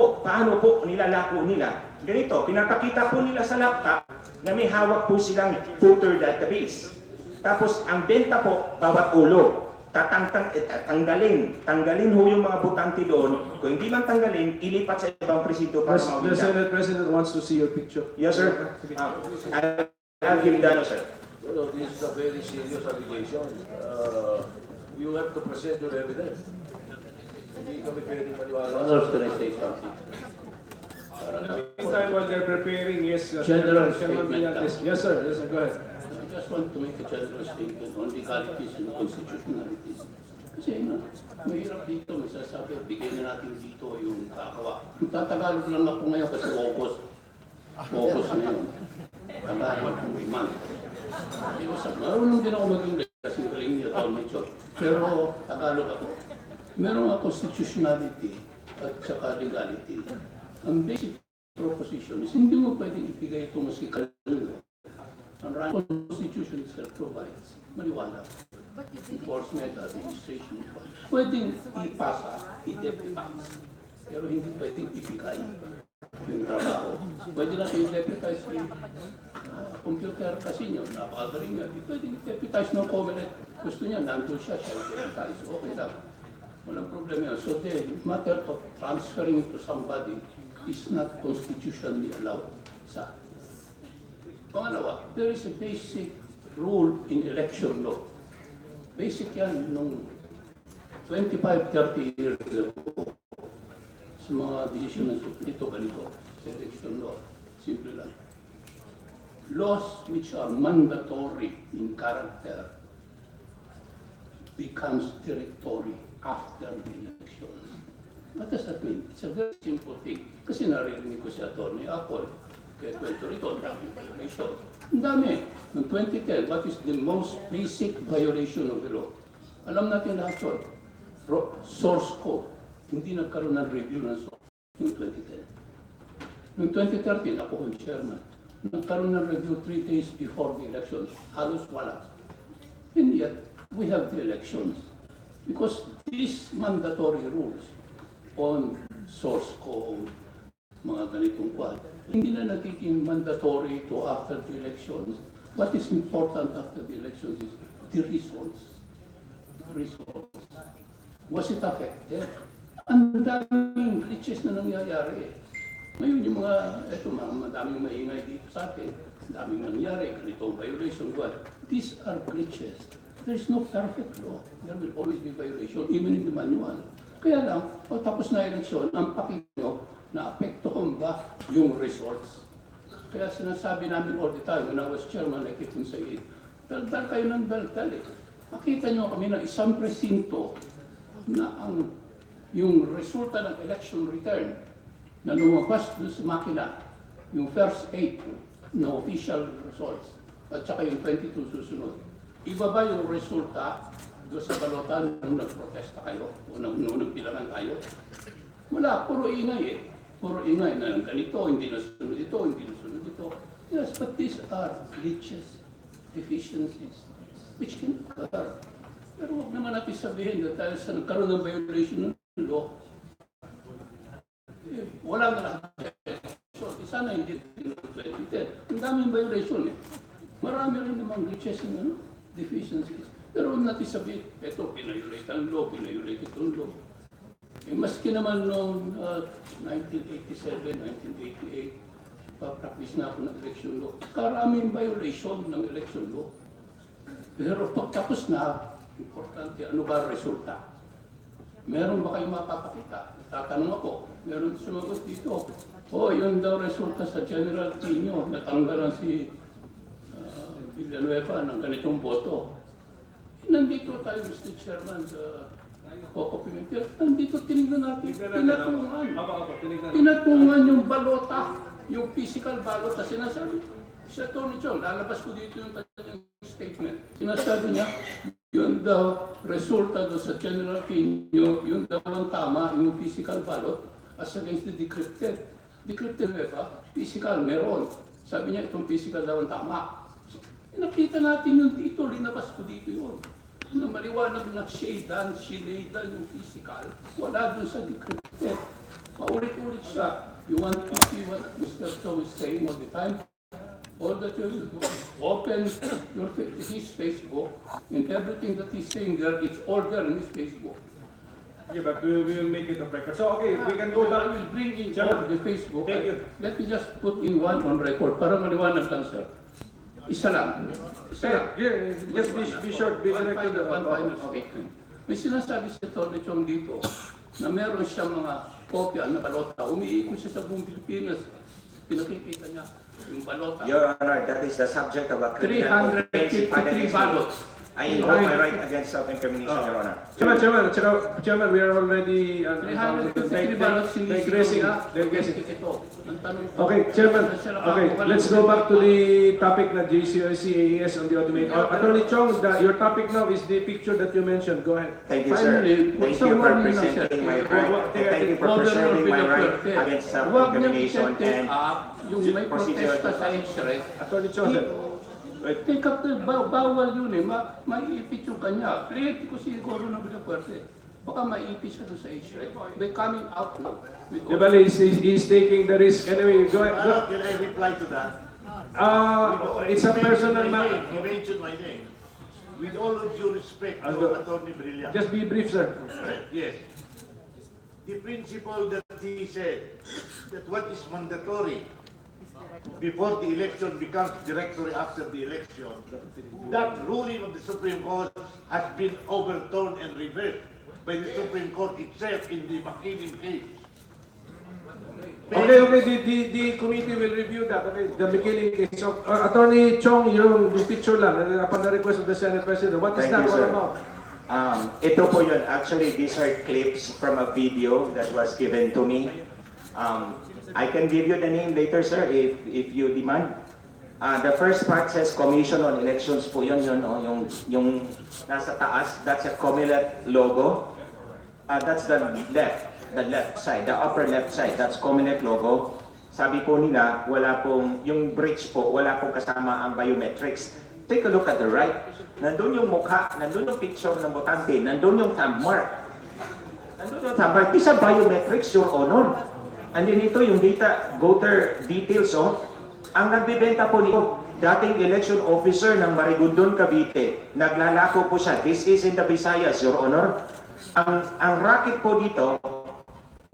Speaker 21: po nilalako nila? Ganito, pinapakita po nila sa laptop na may hawak po silang voter database. Tapos ang benta po, bawat ulo. Tanggalin ho yung mga botante doon. Kung hindi man tanggalin, ilipat sa ibang presinto para
Speaker 1: The Senate President wants to see your picture.
Speaker 21: Yes, sir. I'll give that, sir.
Speaker 4: Well, this is a very serious allegation. You have to present your evidence. Hindi kami pwede maniwala.
Speaker 3: Honors, can I say something?
Speaker 1: Meantime, while they're preparing, yes,
Speaker 3: General
Speaker 1: Chairman
Speaker 3: statement.
Speaker 1: Villaltes. Yes, sir. Yes, sir. Go ahead.
Speaker 3: I just want to make a general statement on legalities and constitutionalities. Kasi mahirap dito, may sasabi, bigyan na natin dito yung kakawa. Tatagalog lang ako ngayon kasi focus na yun. Tagalog ng iman. Marunong din ako mag-English kasi galing niya taon may chot. Pero Tagalog ako. Meron nga constitutionality at saka legality. Ang basic proposition is hindi mo pwedeng ibigay ito maski kalilo. Ang Constitution itself provides maliwanag. Enforcement, administration, pwedeng ipasa, i-deputize. Pero hindi pwedeng ibigay yung trabaho. Pwede natin i-deputize yung computer kasi nyo, napakagaling nga. Pwedeng i-deputize ng COMELEC. Gusto niya, nandun siya i-deputize. Okay lang. Walang problema yun. So the matter of transferring it to somebody is not constitutionally allowed sa pangalawa, there is a basic rule in election law. Basic yan nung 25-30 years ago sa mga desisyon ng Supremo ganito sa election law. Simple lang. Laws which are mandatory in character becomes directory after the election. What does that mean? It's a very simple thing. Kasi naririnig ko si Atty. Apple, kaya kwento rito, ang daming violation. Ang dami. Noong 2010, what is the most basic violation of the law? Alam natin lahat yun. Source code. Hindi nagkaroon ng review ng source. noong 2010. Noong 2013, ako ang chairman. Nagkaroon ng review 3 days before the elections. Halos wala. And yet, we have the elections. Because these mandatory rules on source code, mga ganitong kwan, hindi na nagiging mandatory to after the elections. What is important after the elections is the results. Results. Was it affected? Ang daming glitches na nangyayari. Ngayon yung madaming maingay dito sa atin, daming nangyayari, ganitong violation. What? These are glitches. There is no perfect law. There will always be violation, even in the manual. Kaya lang, tapos na eleksyon, ang pakinggan na apektuhan ba yung results. Kaya sinasabi namin all the time, when I was chairman, I keep on saying, daldal kayo ng daldal eh. Makita nyo kami na isang presinto na yung resulta ng election return na lumabas doon sa makina, yung first 8 na official results, at saka yung 22 susunod. Iba ba yung resulta doon sa balotan nung nagprotesta kayo o nung nagbilangan kayo? Wala, puro ingay eh. Puro ingay na ganito, hindi nasunod ito, hindi nasunod ito. Yes, but these are glitches, deficiencies, which can occur. Pero huwag naman natin sabihin na dahil sa nagkaroon ng violation ng law, wala na lang. So, sana hindi 2010. Ang daming violation eh. Marami rin namang glitches ng deficiencies. Pero huwag natin sabihin, eto, pinayulate ang law, pinayulate itong law. Eh, maski naman noong 1987, 1988, papractice na ako ng election law. Karaming violation ng election law. Pero pagtapos na, importante, ano ba resulta? Meron ba kayong mapapakita? Tatanong ako, meron sumagot dito. Yun daw resulta sa General Tino, natanggalan si Villanueva ng ganitong boto. Nandito tayo, Mr. Chairman, sa Coco Pimentel. Nandito, tinignan natin, pinatungan yung balota, yung physical balot na sinasabi. Si Tony Chong, lalabas ko dito yung kanyang statement. Sinasabi niya, yun daw, resulta daw sa General Tino, yun daw ang tama, yung physical ballot, as against the decrypted. Decrypted, physical, meron. Sabi niya, itong physical daw ang tama. Nakita natin yung dito, linabas ko dito yun. Na maliwanag na shadean yung physical, wala dun sa decrypted. Paulit-ulit siya. You want to see what Mr. Cho is saying all the time? All that you do, open his Facebook, and everything that he's saying there, it's all there in his Facebook.
Speaker 1: Yeah, but we will make it a record. So, okay, we can go back.
Speaker 3: I will bring in all the Facebook. Thank you. Let me just put in one on record para maliwanag lang, sir. Isa lang.
Speaker 1: Yeah, just be short, be direct to the
Speaker 3: final statement. May sinasabi si Tony Chong dito na meron siyang mga kopya na balota. Umiikot siya sa buong Pilipinas. Pinakikita niya yung balota.
Speaker 21: Your Honor, that is the subject of a criminal
Speaker 3: 353 ballots.
Speaker 21: I invoke my right against self-incrimination, Your Honor.
Speaker 1: Chairman, we are already
Speaker 3: 353 ballots
Speaker 1: digressing.
Speaker 3: ito.
Speaker 1: Okay, Chairman. Okay, let's go back to the topic na JCOC-AES on the automation. Attorney Chong, your topic now is the picture that you mentioned. Go ahead.
Speaker 21: Thank you, sir. Thank you for presenting my right. And thank you for preserving my right against self-incrimination and
Speaker 3: yung may protesta sa Israel.
Speaker 1: Attorney Chong,
Speaker 3: Take up the bawal yun eh. Maiipit yung kanya. Create ko siguro ng Villapuerte. Baka maiipit siya doon sa Israel. They're coming out now.
Speaker 1: he's taking the risk. Anyway, go ahead.
Speaker 14: Can I reply to that?
Speaker 1: It's a personal matter.
Speaker 14: He mentioned my name. With all due respect to Attorney Brilliant.
Speaker 1: Just be brief, sir.
Speaker 14: Yes. The principle that he said, that what is mandatory before the election becomes directory after the election, that ruling of the Supreme Court has been overturned and reversed by the Supreme Court itself in the McKinnon case.
Speaker 1: Okay, the committee will review that. Okay, the beginning case. So, Attorney Chong, yung picture lang, upon the request of the Senate President. What is that all about?
Speaker 21: Ito po yun. Actually, these are clips from a video that was given to me. I can give you the name later, sir, if you demand. The first part says Commission on Elections po yun, yung nasa taas. That's a COMELEC logo. That's the left. the left side, the upper left side, that's COMELEC logo. Sabi po nila, wala pong, yung bridge po, wala pong kasama ang biometrics. Take a look at the right. Nandun yung mukha, nandun yung picture ng botante, nandun yung thumb mark. Nandun yung thumb mark. These are biometrics, Your Honor. And then ito yung data, voter details, oh. Ang nagbibenta po nito, dating election officer ng Marigondon, Cavite. Naglalako po siya. This is in the Visayas, Your Honor. Ang racket po dito,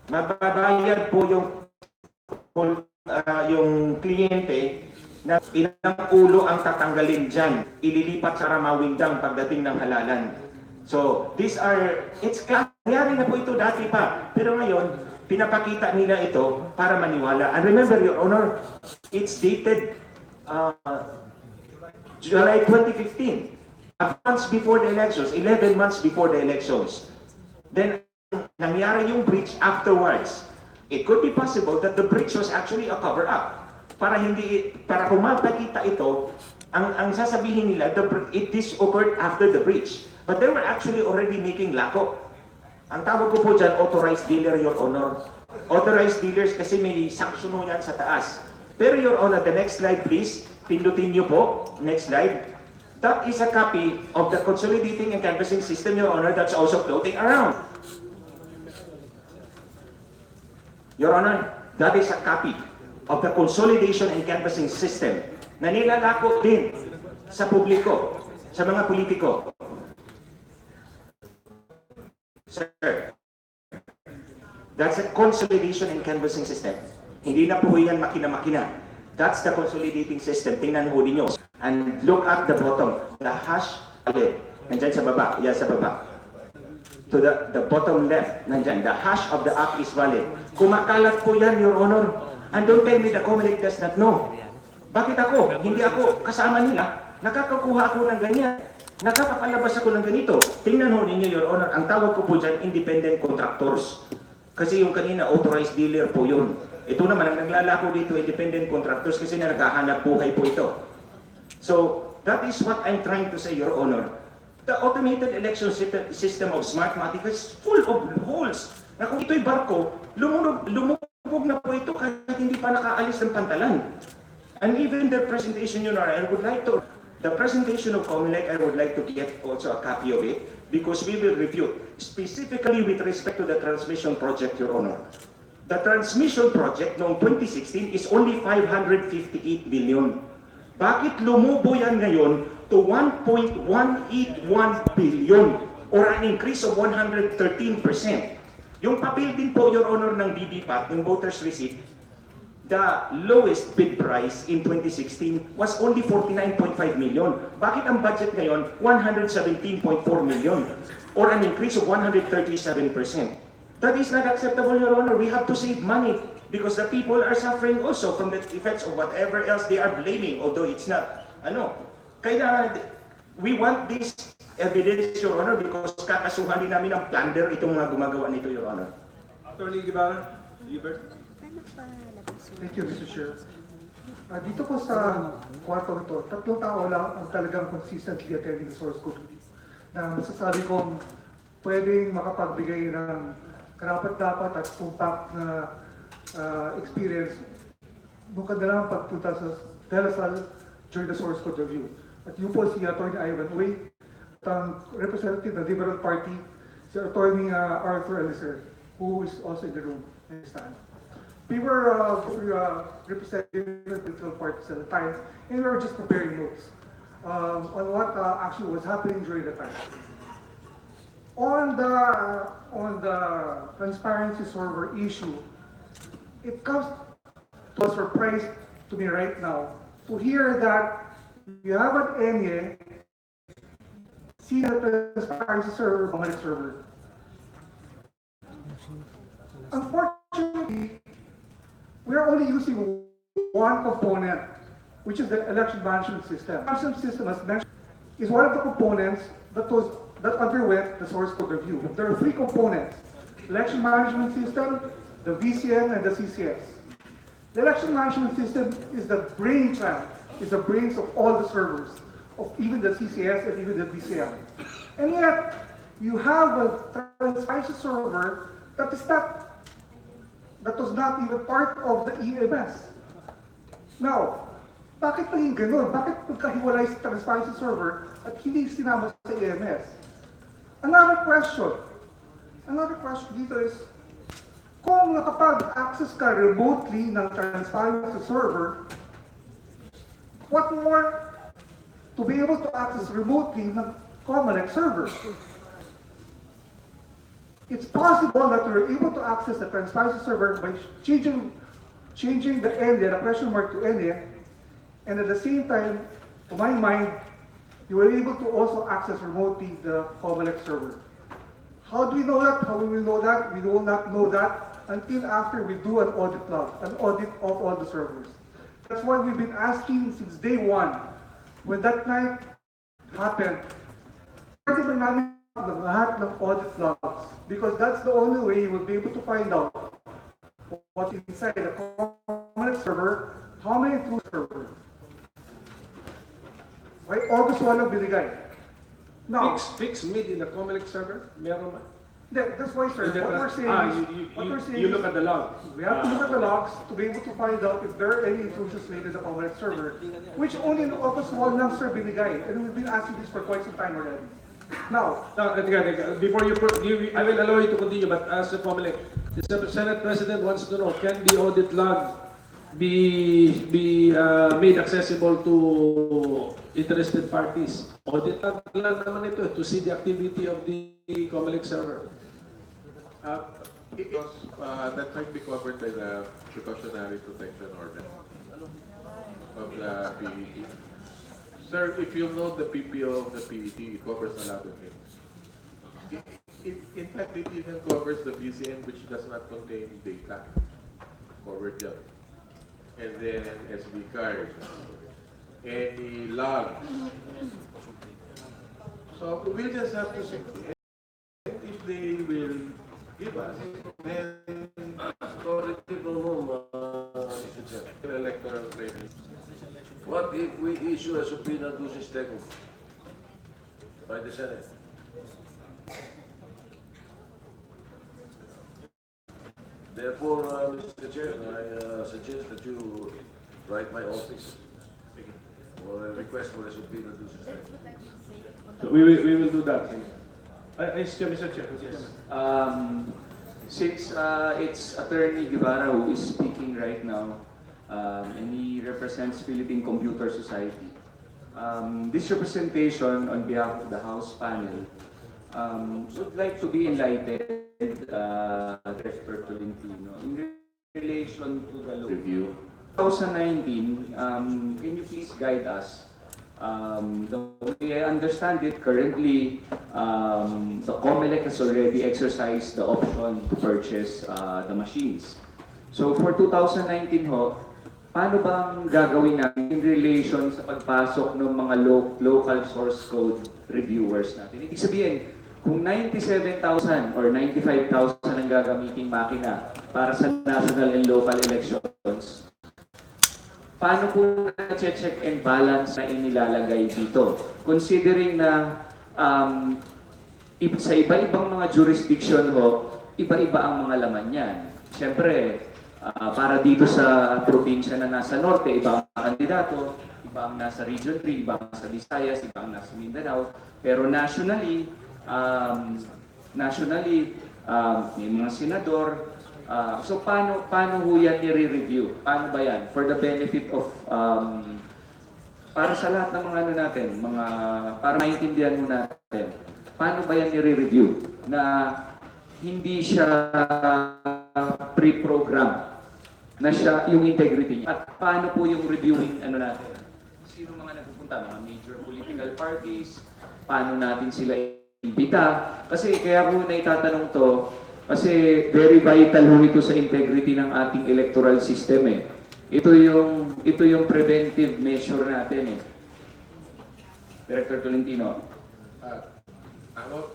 Speaker 21: mababayad po yung kliyente na ilang ulo ang tatanggalin dyan. Ililipat sa Ramawindang pagdating ng halalan. So, it's nangyari na po ito dati pa. Pero ngayon, pinapakita nila ito para maniwala. And remember, Your Honor, it's dated July 2015. Months before the elections, 11 months before the elections. Then, nangyari yung breach afterwards. It could be possible that the breach was actually a cover-up. Para kung mapakita ito, ang sasabihin nila, this occurred after the breach. But they were actually already making lako. Ang tawag ko po dyan, authorized dealer, Your Honor. Authorized dealers kasi may sanction mo yan sa taas. Pero Your Honor, the next slide please. Pindutin nyo po. Next slide. That is a copy of the consolidating and canvassing system, Your Honor, that's also floating around. Your Honor, that is a copy of the consolidation and canvassing system na nilalako din sa publiko, sa mga politiko. Sir, that's a consolidation and canvassing system. Hindi na po yan makina-makina. That's the consolidating system. Tingnan ho ninyo. And look at the bottom. The hash, nandyan sa baba. Yan sa baba. To the bottom left, nandyan. The hash of the app is valid. Kumakalat po yan, Your Honor. And don't tell me the COMELEC does not know. Bakit ako? Hindi ako kasama nila. Nakakakuha ako ng ganyan. Nakapapalabas ako ng ganito. Tingnan ho ninyo, Your Honor. Ang tawag ko po dyan, independent contractors. Kasi yung kanina, authorized dealer po yun. Ito naman, ang naglalako dito, independent contractors kasi na naghahanap buhay po ito. So, that is what I'm trying to say, Your Honor. The automated election system of Smartmatic is full of holes. Na kung ito'y barko, lumubog na po ito kahit hindi pa nakaalis ng pantalan. And even the presentation, Your Honor, I would like to, the presentation of COMELEC, I would like to get also a copy of it because we will review specifically with respect to the transmission project, Your Honor. The transmission project noong 2016 is only 558 billion. Bakit lumubo yan ngayon to 1.181 billion or an increase of 113%? Yung papel din po, Your Honor, ng BBPAT, yung voters receipt, the lowest bid price in 2016 was only 49.5 million. Bakit ang budget ngayon 117.4 million or an increase of 137%? That is not acceptable, Your Honor. We have to save money because the people are suffering also from the effects of whatever else they are blaming, although it's not, Kaya we want this evidence, Your Honor, because kakasuhan din namin ang plunder itong mga gumagawa nito, Your Honor.
Speaker 1: Attorney Guevara, Libert.
Speaker 20: Thank you, Mr. Chair. Dito po sa kwarto ito, 3 tao lang ang talagang consistently attending the source code na masasabi kong pwedeng makapagbigay ng karapat-dapat at compact na experience nung kanilang pagpunta sa Telasal during the source code review. At yun po si Atty. Ivan Uy, at ang representative ng Liberal Party, si Atty. Arthur Elizer, who is also in the room at this time. We were representing the political parties at the time, and we were just preparing notes on what actually was happening during the time. On the transparency server issue, it comes to a surprise to me right now to hear that you have an NA see the transparency server, COMELEC server. Unfortunately, we are only using one component, which is the election management system. The election system, as mentioned, is one of the components that underwent the source code review. There are 3 components: election management system, the VCN, and the CCS. The election management system is the brainchild, is the brains of all the servers, of even the CCS and even the VCN. And yet, you have a transparency server that is not
Speaker 5: that was not even part of the EMS. Now, bakit naging ganun? Bakit magkahiwalay sa transparency server at hindi sinama sa EMS? Another question dito is, kung nakapag-access ka remotely ng transparency server, what more to be able to access remotely ng COMELEC server? It's possible that you're able to access the transparency server by changing the area, the question mark to area, and at the same time, to my mind, you were able to also access remotely the COMELEC server. How do we know that? How will we know that? We will not know that until after we do an audit log, an audit of all the servers. That's why we've been asking since day one, when that night happened, pwede ba namin lahat ng audit logs? Because that's the only way you will be able to find out what's inside the COMELEC server, how many through server. Right? August 1 ang binigay. Now,
Speaker 1: Fix mid in the COMELEC server? Meron ba?
Speaker 5: That's why, sir, what we're saying
Speaker 1: you look at the log.
Speaker 5: We have to look at the logs to be able to find out if there are any intrusions made in the COMELEC server, which only in August 1 lang, sir, binigay. And we've been asking this for quite some time already. Now,
Speaker 1: before I will allow you to continue, but as a COMELEC, the Senate President wants to know, can the audit log be made accessible to interested parties? Audit log lang naman ito to see the activity of the COMELEC server.
Speaker 10: Because that might be covered by the precautionary protection order of the PET. Sir, if you know the PPO of the PET, it covers a lot of things. In fact, it even covers the BCN, which does not contain data, covered job. And then SD card, any log. So we'll just have to see. If they will give us, then electoral training.
Speaker 4: What if we issue a subpoena to system by the Senate? Therefore, Mr. Chair, I suggest that you write my office or a request for a subpoena to system.
Speaker 1: So we will do that. Mr. Chair.
Speaker 2: Since it's Attorney Guevara who is speaking right now, and he represents Philippine Computer Society, this representation on behalf of the House panel would like to be enlightened, Director Tolentino, in relation to the review. 2019, can you please guide us? The way I understand it, currently, the COMELEC has already exercised the option to purchase the machines. So for 2019 ho, paano bang gagawin natin in relation sa pagpasok ng mga local source code reviewers natin? Ibig sabihin, kung 97,000 or 95,000 ang gagamiting makina para sa national and local elections, paano po na-check and balance na inilalagay dito? Considering na sa iba-ibang mga jurisdiction ho, iba-iba ang mga laman yan. Siyempre, para dito sa probinsya na nasa norte, iba ang kandidato, iba ang nasa Region 3, iba ang nasa Visayas, iba ang nasa Mindanao. Pero nationally, may mga senador. So paano ho yan i-review? Paano ba yan? For the benefit of, para sa lahat ng mga ano natin, para maintindihan mo natin, paano ba yan i-review? Na hindi siya pre-program, na siya yung integrity niya. At paano po yung reviewing ano natin? Sino mga nagpupunta? Mga major political parties? Paano natin sila imbita? Kasi kaya ko na itatanong to, kasi very vital ho ito sa integrity ng ating electoral system eh. Ito yung preventive measure natin eh. Director Tolentino.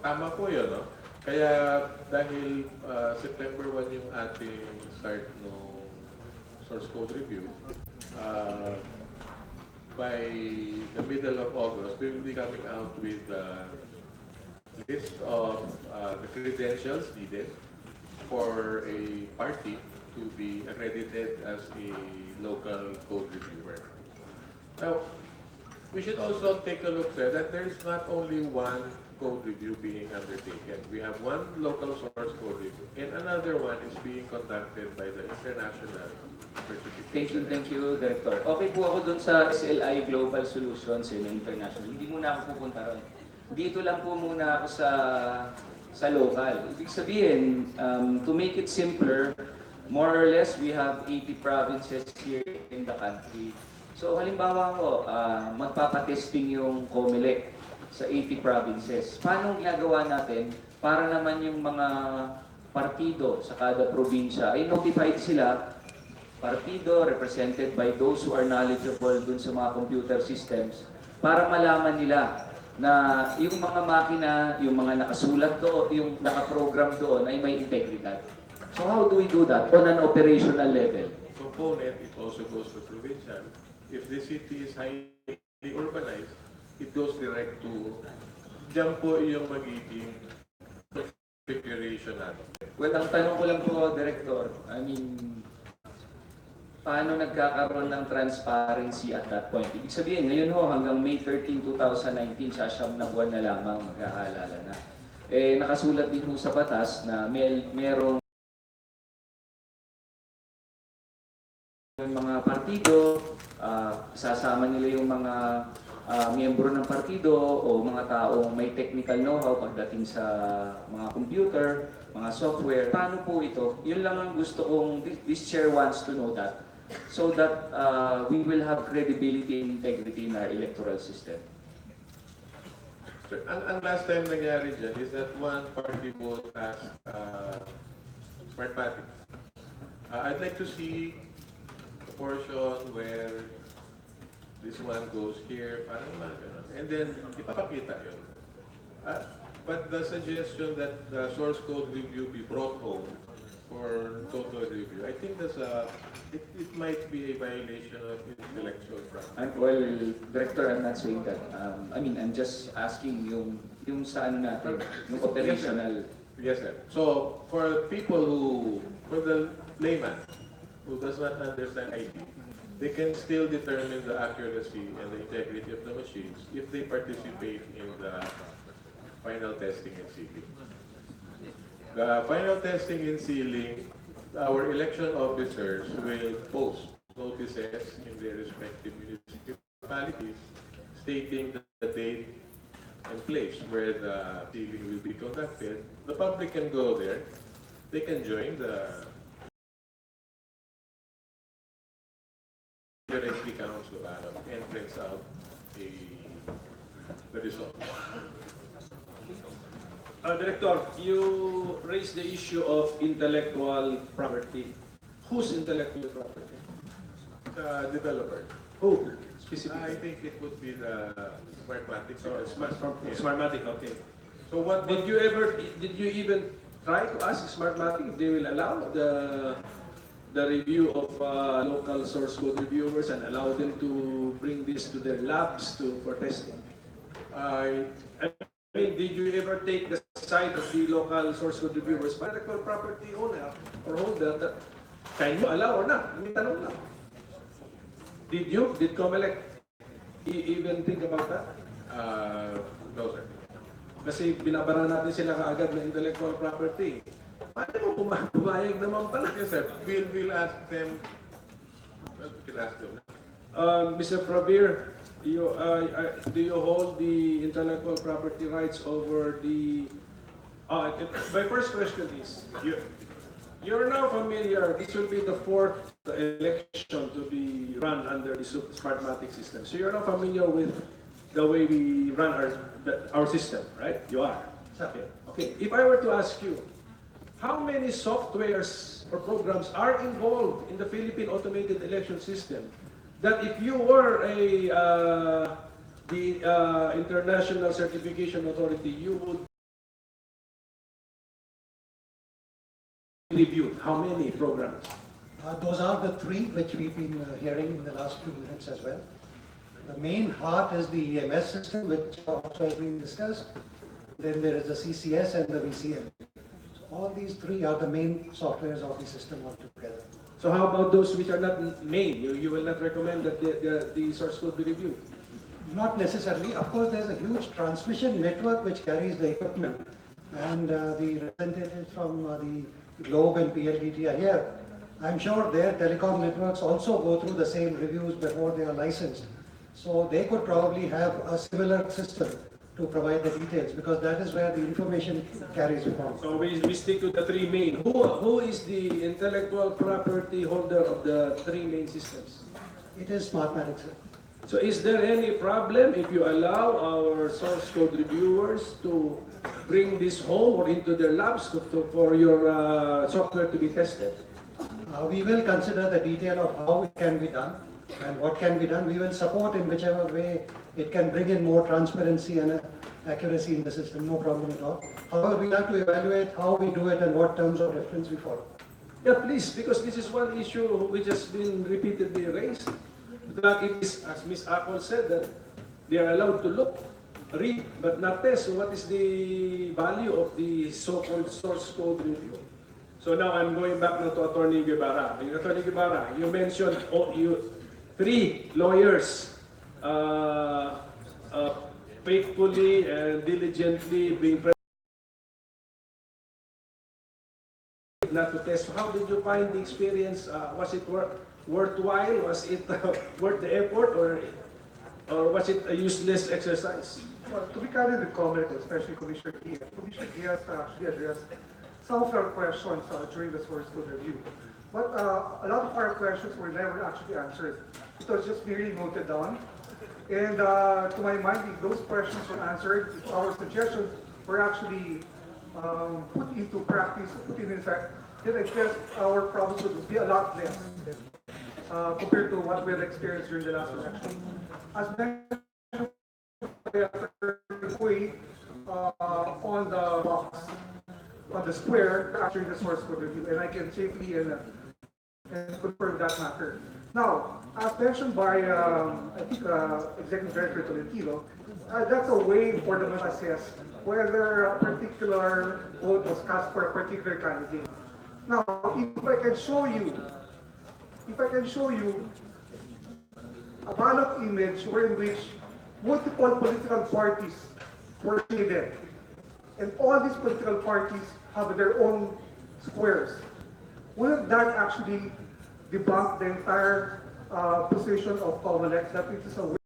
Speaker 10: Tama po yun, no? Kaya dahil September 1 yung ating start ng source code review, by the middle of August, we will be coming out with a list of the credentials needed for a party to be accredited as a local code reviewer. Now, we should also take a look there that there is not only one code review being undertaken. We have one local source code review, and another one is being conducted by the international certification.
Speaker 2: Thank you, Director. Okay po ako dun sa SLI Global Solutions in International. Hindi muna ako pupunta ron. Dito lang po muna ako sa local. Ibig sabihin, to make it simpler, more or less, we have 80 provinces here in the country. So halimbawa ko, magpapatesting yung COMELEC sa 80 provinces. Paano ginagawa natin para naman yung mga partido sa kada probinsya ay notified sila, partido represented by those who are knowledgeable dun sa mga computer systems, para malaman nila na yung mga makina, yung mga nakasulat doon, yung nakaprogram doon ay may integridad. So how do we do that on an operational level?
Speaker 10: Component, it also goes to provincial. If the city is highly urbanized, it goes direct to, diyan po yung magiging configuration natin.
Speaker 2: Well, ang tanong ko lang po, Director, I mean, paano nagkakaroon ng transparency at that point? Ibig sabihin, ngayon ho, hanggang May 13, 2019, sa siyam na buwan na lamang mag-aalala na. Eh, nakasulat din po sa batas na merong mga partido, sasama nila yung mga miyembro ng partido o mga taong may technical know-how pagdating sa mga computer, mga software. Paano po ito? Yun lang ang gusto kong, this chair wants to know that, so that we will have credibility and integrity in our electoral system.
Speaker 10: So, ang last time nangyari dyan is that one party vote as Smartmatic. I'd like to see a portion where this one goes here, parang mga ganun. And then, ipapakita yun. But the suggestion that the source code review be brought home for total review, I think that's it might be a violation of intellectual property.
Speaker 2: Well, Director, I'm not saying that. I mean, I'm just asking yung sa ano natin, yung operational.
Speaker 10: Yes, sir. So, for people for the layman who does not understand IT, they can still determine the accuracy and the integrity of the machines if they participate in the final testing and sealing. The final testing and sealing, our election officers will post notices in their respective municipalities stating the date and place where the sealing will be conducted. The public can go there. They can join the directly counts the ballot and prints out the result.
Speaker 1: Director, you raised the issue of intellectual property. Whose intellectual property?
Speaker 10: The developer.
Speaker 1: Who? Specifically?
Speaker 10: I think it would be the Smartmatic.
Speaker 1: Smartmatic, okay. So what did you even try to ask Smartmatic if they will allow the review of local source code reviewers and allow them to bring this to their labs for testing? I mean, did you ever take the side of the local source code reviewers, intellectual property owner or holder, that can you allow or not? May tanong lang. Did COMELEC even think about that?
Speaker 10: No, sir.
Speaker 1: Kasi binabara natin sila kaagad na intellectual property. Paano mo pumayag naman pala?
Speaker 10: Yes, sir. We'll ask them. We'll ask them.
Speaker 1: Mr. Pravir, do you hold the intellectual property rights over the... my first question is, you're now familiar, this will be the fourth election to be run under the Smartmatic system. So you're now familiar with the way we run our system, right? You are. Okay. If I were to ask you, how many softwares or programs are involved in the Philippine automated election system that if you were the international certification authority, you would review? How many programs?
Speaker 20: Those are the three which we've been hearing in the last few minutes as well. The main heart is the EMS system, which also has been discussed. Then there is the CCS and the VCM. So All these three are the main softwares of the system altogether.
Speaker 1: So how about those which are not main? You will not recommend that the source code be reviewed?
Speaker 20: Not necessarily. Of course, there's a huge transmission network which carries the equipment. And the representatives from the Globe and PLDT are here. I'm sure their telecom networks also go through the same reviews before they are licensed. So they could probably have a similar system to provide the details, because that is where the information carries from.
Speaker 1: So we stick to the three main. Who is the intellectual property holder of the three main systems?
Speaker 20: It is Smartmatic, sir.
Speaker 1: So is there any problem if you allow our source code reviewers to bring this home or into their labs for your software to be tested?
Speaker 20: We will consider the detail of how it can be done and what can be done. We will support in whichever way it can bring in more transparency and accuracy in the system, no problem at all. However, we have to evaluate how we do it and what terms of reference we follow.
Speaker 1: Yeah, please, because this is one issue which has been repeatedly raised. That it is, as Ms. Apple said, that they are allowed to look, read, but not test. So what is the value of the so-called source code review? So now I'm going back now to Attorney Guevara. Attorney Guevara, you mentioned three lawyers faithfully and diligently being present not to test. How did you find the experience? Was it worthwhile? Was it worth the effort, or was it a useless exercise?
Speaker 5: Well, to be candid with COMELEC, especially Commissioner Diaz actually addressed some of our questions during the source code review. But a lot of our questions were never actually answered. It was just merely noted down. And to my mind, if those questions were answered, if our suggestions were actually put into practice, put in effect, then I guess our problems would be a lot less compared to what we had experienced during the last election. As mentioned on the box, on the square, during the source code review, and I can safely and confirm that matter. Now, as mentioned by, I think, Executive Director Tolentino, that's a way for them to assess whether a particular vote was cast for a particular candidate. Now, if I can show you a ballot image in which multiple political parties were shaded, and all these political parties have their own squares, wouldn't that actually debunk the entire position of COMELEC that it is a way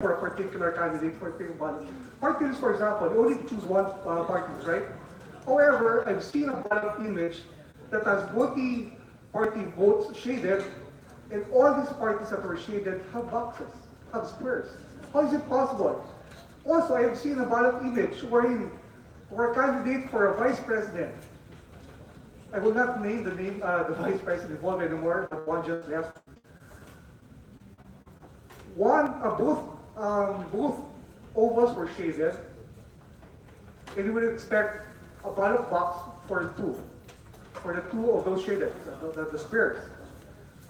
Speaker 5: for a particular candidate for a ballot? Parties, for example, you only choose one party, right? However, I've seen a ballot image that has both the party votes shaded, and all these parties that were shaded have boxes, have squares. How is it possible? Also, I have seen a ballot image wherein for a candidate for a vice president, I will not name the vice president involved anymore, but one just left. Both ovals were shaded, and you would expect a ballot box for the two of those shaded, the squares.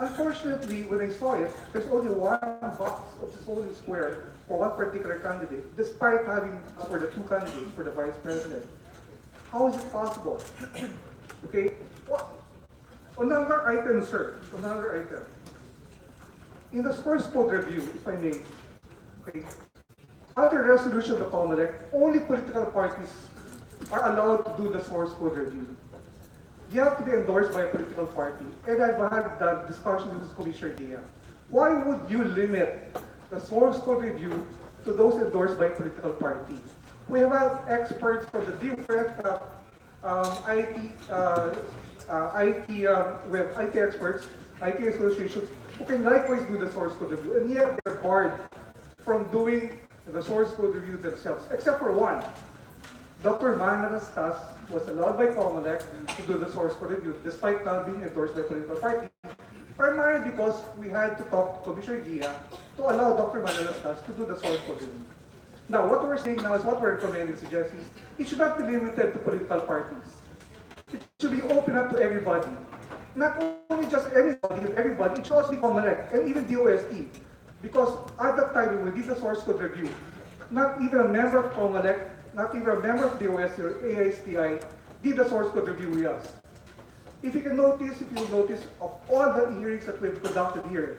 Speaker 5: Unfortunately, when I saw it, there's only one box of this only square for one particular candidate, despite having for the two candidates for the vice president. How is it possible? Okay. Another item, sir. Another item. In the source code review, if I may, okay, under resolution of the COMELEC, only political parties are allowed to do the source code review. You have to be endorsed by a political party. And I've had that discussion with Commissioner Diaz. Why would you limit the source code review to those endorsed by political parties? We have experts from the different we have IT experts, IT associations, who can likewise do the source code review, and yet they're barred from doing the source code review themselves, except for one. Dr. Mananastas was allowed by COMELEC to do the source code review, despite not being endorsed by political party, primarily because we had to talk to Commissioner Diaz to allow Dr. Mananastas to do the source code review. Now, what we're saying now is what we're recommending, suggesting, it should not be limited to political parties. It should be open up to everybody. Not only just everybody, it should also be COMELEC and even DOST. Because at that time, when we did the source code review, not even a member of COMELEC not even a member of the OSC or AISTI, did the source code review with us. If you notice of all the hearings that we've conducted here,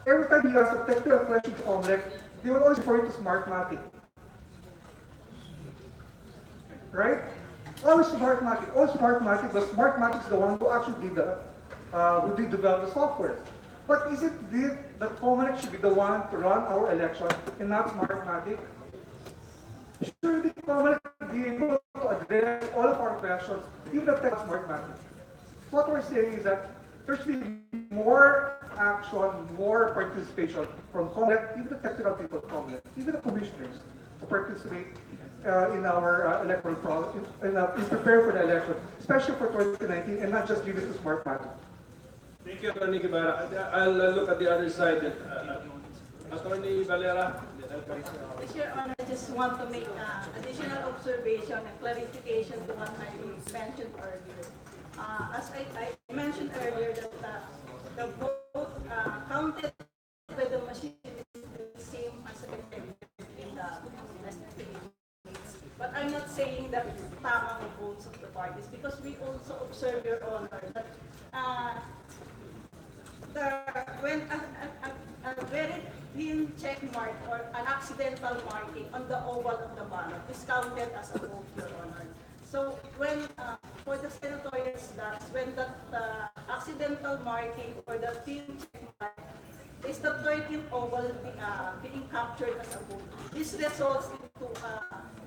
Speaker 5: every time you ask a technical question to COMELEC, they will always refer to Smartmatic. Right? Always Smartmatic, but Smartmatic is the one who actually did who did develop the software. But is it that COMELEC should be the one to run our election and not Smartmatic? Surely COMELEC will be able to address all of our questions, even if that's Smartmatic. What we're saying is that there should be more action, more participation from COMELEC, even the technical people of COMELEC, even the commissioners to participate in our electoral process, in prepare for the election, especially for 2019, and not just leave it to Smartmatic.
Speaker 1: Thank you, Attorney Guevara. I'll look at the other side. Attorney Valera.
Speaker 16: Your Honor, I just want to make additional observation and clarification to what I mentioned earlier. As I mentioned earlier, that the vote counted by the machine is the same as in the but I'm not saying that tama ang votes of the parties, because we also observe, Your Honor, that when a very thin check mark or an accidental marking on the oval of the ballot is counted as a vote, Your Honor. So when for the senatorial slots, when the accidental marking or the thin check mark is the 13th oval being captured as a vote, this results into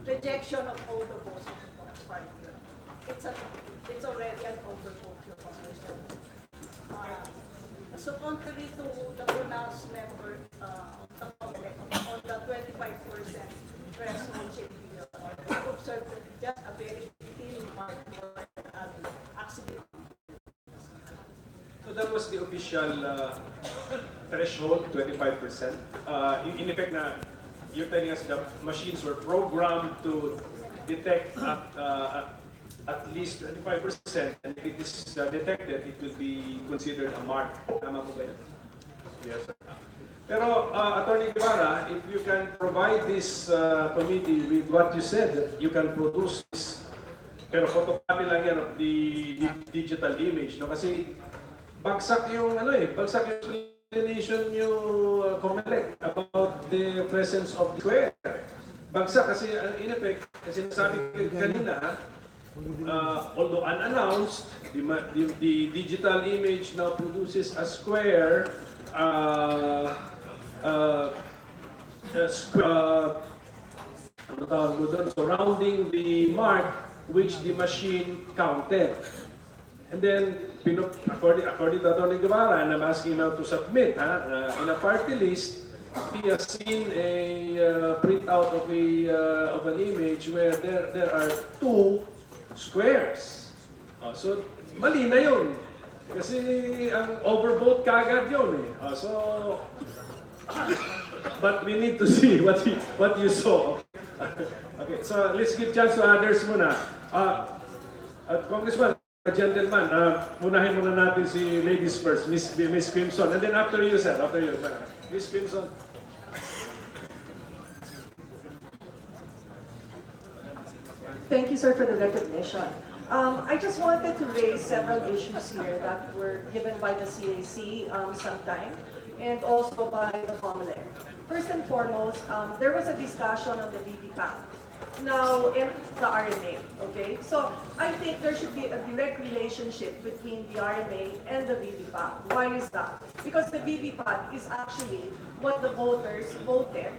Speaker 16: rejection of all the votes of the party. It's already an overvote, Your Honor. So contrary to the pronounced member of the COMELEC on the 25% threshold change, we observed just a very thin mark for accident.
Speaker 1: So that was the official threshold, 25%. In effect, you're telling us the machines were programmed to detect at least 25%, and if it is detected, it will be considered a mark. Tama po ba yan? Yes. Pero, Attorney Guevara, if you can provide this committee with what you said, that you can produce this, pero photocopy lang yan of the digital image, no? Kasi bagsak yung explanation yung COMELEC about the presence of the square. Bagsak kasi in effect, kasi nasabi ko kanina, although unannounced, the digital image now produces a square, surrounding the mark which the machine counted. And then, according to Attorney Guevara, and I'm asking now to submit, in a party list, he has seen a printout of an image where there are two squares. So, mali na yun. Kasi ang overvote kagad yun eh. But we need to see what you saw. Okay, so let's give chance to others muna. Congressman, gentleman, unahin muna natin si ladies first, Miss Crimson, and then after you, sir, Miss Crimson.
Speaker 7: Thank you, sir, for the recognition. I just wanted to raise several issues here that were given by the CAC sometime, and also by the COMELEC. First and foremost, there was a discussion on the VVPAT. Now, in the RMA, okay? So, I think there should be a direct relationship between the RMA and the VVPAT. Why is that? Because the VVPAT is actually what the voters voted,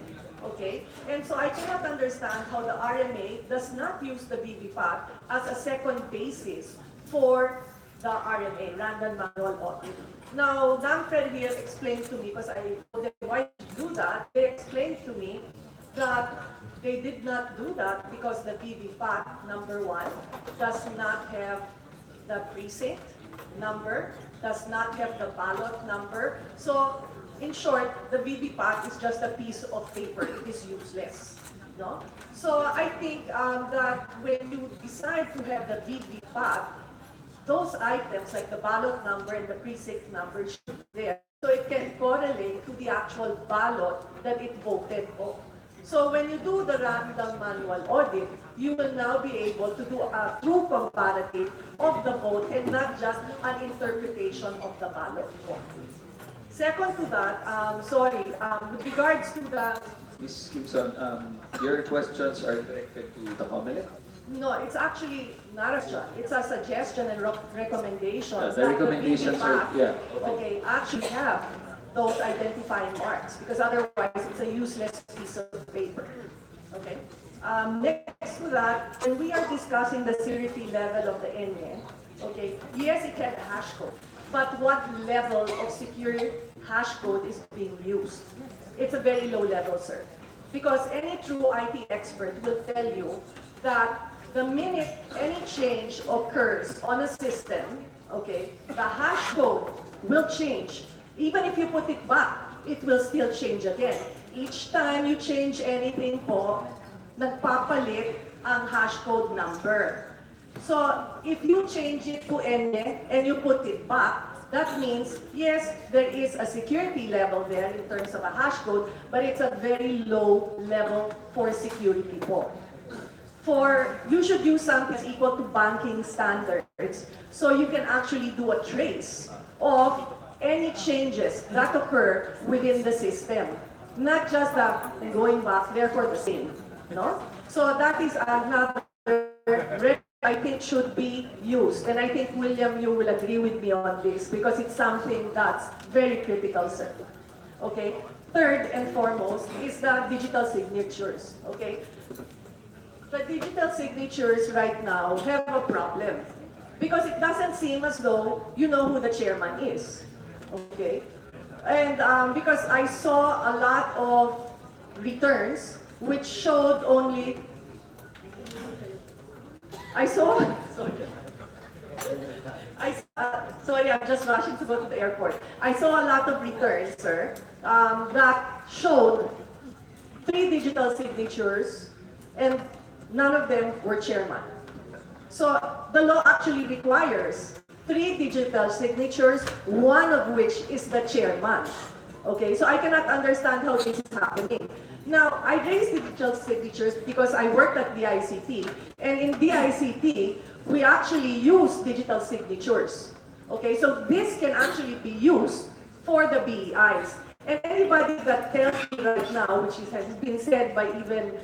Speaker 7: okay? And so I cannot understand how the RMA does not use the VVPAT as a second basis for the RMA, random manual audit. Now, Namfred here explained to me, because I told them why to do that, they explained to me that they did not do that because the VVPAT, number one, does not have the precinct number, does not have the ballot number. So, in short, the VVPAT is just a piece of paper. It is useless. No? So, I think that when you decide to have the VVPAT, those items like the ballot number and the precinct number should be there so it can correlate to the actual ballot that it voted on. So when you do the random manual audit, you will now be able to do a true comparative of the vote and not just an interpretation of the ballot. Second to that, with regards to the...
Speaker 2: Ms. Kimson, your questions are directed to the COMELEC?
Speaker 7: No, it's actually not a question. It's a suggestion and recommendations.
Speaker 2: The recommendations are, yeah.
Speaker 7: Okay, actually have those identifying marks because otherwise it's a useless piece of paper. Okay. Next to that, when we are discussing the security level of the NN, okay, yes, it had a hash code, but what level of secure hash code is being used? It's a very low level, sir. Because any true IT expert will tell you that the minute any change occurs on a system, okay, the hash code will change. Even if you put it back, it will still change again. Each time you change anything po, nagpapalit ang hash code number. So, if you change it to N and you put it back, that means, yes, there is a security level there in terms of a hash code, but it's a very low level for security po. You should use something equal to banking standards, so you can actually do a trace of any changes that occur within the system. Not just that going back, therefore the same. No? So that is another I think should be used. And I think, William, you will agree with me on this because it's something that's very critical, sir. Okay? Third and foremost is the digital signatures. Okay? The digital signatures right now have a problem because it doesn't seem as though you know who the chairman is. Okay? And because I saw a lot of returns which showed only... sorry, I'm just rushing to go to the airport. I saw a lot of returns, sir, that showed 3 digital signatures and none of them were chairman. So the law actually requires 3 digital signatures, one of which is the chairman. Okay, so I cannot understand how this is happening. Now, I raised digital signatures because I worked at DICT, and in DICT, we actually use digital signatures. Okay, so this can actually be used for the BEIs. And anybody that tells me right now, which has been said by even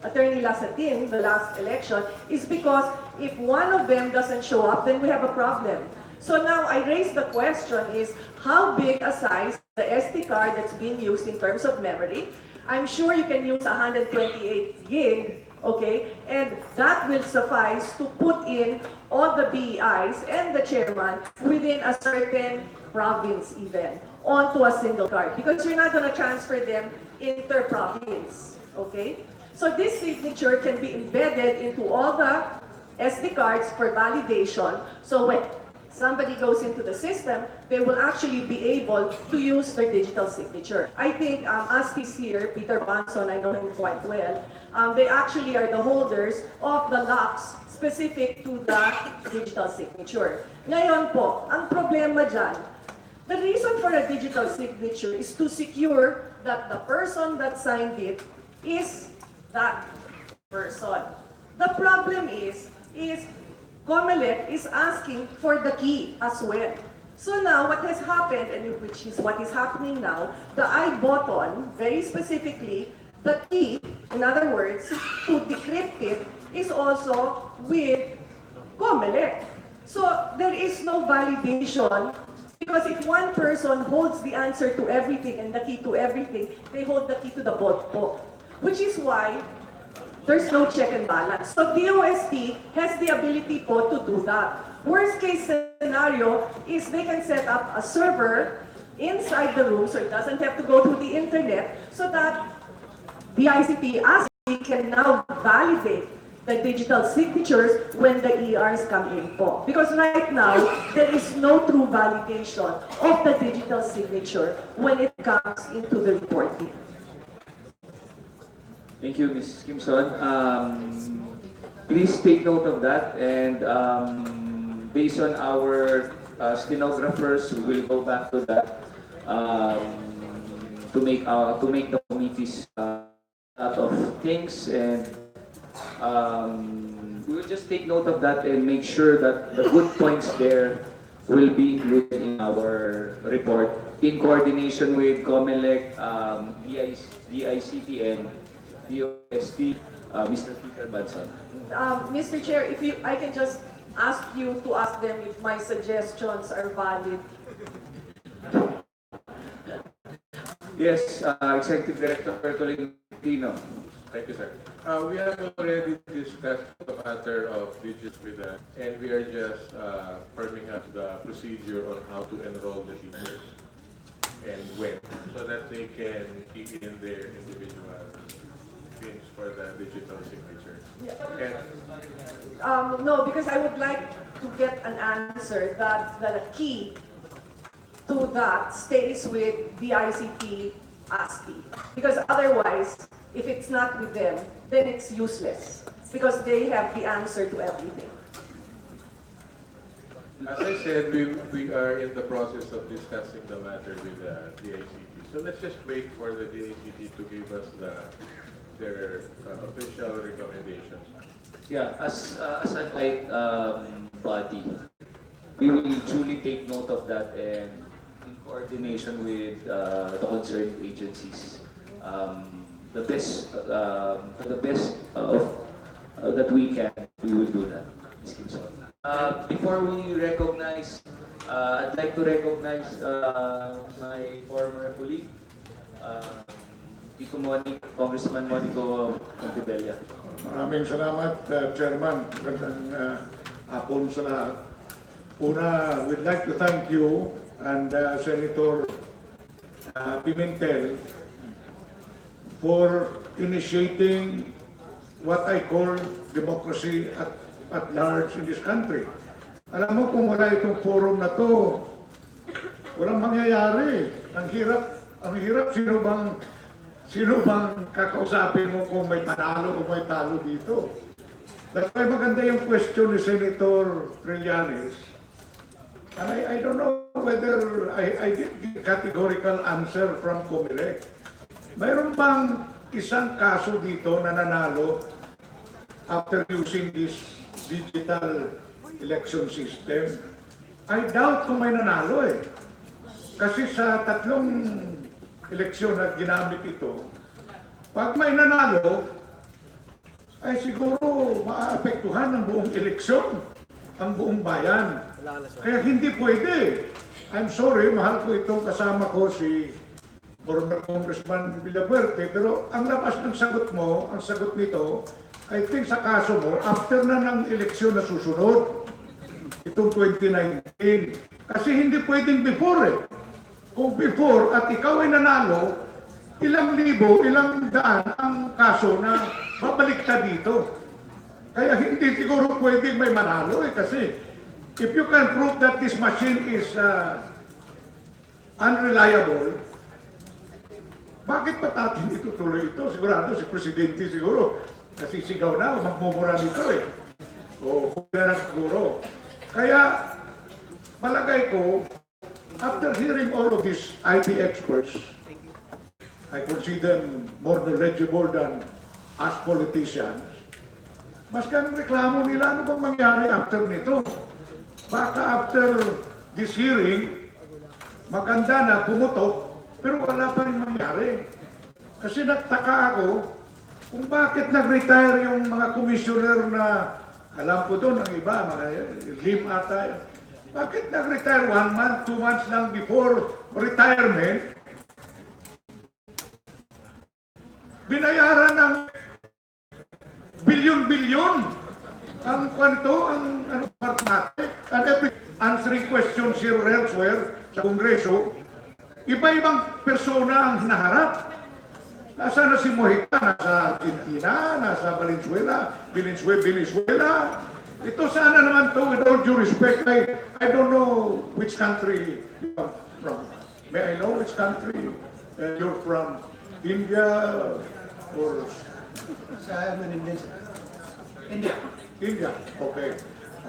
Speaker 7: Attorney Lasatin, the last election, is because if one of them doesn't show up, then we have a problem. So now I raise the question is, how big a size the SD card that's being used in terms of memory? I'm sure you can use 128 gig, okay? And that will suffice to put in all the BEIs and the chairman within a certain province even, onto a single card. Because you're not gonna transfer them inter-province, okay? So this signature can be embedded into all the SD cards for validation. So when somebody goes into the system, they will actually be able to use their digital signature. I think, as he's here, Peter Banson, I know him quite well, they actually are the holders of the locks specific to the digital signature. Ngayon po, ang problema dyan, the reason for a digital signature is to secure that the person that signed it is that person. The problem is COMELEC is asking for the key as well. So now what has happened, and which is what is happening now, the I button, very specifically, the key, in other words, to decrypt it, is also with COMELEC. So there is no validation because if one person holds the answer to everything and the key to everything, they hold the key to the bot po. Which is why there's no check and balance. So DOST has the ability po to do that. Worst case scenario is they can set up a server inside the room so it doesn't have to go through the internet so that the ICT can now validate the digital signatures when the ERs come in po. Because right now, there is no true validation of the digital signature when it comes into the reporting.
Speaker 2: Thank you, Ms. Kimson. Please take note of that, and based on our stenographers, we will go back to that to make the committees a lot of things, and we will just take note of that and make sure that the good points there will be included in our report in coordination with COMELEC, DICT, and DOST, Mr. Peter Badson.
Speaker 7: Mr. Chair, if I can just ask you to ask them if my suggestions are valid.
Speaker 2: Yes, Executive Director Tolentino.
Speaker 10: Thank you, sir. We have already discussed the matter of digits with that, and we are just firming up the procedure on how to enroll the teachers and when, so that they can key in their individual things for the digital signature. And
Speaker 7: No, because I would like to get an answer that the key to that stays with DICT ASTI. Because otherwise, if it's not with them, then it's useless. Because they have the answer to everything.
Speaker 10: as I said, we are in the process of discussing the matter with the DICT. So let's just wait for the DICT to give us their official recommendations.
Speaker 2: Yeah, as an light body, we will truly take note of that, and in coordination with the concerned agencies, the best of that we can, we will do that. Before we recognize, I'd like to recognize my former colleague, Congressman Monico Montebella.
Speaker 6: Maraming salamat, Chairman. Magandang hapon sa lahat. Una, we'd like to thank you and Senator Pimentel for initiating what I call democracy at large in this country. Alam mo, kung wala itong forum na to, walang mangyayari. Ang hirap, sino bang kakausapin mo kung may panalo o may talo dito? That's why maganda yung question ni Senator Trillanes. And I don't know whether I get the categorical answer from COMELEC. Mayroon bang isang kaso dito na nanalo after using this digital election system? I doubt kung may nanalo eh. Kasi sa tatlong eleksyon na ginamit ito, pag may nanalo, ay siguro maaapektuhan ang buong eleksyon, ang buong bayan. Kaya hindi pwede. I'm sorry, mahal ko itong kasama ko si former Congressman Villafuerte, pero ang labas ng sagot mo, ang sagot nito, I think sa kaso mo, after na ng eleksyon na susunod, itong 2019. Kasi hindi pwedeng before eh. Kung before at ikaw ay nanalo, ilang libo, ilang daan ang kaso na babalik ka dito. Kaya hindi siguro pwedeng may manalo eh. Kasi if you can prove that this machine is unreliable, bakit pa natin itutuloy ito? Sigurado si Presidente siguro nasisigaw na, magmumura nito eh. O kung siguro. Kaya palagay ko, after hearing all of these IT experts, I consider them more knowledgeable than us politicians. Mas kang reklamo nila, ano bang mangyari after nito? Baka after this hearing, maganda na pumutok, pero wala pa rin mangyari. Kasi nagtaka ako kung bakit nag-retire yung mga commissioner na, alam ko doon, ang iba, mga lim ata. Bakit nag-retire 1 month, 2 months lang before retirement? Binayaran ng bilyon-bilyon ang kwanto, ang part natin. And every answering questions here or elsewhere sa Kongreso, iba-ibang persona ang hinaharap. Nasa na si Mojica, nasa Argentina, nasa Venezuela. Ito sana naman to, with all due respect, I don't know which country you're from. May I know which country you're from? India or...
Speaker 20: I'm an Indian.
Speaker 6: India, okay.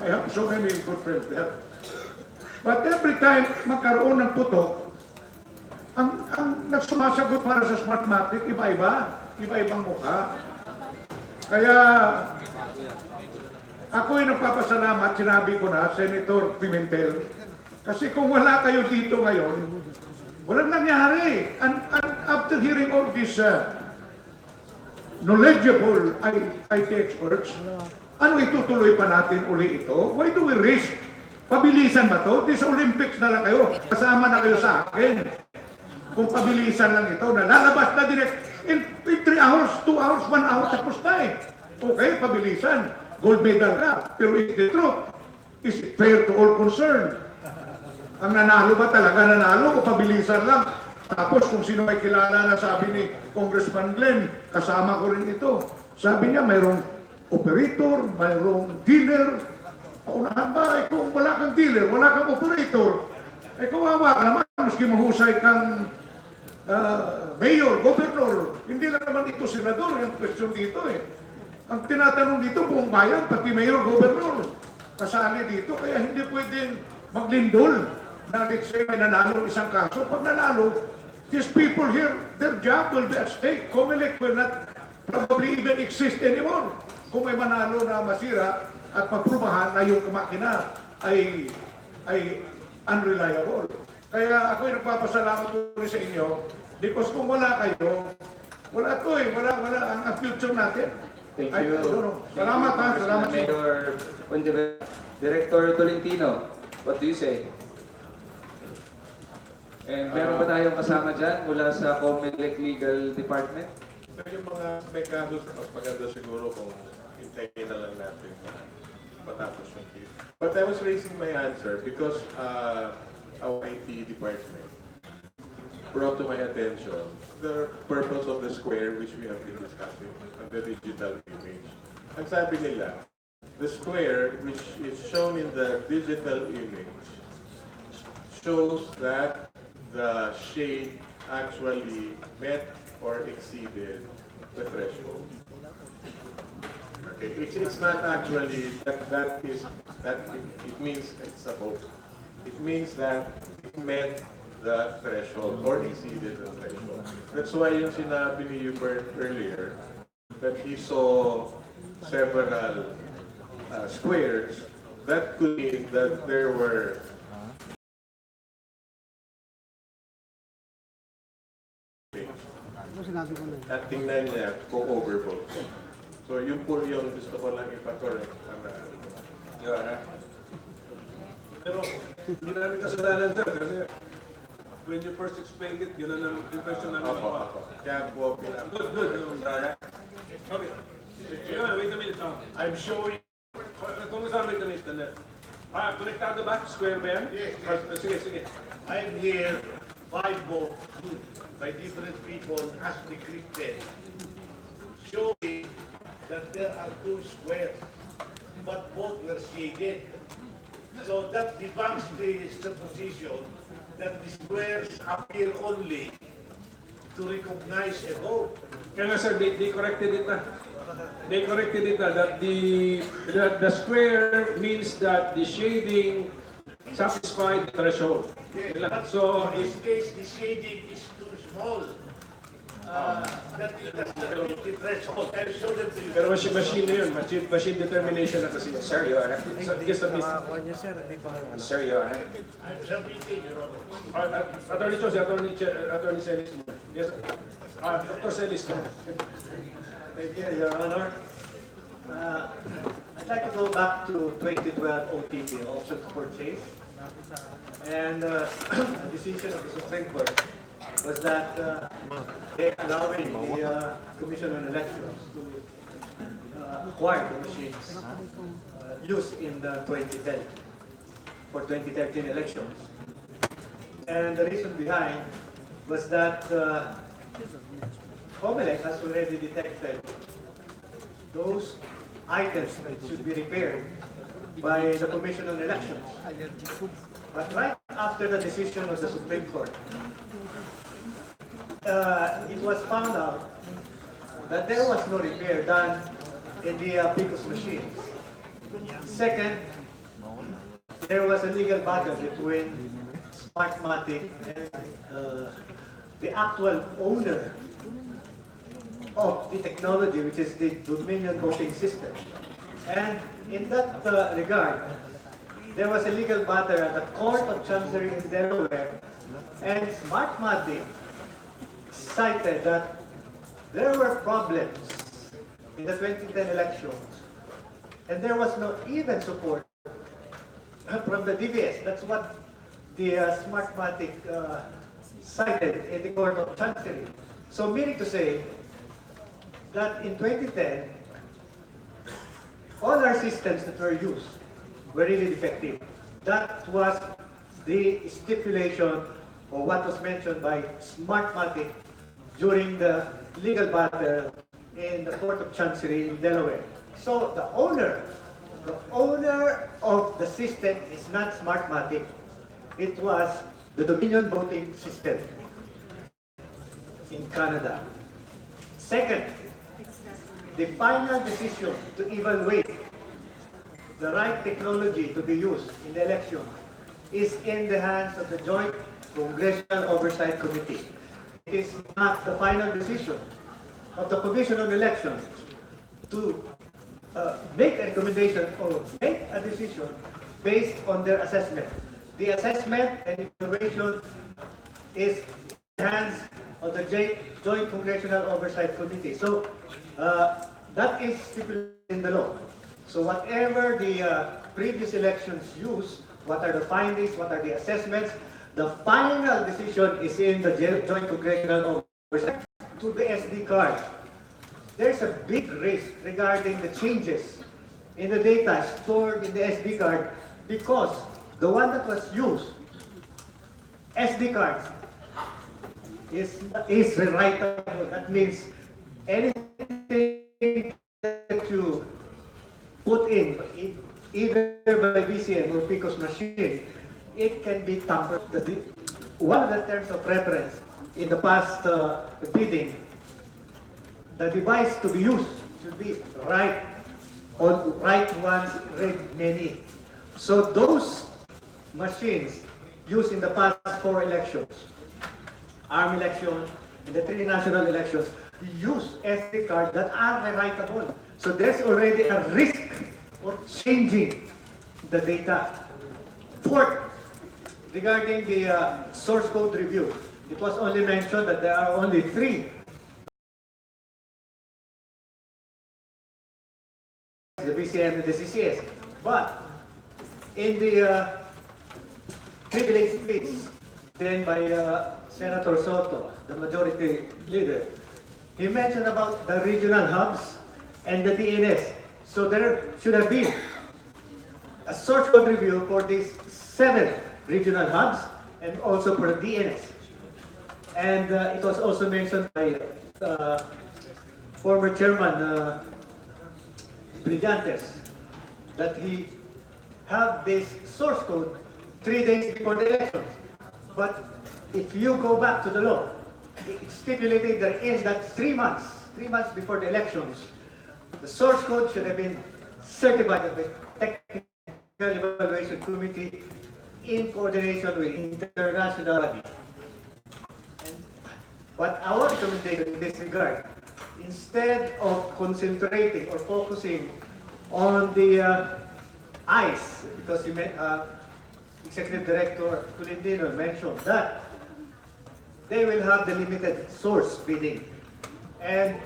Speaker 6: I have so many good friends there. But every time magkaroon ng putok, Ang nagsumasagot para sa Smartmatic, iba-iba. Iba-ibang mukha. Kaya, ako'y nagpapasalamat, sinabi ko na, Senator Pimentel, kasi kung wala kayo dito ngayon, walang nangyari. And after hearing all these knowledgeable IT experts, ano itutuloy pa natin uli ito? Why do we risk? Pabilisan ba to? This Olympics na lang kayo. Kasama na kayo sa akin. Kung pabilisan lang ito, nalalabas na direct. In 3 hours, 2 hours, 1 hour, tapos na eh. Okay, pabilisan. Gold medal ka. Pero is the truth? Is it fair to all concerned? Ang nanalo ba talaga nanalo o pabilisan lang? Tapos kung sino ay kilala na sabi ni Congressman Glenn, kasama ko rin ito. Sabi niya mayroong operator, mayroong dealer. Paunahan ba? Kung wala kang dealer, wala kang operator, kawawa ka naman. Maski mahusay kang mayor, governor. Hindi lang naman ito senador yung question dito eh. Ang tinatanong dito buong bayan, pati mayor, governor, kasali dito. Kaya hindi pwedeng maglindol na let's say may nanalo isang kaso. Pag nanalo, these people here, their job will be at stake. COMELEC will not probably even exist anymore. Kung may manalo na masira at magprubahan na yung makina ay unreliable. Kaya ako'y nagpapasalamat po sa inyo because kung wala kayo, wala to eh. Wala ang future natin.
Speaker 2: Thank you.
Speaker 6: Salamat ha. Salamat sa inyo.
Speaker 2: Mayor Director Tolentino, what do you say? And meron ba tayong kasama dyan mula sa COMELEC Legal Department?
Speaker 10: Yung mga mekandos, mas maganda siguro kung hintayin na lang natin matapos yung case. But I was raising my answer because our IT department brought to my attention the purpose of the square which we have been discussing on the digital image. Ang sabi nila, the square which is shown in the digital image shows that the shade actually met or exceeded the threshold. Okay, it's not actually it means it's above. It means that it met the threshold or exceeded the threshold. That's why yung sinabi ni Hubert earlier that he saw several squares, that could mean that there were at tingnan niya kung overvote. So yun po yung gusto ko lang ipakorek.
Speaker 1: Your Honor. Pero hindi namin kasalanan sir kasi when you first explained it, yun ang impression namin.
Speaker 10: Kaya po
Speaker 1: Good. Okay. Wait a minute. I'm showing. Wait a minute. Konektado ba? Square ba yan?
Speaker 14: Yes.
Speaker 1: Sige.
Speaker 14: I'm here, 5 votes by different people as decrypted, showing that there are 2 squares, but both were shaded. So that debunks the supposition that the squares appear only to recognize a vote.
Speaker 1: Kaya nga sir, they corrected it na. They corrected it na that the square means that the shading satisfied the threshold.
Speaker 14: Yes,
Speaker 1: So
Speaker 14: in this case, the shading is too small. That's the threshold. I'll show them to you.
Speaker 1: pero machine na yun, machine determination na kasi.
Speaker 2: Sir, Your Honor. Sir, Your Honor.
Speaker 14: I'm submitting, Your Honor.
Speaker 1: Attorney Chose, Attorney Celis. Yes, Dr. Celis.
Speaker 9: Thank you, Your Honor. I'd like to go back to 2012 OTP, also to purchase. And the decision of the Supreme Court was that they allowing the Commission on Elections to acquire the machines used in the 2010 for 2013 elections. And the reason behind was that COMELEC has already detected those items that should be repaired by the Commission on Elections. But right after the decision of the Supreme Court, it was found out that there was no repair done in the PICOS machines. Second, there was a legal battle between Smartmatic and
Speaker 20: the actual owner of the technology, which is the Dominion voting system. And in that regard, there was a legal matter at the Court of Chancery in Delaware, and Smartmatic cited that there were problems in the 2010 elections, and there was no even support from the DVS. That's what the Smartmatic cited in the Court of Chancery. So meaning to say that in 2010, all our systems that were used were really defective. That was the stipulation or what was mentioned by Smartmatic during the legal battle in the Court of Chancery in Delaware. So the owner of the system is not Smartmatic. It was the Dominion voting system in Canada. Second, the final decision to evaluate the right technology to be used in the election is in the hands of the Joint Congressional Oversight Committee. It is not the final decision of the Commission on Elections to make a recommendation or make a decision based on their assessment. The assessment and evaluation is in the hands of the Joint Congressional Oversight Committee. So that is stipulated in the law. So whatever the previous elections use, what are the findings, what are the assessments, the final decision is in the Joint Congressional Oversight. To the SD card, there's a big risk regarding the changes in the data stored in the SD card because the one that was used, SD cards, is rewritable. That means anything that you put in, either by VCM or PICO's machine, it can be tampered. One of the terms of reference in the past bidding, the device to be used should be write once, read many. So those machines used in the past 4 elections, ARM election, and the 3 national elections, use SD cards that are rewritable. So there's already a risk of changing the data. Fourth, regarding the source code review, it was only mentioned that there are only 3. The VCM and the CCS. But in the privilege speech then by Senator Soto, the majority leader, he mentioned about the regional hubs and the DNS. So there should have been a source code review for these 7 regional hubs and also for the DNS. And it was also mentioned by former chairman Brillantes that he have this source code 3 days before the elections. But if you go back to the law, it's stipulated that in that 3 months before the elections, the source code should have been certified by the Technical Evaluation Committee in coordination with international bodies. But our recommendation in this regard, instead of concentrating or focusing on the ICE, because Executive Director Tolentino mentioned that they will have the limited source bidding. And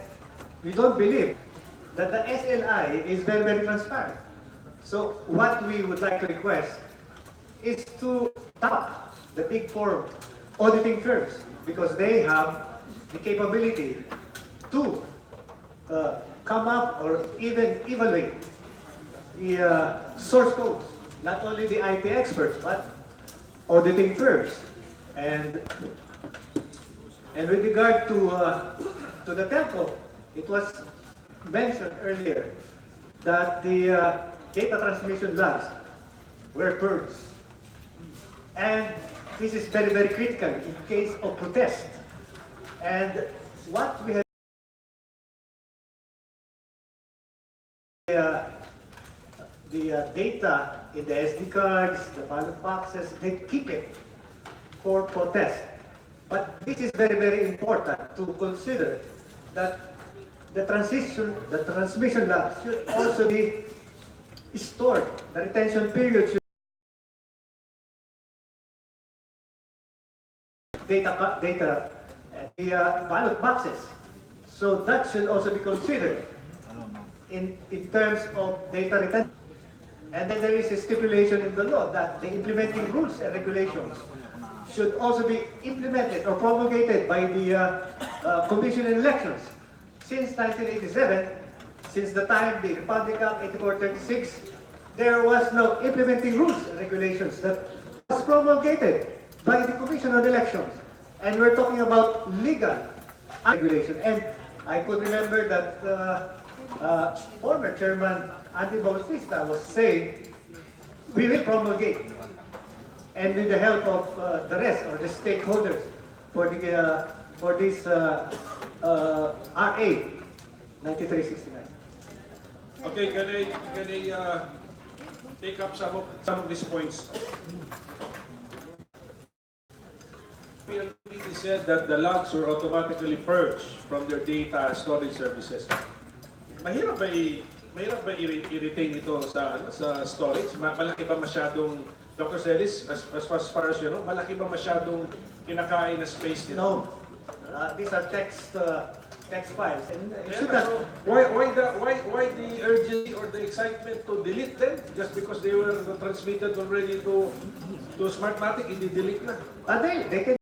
Speaker 20: we don't believe that the SLI is very, very transparent. So what we would like to request is to tap the big 4 auditing firms because they have the capability to come up or even evaluate the source codes, not only the IT experts, but auditing firms. And with regard to the telco, it was mentioned earlier that the data transmission logs were purged. And this is very, very critical in case of protest. And what we have the data in the SD cards, the ballot boxes, they keep it for protest. But this is very, very important to consider that the transmission logs should also be stored. The retention period should data the ballot boxes. So that should also be considered in terms of data retention. And then there is a stipulation in the law that the implementing rules and regulations should also be implemented or promulgated by the Commission on Elections. Since 1987, since the time the Republic Act 8436, there was no implementing rules and regulations that was promulgated by the Commission on Elections. And we're talking about legal regulation. And I could remember that former Chairman Andy Bautista was saying, we will promulgate, and with the help of the rest or the stakeholders for this RA 9369.
Speaker 1: Okay, can I take up some of these points? PLDT said that the logs were automatically purged from their data storage services. Mahirap ba i-retain ito sa storage? Malaki ba masyadong, Dr. Celis, as far as you know, malaki ba masyadong kinakain na space nito?
Speaker 20: No. These are text files. And
Speaker 1: why the urgency or the excitement to delete them just because they were transmitted already to Smartmatic? Delete na.
Speaker 20: They can.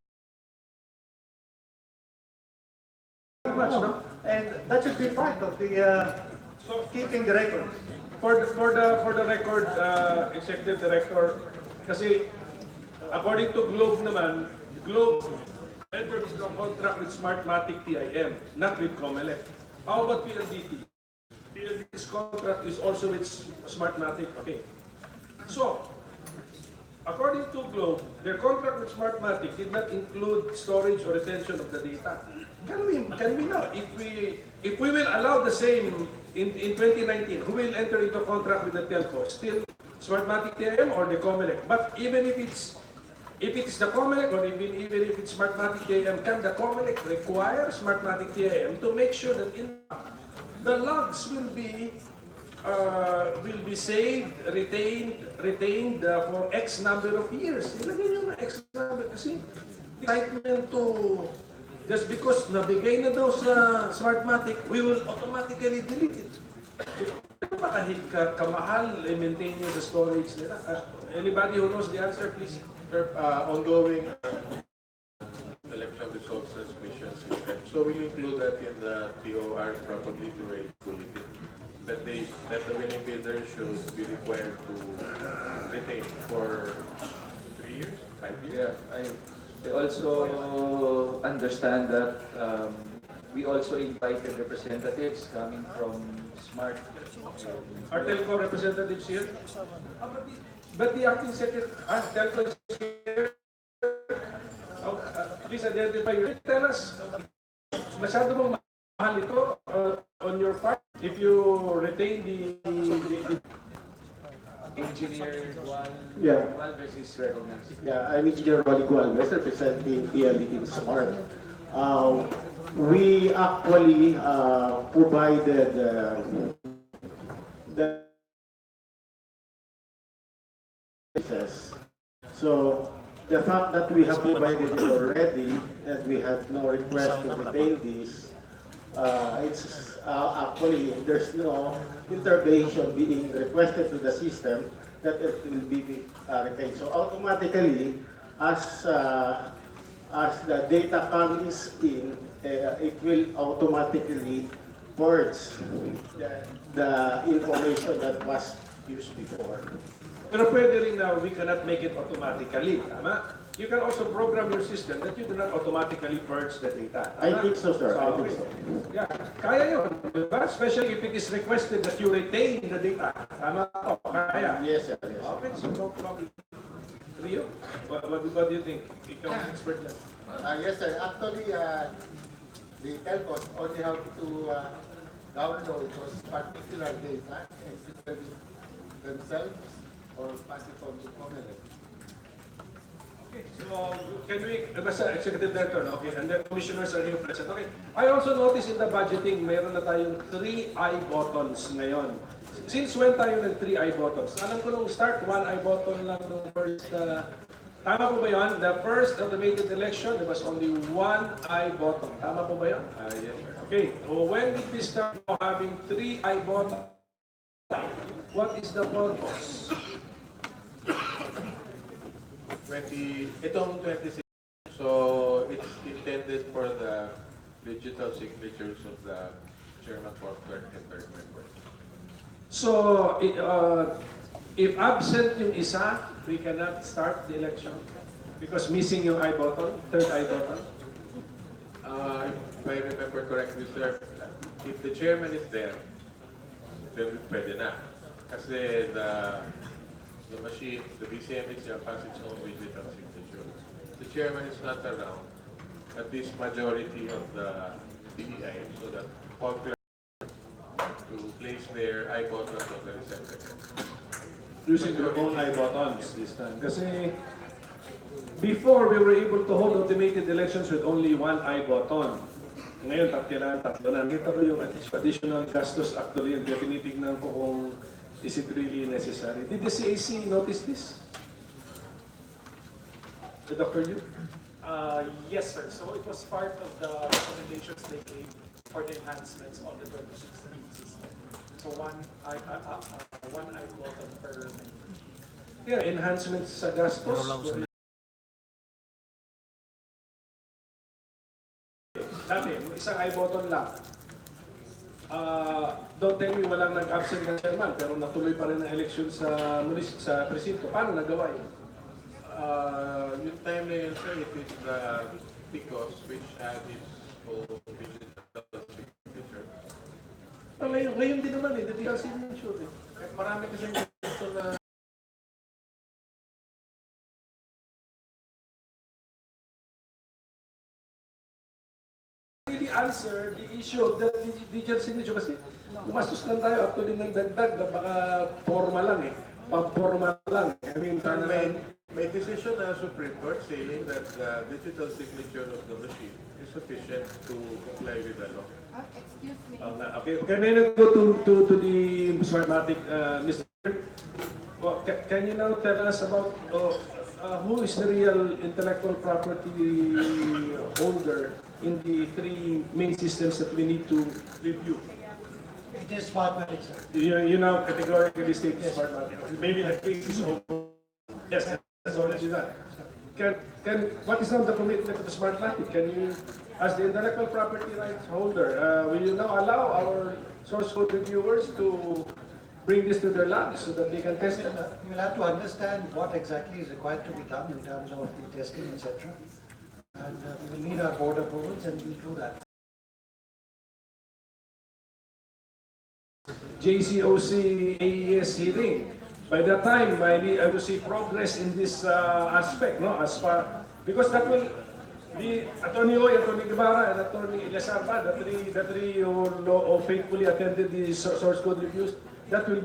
Speaker 20: And that should be part of the keeping the record.
Speaker 1: For the record, Executive Director, kasi according to Globe naman, Globe entered into a contract with Smartmatic TIM, not with COMELEC. How about PLDT? PLDT's contract is also with Smartmatic. Okay. So, according to Globe, their contract with Smartmatic did not include storage or retention of the data. Can we know if we will allow the same in 2019? Who will enter into contract with the telco? Still Smartmatic TIM or the COMELEC? But even if it's the COMELEC or even if it's Smartmatic TIM, can the COMELEC require Smartmatic TIM to make sure that the logs will be saved, retained for X number of years? Ilagay nyo na X number kasi excitement to just because nabigay na daw sa Smartmatic, we will automatically delete it. Kahit kamahal, maintain nyo the storage nila. Anybody who knows the answer, please.
Speaker 10: Ongoing election results transmission system. So we include that in the TOR probability rate bulletin. That the winning bidder should be required to retain for 3 years, 5 years.
Speaker 2: Yeah, I also understand that we also invited representatives coming from Smart.
Speaker 1: Are telco representatives here? But the acting secretary, telco is here. Please identify yourself. Tell us, masyado mong mahal ito on your part if you retain the
Speaker 2: Engineer Juan Alves is recognized.
Speaker 8: Yeah, I'm Engineer Rolly Gualvez, representing PLDT Smart. We actually provided the so the fact that we have provided it already and we have no request to retain this, it's actually there's no intervention being requested to the system that it will be retained. So automatically, as the data comes in, it will automatically purge the information that was used before.
Speaker 1: Pero pwede rin na we cannot make it automatically, tama? You can also program your system that you do not automatically purge the data. Tama?
Speaker 8: I think so, sir. I think so.
Speaker 1: Yeah, kaya yun, diba? Especially if it is requested that you retain the data. Tama o, kaya?
Speaker 8: Yes, sir. Yes.
Speaker 1: Okay, so no problem. Rio, what do you think? Ikaw ang expert na.
Speaker 22: Yes, sir. Actually, the telcos only have to download those particular data and system themselves or pass it on to COMELEC.
Speaker 1: So, can we, basta Executive Director, no? Okay, and then commissioners are here present. Okay, I also noticed in the budgeting, meron na tayong 3 I buttons ngayon. Since when tayo ng 3 I buttons? Alam ko nung start, 1 I button lang nung first, tama po ba yun? The first automated election, there was only 1 I button. Tama po ba yun?
Speaker 10: Yes, sir.
Speaker 1: Okay, so when did we start having 3 I buttons? What is the purpose?
Speaker 10: Itong 26, so it's intended for the digital signatures of the chairman, fourth clerk, and third member.
Speaker 1: So, if absent yung isa, we cannot start the election because missing yung I button, third I button.
Speaker 10: If I remember correctly, sir, if the chairman is there, then pwede na. Kasi the machine, the BCM itself has its own digital signature. The chairman is not around, at least majority of the DEI, so that all clerks to place their I buttons on the receptacle.
Speaker 1: Using their own I buttons this time. Kasi before, we were able to hold automated elections with only 1 I button. Ngayon, tatlo na. Kita ko yung additional gastos actually, yung tinitignan ko kung is it really necessary. Did the CAC notice this? Dr. Yu?
Speaker 12: Yes, sir. So it was part of the recommendations they gave for the enhancements on the 2016 system. So one I button per member.
Speaker 1: Yeah, enhancements sa gastos. Dati, isang I button lang. Don't tell me walang nag-absent ng chairman, pero natuloy pa rin ang election sa presinto. Paano nagawa yun?
Speaker 10: Yung time na yun, sir, it is the PICOS which had its own digital signature.
Speaker 1: Ngayon din naman the digital signature.
Speaker 10: Marami kasi gusto na
Speaker 1: really answer the issue of the digital signature kasi umastos lang tayo actually ng dagdag na baka forma lang pag-forma lang. I mean,
Speaker 10: may decision na Supreme Court saying that the digital signature of the machine is sufficient to comply with the law.
Speaker 11: Excuse me.
Speaker 1: Okay, can I now go to the Smartmatic, Mr. Well, can you now tell us about who is the real intellectual property holder in the 3 main systems that we need to review?
Speaker 20: It is Smartmatic, sir.
Speaker 1: You now categorically state Smartmatic. Maybe the case is open. Yes, that's already done. What is now the commitment of the Smartmatic? Can you, as the intellectual property rights holder, will you now allow our source code reviewers to bring this to their labs so that they can test it?
Speaker 20: You'll have to understand what exactly is required to be done in terms of the testing, etc. And we will need our board approvals and we'll do that.
Speaker 1: JCOC-AES hearing. By that time, I will see progress in this aspect, no? As far, because that will be Attorney Oy, Attorney Guevara, and Attorney Ilesarba, the three who faithfully attended the source code reviews. That will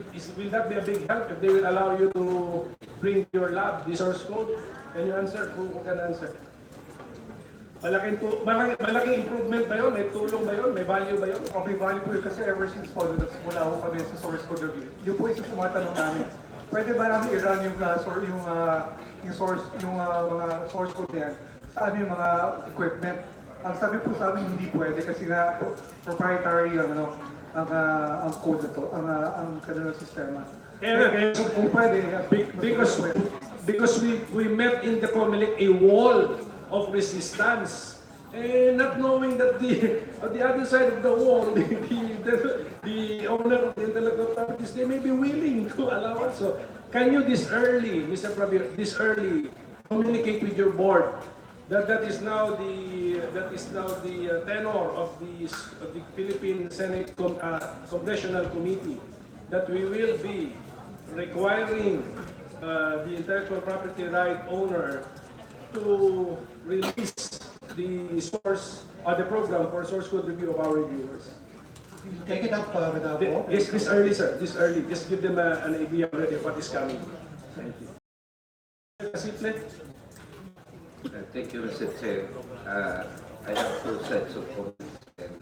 Speaker 1: that be a big help if they will allow you to bring to your lab the source code? Can you answer? Who can answer? Malaking improvement ba yun? May tulong ba yun? May value ba yun?
Speaker 5: Okay, value po yun kasi ever since po, mula ako kami sa source code review. Yung po isa sumatanong namin, pwede ba namin i-run yung mga source code yan sa aming mga equipment? Ang sabi po sa amin, hindi pwede kasi nga proprietary ang code na to, ang kanilang sistema. Kung pwede,
Speaker 1: because we met in the COMELEC a wall of resistance, and not knowing that on the other side of the wall, the owner of the intellectual properties, they may be willing to allow us. So, can you this early, Mr. Prabir, communicate with your board that is now the tenor of the Philippine Senate Congressional Committee, that we will be requiring the intellectual property right owner to release the source, the program for source code review of our reviewers.
Speaker 20: We'll take it up with our board.
Speaker 1: This early, sir. This early. Just give them an idea already of what is coming. Thank you.
Speaker 13: Thank you, Mr. Chair. I have two sets of comments and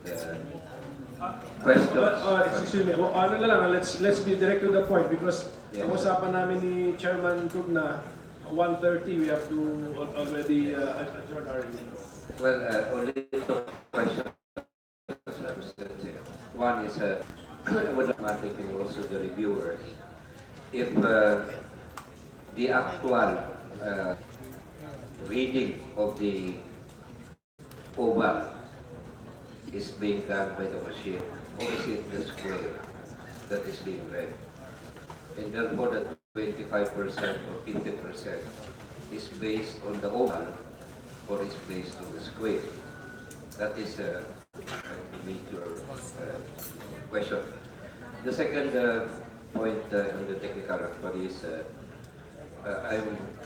Speaker 13: questions.
Speaker 1: Excuse me, ano na lang, let's be direct to the point because
Speaker 13: Yes,
Speaker 1: ang usapan namin ni Chairman Tugna, 1:30, we have to already adjourn our meeting.
Speaker 13: Well, only two questions, Mr. Chair. One is, I would like to also the reviewers, if the actual reading of the oval is being done by the machine, or is it the square that is being read? And therefore, the 25% or 50% is based on the oval or is based on the square. That is a major question. The second point on the technical actually is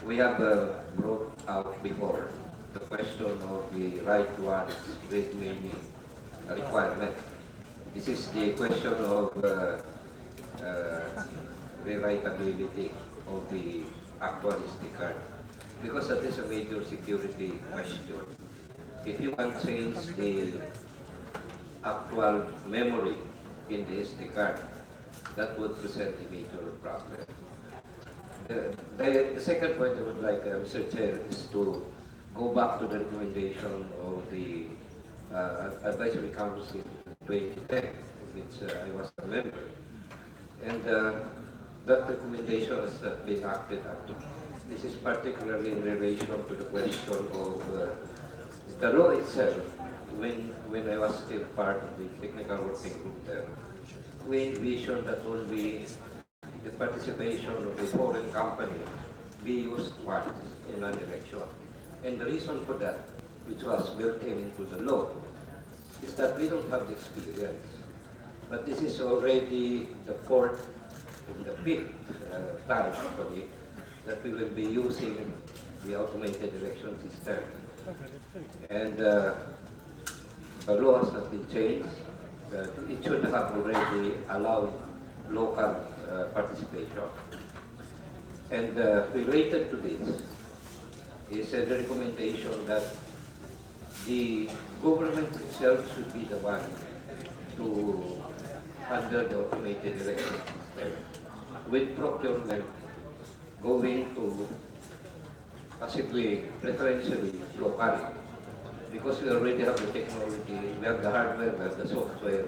Speaker 13: we have brought out before the question of the right to one's great many requirement. This is the question of rewritability of the actual SD card, because that is a major security question. If you can change the actual memory in the SD card, that would present a major problem. The second point I would like, Mr. Chair, is to go back to the recommendation of the Advisory Council in 2010, which I was a member. And that recommendation has been acted up to. This is particularly in relation to the question of the law itself. When I was still part of the technical working group there, we envisioned that only the participation of the foreign company be used once in an election. And the reason for that, which was built into the law, is that we don't have the experience. But this is already the fourth and the fifth time actually that we will be using the automated election system. And the law has not been changed. It should have already allowed local participation. And related to this is the recommendation that the government itself should be the one to handle the automated election system, with procurement going to possibly preferentially local, because we already have the technology, we have the hardware, we have the software,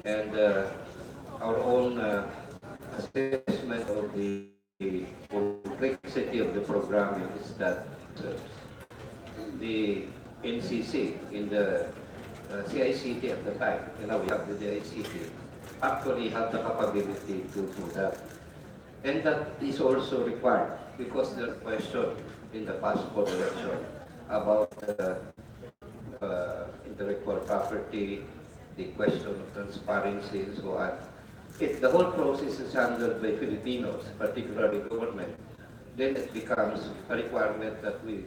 Speaker 13: and our own assessment of the complexity of the programming is that the NCC in the CICT at the time, and now we have the DICT, actually have the capability to do that. And that is also required because there's a question in the passport election about intellectual property, the question of transparency and so on. If the whole process is handled by Filipinos, particularly government, then it becomes a requirement that we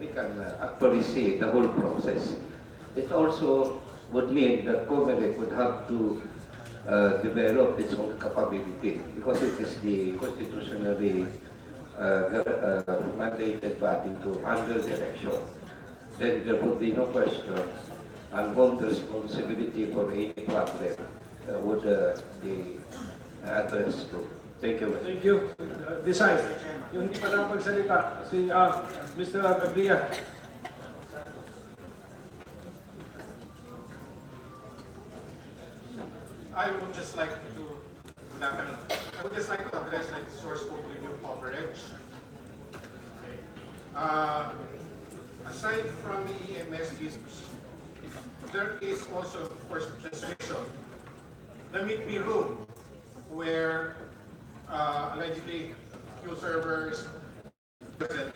Speaker 13: can actually see the whole process. It also would mean that COMELEC would have to develop its own capability because it is the constitutionally mandated body to handle the election. Then there would be no question and home responsibility for any problem would be addressed to. Thank you.
Speaker 1: Thank you. Decide. Yung hindi pa nakapagsalita, si Mr. Agria.
Speaker 15: I would just like to address like source code review coverage. Aside from the EMS issues, there is also, of course, legislation, the Meet Me Room, where allegedly few servers present,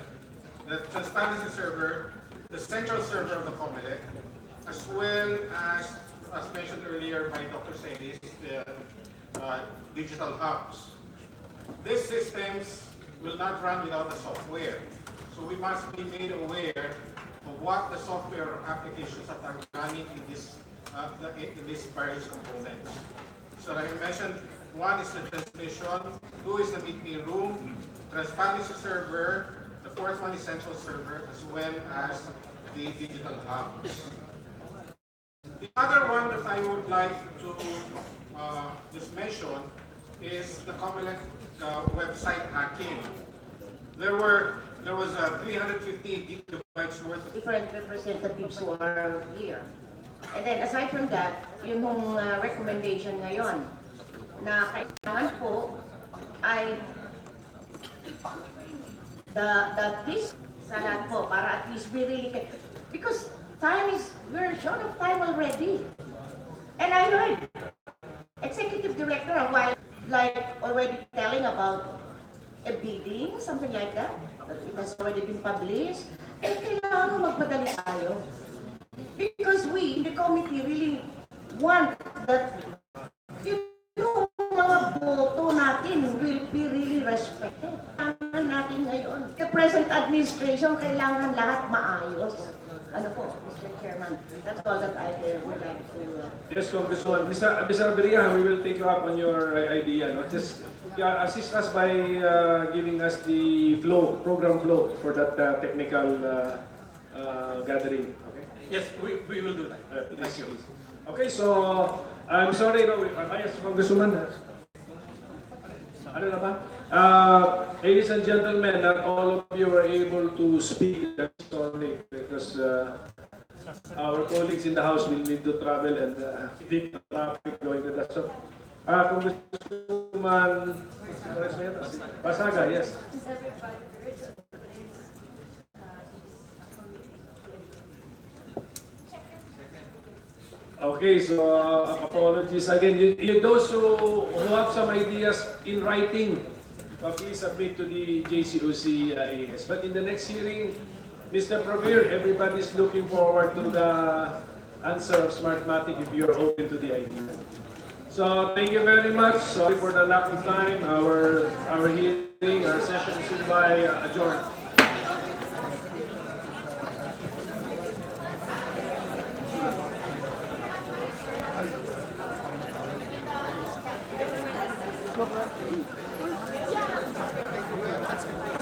Speaker 15: the transparency server, the central server of the COMELEC, as well as mentioned earlier by Dr. Celis, the digital hubs. These systems will not run without the software. So we must be made aware of what the software applications that are running in these various components. So like I mentioned, one is the transmission, two is the Meet Me Room, transparency server, the fourth one, essential server, as well as the digital hubs. The other one that I would like to just mention is the COMELEC website hacking. There was 350 gigabytes worth of
Speaker 11: different representatives who are here. And then aside from that, yung recommendation ngayon na kailangan po ay this sa lahat po para at least we really can, because we're short of time already. And I heard executive director a while like already telling about a bidding, something like that it has already been published. Eh, kailangan magpadali tayo. Because we in the committee really want that mga boto natin will be really respected. Kailangan natin ngayon. The present administration, kailangan lahat maayos. Ano po, Mr. Chairman, that's all that I would like to...
Speaker 1: Yes, Congressman. Mr. Abria, we will take you up on your idea. No? Just assist us by giving us the program flow for that technical gathering. Okay?
Speaker 12: Yes, we will do that.
Speaker 1: Thank you. Okay, so I'm sorry, no, yes, Congresswoman. Ano na ba? Ladies and gentlemen, not all of you were able to speak. I'm sorry, because our colleagues in the House will need to travel and deep traffic going to that. So, Congresswoman Basaga, yes. Okay, so apologies again. Those who have some ideas in writing, please submit to the JCOC-AES. But in the next hearing, Mr. Pravir, everybody's looking forward to the answer of Smartmatic if you're open to the idea. So thank you very much. Sorry for the lack of time. Our hearing, our session is hereby adjourned.
Speaker 11: Yeah.